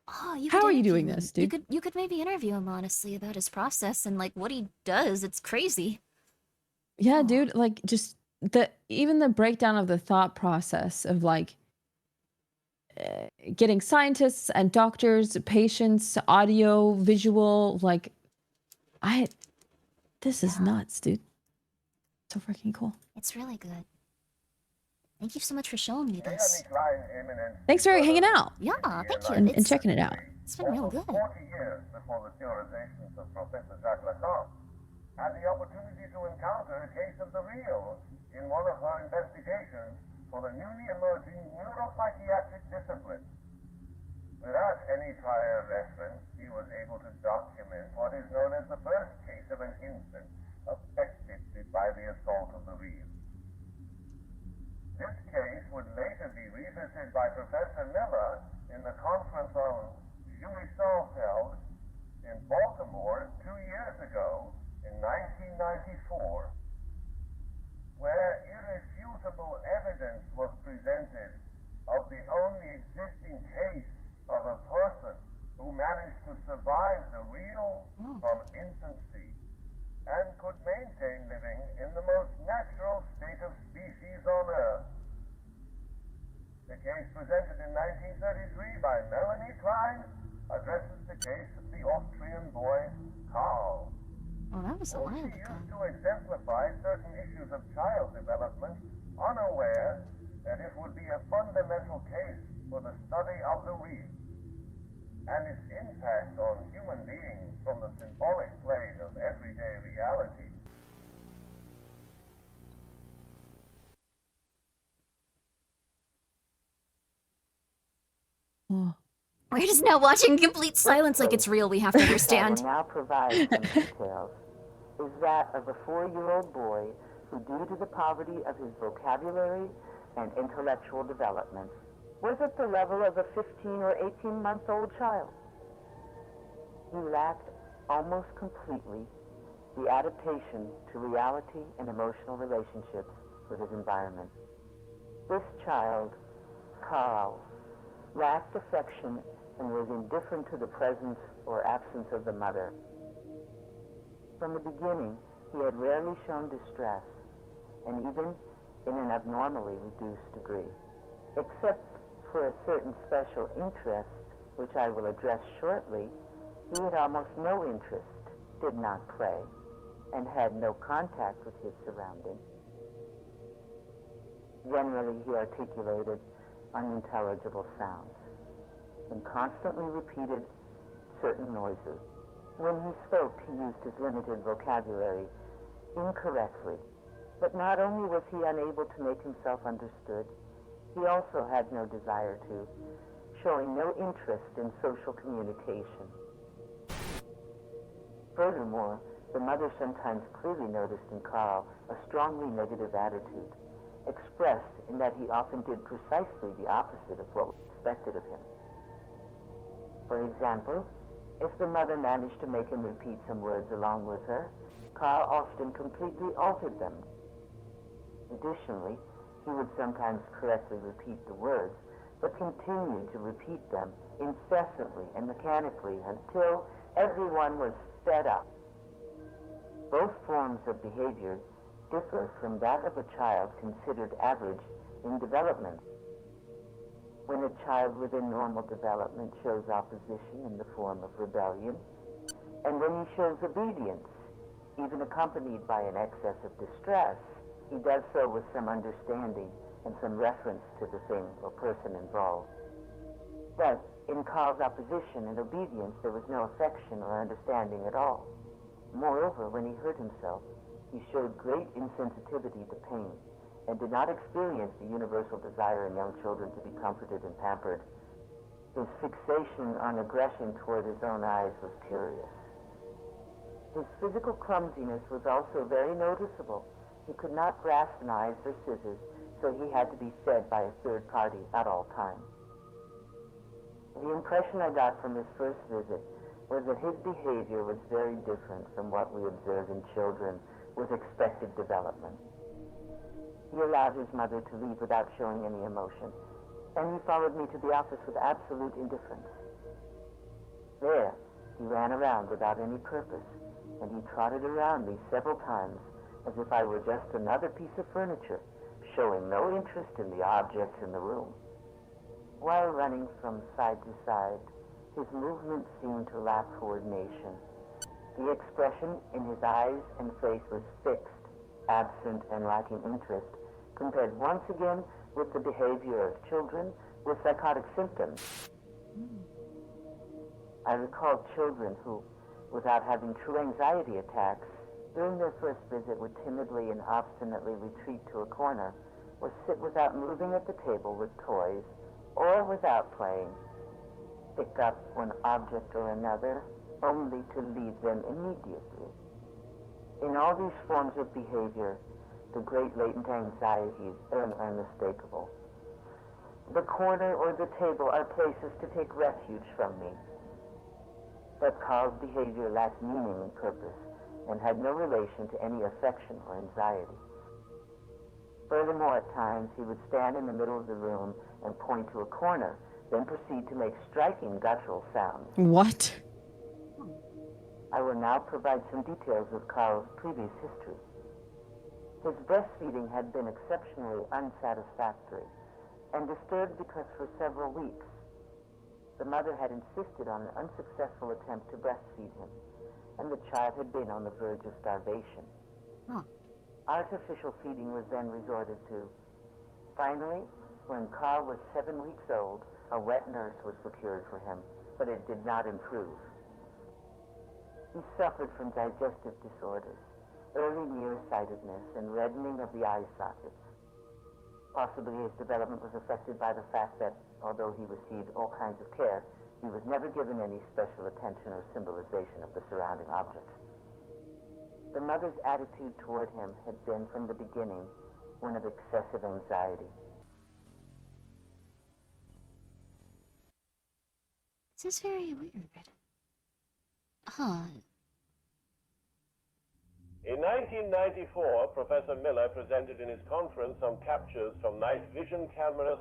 Oh, you How could are you interview doing him. this, dude? You could maybe interview him honestly about his process and like what he does. It's crazy. Yeah, dude, like just even the breakdown of the thought process of like getting scientists and doctors, patients, audio, visual, like this is nuts, dude. So freaking cool. It's really good. Thank you so much for showing me this. Thanks for hanging out. Yeah, thank you. And checking it out. It's been real good. 40 years before the theorizations of Professor Jacques Lacan, had the opportunity to encounter a case of the real in one of her investigations for the newly emerging neuropsychiatric discipline. Without any prior reference, he was able to document what is known as the first case of an infant affected by the assault of the real. This case would later be revisited by Professor Miller in the conference on USO held in Baltimore 2 years ago in 1994, where irrefutable evidence was presented of the only existing case of a person who managed to survive the renal from infancy and could maintain living in the most natural state of species on Earth. The case presented in 1933 by Melanie Klein addresses the case of the Austrian boy Karl. Well, that was a while She ago. used to exemplify certain issues of child development, unaware that it would be a fundamental case for the study of the real and its impact on human beings from the symbolic plane of everyday reality. Oh. We're just now watching complete silence like it's real, we have to I will understand. now provide some details. Is that of a 4-year-old boy who, due to the poverty of his vocabulary and intellectual development, was at the level of a 15 or 18-month-old child. He lacked almost completely the adaptation to reality and emotional relationships with his environment. This child, Karl, lacked affection and was indifferent to the presence or absence of the mother. From the beginning, he had rarely shown distress, and even in an abnormally reduced degree. Except for a certain special interest, which I will address shortly, he had almost no interest, did not play, and had no contact with his surroundings. Generally, he articulated unintelligible sounds and constantly repeated certain noises. When he spoke, he used his limited vocabulary incorrectly. But not only was he unable to make himself understood, he also had no desire to, showing no interest in social communication. Furthermore, the mother sometimes clearly noticed in Karl a strongly negative attitude, expressed in that he often did precisely the opposite of what was expected of him. For example, if the mother managed to make him repeat some words along with her, Karl often completely altered them. Additionally, he would sometimes correctly repeat the words, but continued to repeat them incessantly and mechanically until everyone was fed up. Both forms of behavior differ from that of a child considered average in development. When a child within normal development shows opposition in the form of rebellion, and when he shows obedience, even accompanied by an excess of distress, he does so with some understanding and some reference to the thing or person involved. But in Karl's opposition and obedience, there was no affection or understanding at all. Moreover, when he hurt himself, he showed great insensitivity to pain and did not experience the universal desire in young children to be comforted and pampered. His fixation on aggression toward his own eyes was curious. His physical clumsiness was also very noticeable. He could not grasp knives or scissors, so he had to be fed by a third party at all times. The impression I got from his first visit was that his behavior was very different from what we observe in children with expected development. He allowed his mother to leave without showing any emotion, and he followed me to the office with absolute indifference. There, he ran around without any purpose, and he trotted around me several times as if I were just another piece of furniture, showing no interest in the objects in the room. While running from side to side, his movements seemed to lack coordination. The expression in his eyes and face was fixed, absent, and lacking interest, compared once again with the behavior of children with psychotic symptoms. I recalled children who, without having true anxiety attacks, during their first visit would timidly and obstinately retreat to a corner, or sit without moving at the table with toys, or without playing, pick up one object or another, only to leave them immediately. In all these forms of behavior, the great latent anxieties are unmistakable. The corner or the table are places to take refuge from me, But Carl's behavior lacked meaning and purpose and had no relation to any affection or anxiety. Furthermore, at times, he would stand in the middle of the room and point to a corner, then proceed to make striking guttural sounds. What? I will now provide some details of Carl's previous history. His breastfeeding had been exceptionally unsatisfactory and disturbed because for several weeks, the mother had insisted on an unsuccessful attempt to breastfeed him, and the child had been on the verge of starvation. Huh. Artificial feeding was then resorted to. Finally, when Carl was 7 weeks old, a wet nurse was procured for him, but it did not improve. He suffered from digestive disorders, early nearsightedness, and reddening of the eye sockets. Possibly his development was affected by the fact that, although he received all kinds of care, he was never given any special attention or symbolization of the surrounding objects. The mother's attitude toward him had been from the beginning one of excessive anxiety. This is very weird. Huh. In 1994, Professor Miller presented in his conference some captures from night vision cameras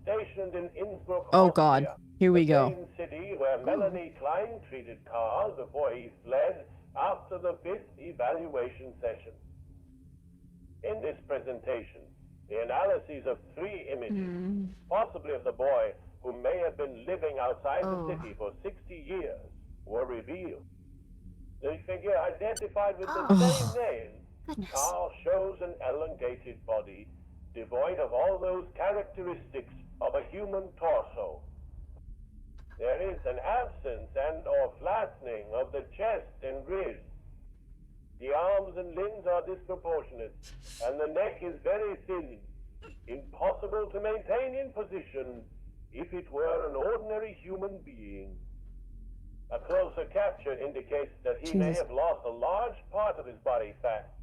stationed in Innsbruck, Oh Austria, God, here we the go. same city where Melanie Klein treated Carl before he fled after the 5th evaluation session. In this presentation, the analyses of 3 images, possibly of the boy who may have been living outside the city for 60 years, were revealed. The figure identified with the same name, Carl, shows an elongated body devoid of all those characteristics of a human torso. There is an absence and/or flattening of the chest and wrist. The arms and limbs are disproportionate, and the neck is very thin, impossible to maintain in position if it were an ordinary human being. A closer capture indicates that he may have lost a large part of his body fat.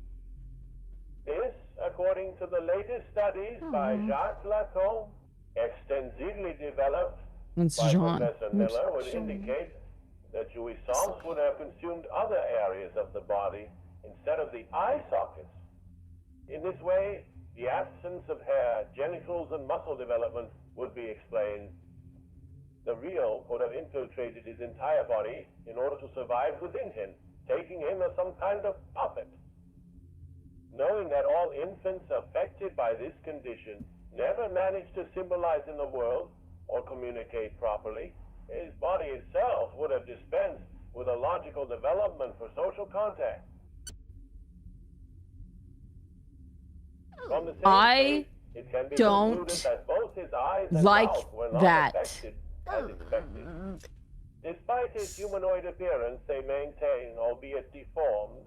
This, according to the latest studies by Jacques Lacan, extensively developed It's by Jean. Professor Miller, would indicate that jouissance would have consumed other areas of the body instead of the eye sockets. In this way, the absence of hair, genitals, and muscle development would be explained. The real would have infiltrated his entire body in order to survive within him, taking him as some kind of puppet. Knowing that all infants affected by this condition never manage to symbolize in the world or communicate properly, his body itself would have dispensed with a logical development for social contact. From the same I case, it can be don't concluded that both his eyes and like mouth were not that. affected as expected. Despite his humanoid appearance, they maintain, albeit deformed,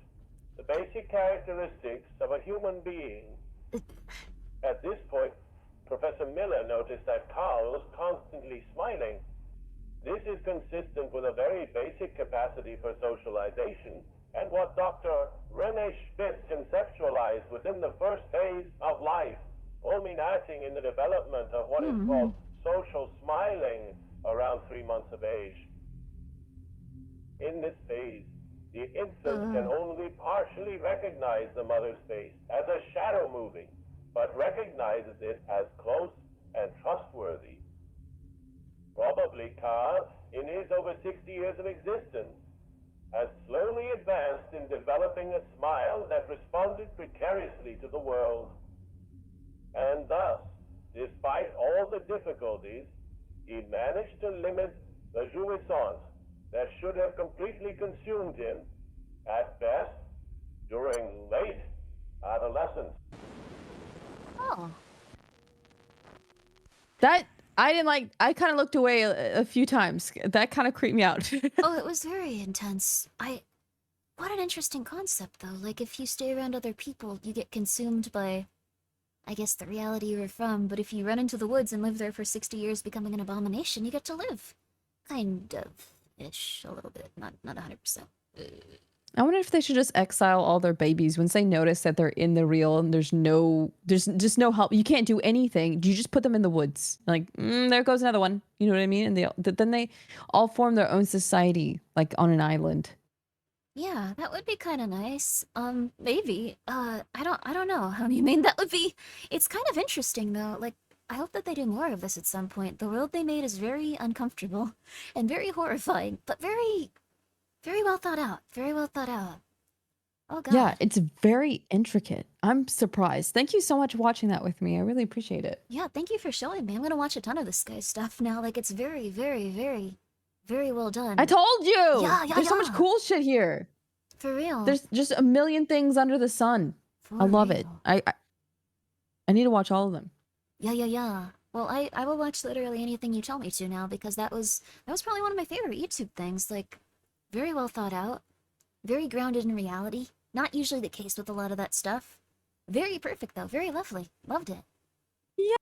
the basic characteristics of a human being. At this point, Professor Miller noticed that Carl was constantly smiling. This is consistent with a very basic capacity for socialization and what Dr. René Spitz conceptualized within the first phase of life, culminating in the development of what is called social smiling around 3 months of age. In this phase, the infant can only partially recognize the mother's face as a shadow moving, but recognizes it as close and trustworthy. Probably Carl, in his over 60 years of existence, has slowly advanced in developing a smile that responded precariously to the world. And thus, despite all the difficulties, he managed to limit the jouissance that should have completely consumed him, at best, during late adolescence. Oh. That I didn't like. I kind of looked away a few times. That kind of creeped me out. Oh, it was very intense. What an interesting concept, though. Like, if you stay around other people, you get consumed by, I guess, the reality you were from. But if you run into the woods and live there for 60 years, becoming an abomination, you get to live. Kind of. Ish. A little bit. Not 100%. I wonder if they should just exile all their babies once they notice that they're in the real and there's just no help. You can't do anything. You just put them in the woods. Like, there goes another one. You know what I mean? And then they all form their own society, like on an island. Yeah, that would be kind of nice. Maybe. I don't know. I mean, that would be. It's kind of interesting though. Like, I hope that they do more of this at some point. The world they made is very uncomfortable and very horrifying, but very, very well thought out. Very well thought out. Oh God. Yeah, it's very intricate. I'm surprised. Thank you so much for watching that with me. I really appreciate it. Yeah, thank you for showing me. I'm gonna watch a ton of this guy's stuff now. Like, it's very, very, very, very well done. I told you. Yeah, There's so much cool shit here. For real. There's just a million things under the sun. I love it. I need to watch all of them. Yeah. Well, I will watch literally anything you tell me to now because that was probably one of my favorite YouTube things. Like, very well thought out, very grounded in reality. Not usually the case with a lot of that stuff. Very perfect though. Very lovely. Loved it. Yeah.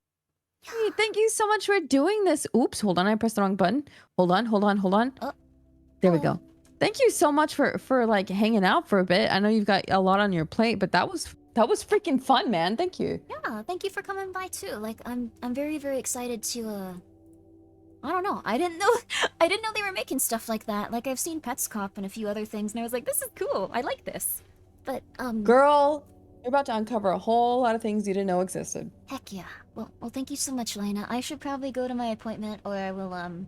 Hey, thank you so much for doing this. Oops, hold on. I pressed the wrong button. Hold on. Oh. There we go. Thank you so much for like hanging out for a bit. I know you've got a lot on your plate, but that was freaking fun, man. Thank you. Yeah, thank you for coming by too. Like, I'm very, very excited to I don't know. I didn't know they were making stuff like that. Like, I've seen Pets Cop and a few other things, and I was like, this is cool. I like this. But Girl, you're about to uncover a whole lot of things you didn't know existed. Heck yeah. Well, thank you so much, Layna. I should probably go to my appointment, or I will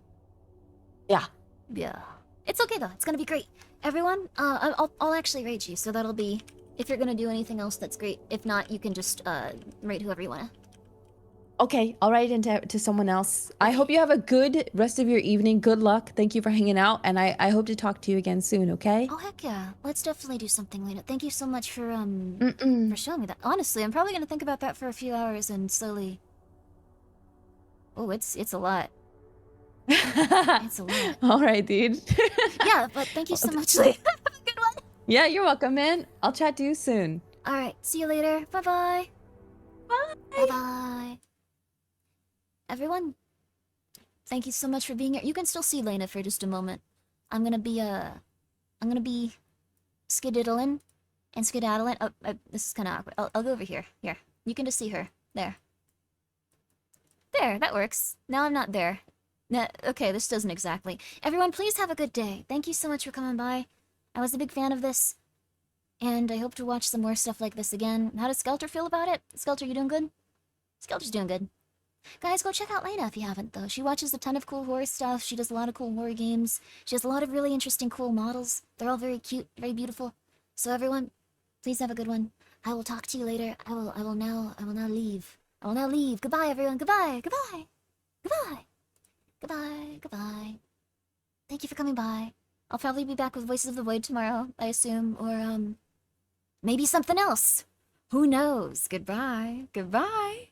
Yeah. Yeah. It's okay though. It's gonna be great. Everyone, I'll actually rate you, so that'll be. If you're gonna do anything else, that's great. If not, you can just rate whoever you wanna. Okay, I'll write into to someone else. I hope you have a good rest of your evening. Good luck. Thank you for hanging out, and I hope to talk to you again soon. Okay? Oh heck yeah. Let's definitely do something, Layna. Thank you so much for Mm-mm. for showing me that. Honestly, I'm probably gonna think about that for a few hours and slowly. Oh, it's a lot. It's a lot. All right, dude. Yeah, but thank you so much, Layna. Have a good one. Yeah, you're welcome, man. I'll chat to you soon. All right. See you later. Bye-bye. Bye. Bye-bye. Everyone, thank you so much for being here. You can still see Layna for just a moment. I'm gonna be skedaddling and skedaddling. Oh, this is kind of awkward. I'll go over here. Here, you can just see her. There. There, that works. Now I'm not there. Nah, okay, this doesn't exactly. Everyone, please have a good day. Thank you so much for coming by. I was a big fan of this, and I hope to watch some more stuff like this again. How does Skelter feel about it? Skelter, you doing good? Skelter's doing good. Guys, go check out Layna if you haven't, though. She watches a ton of cool horror stuff. She does a lot of cool horror games. She has a lot of really interesting, cool models. They're all very cute, very beautiful. So everyone, please have a good one. I will talk to you later. I will now leave. I will now leave. Goodbye, everyone. Goodbye. Goodbye. Goodbye. Goodbye. Goodbye. Thank you for coming by. I'll probably be back with Voices of the Void tomorrow, I assume, or maybe something else. Who knows? Goodbye. Goodbye.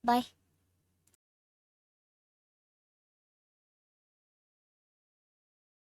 Bye.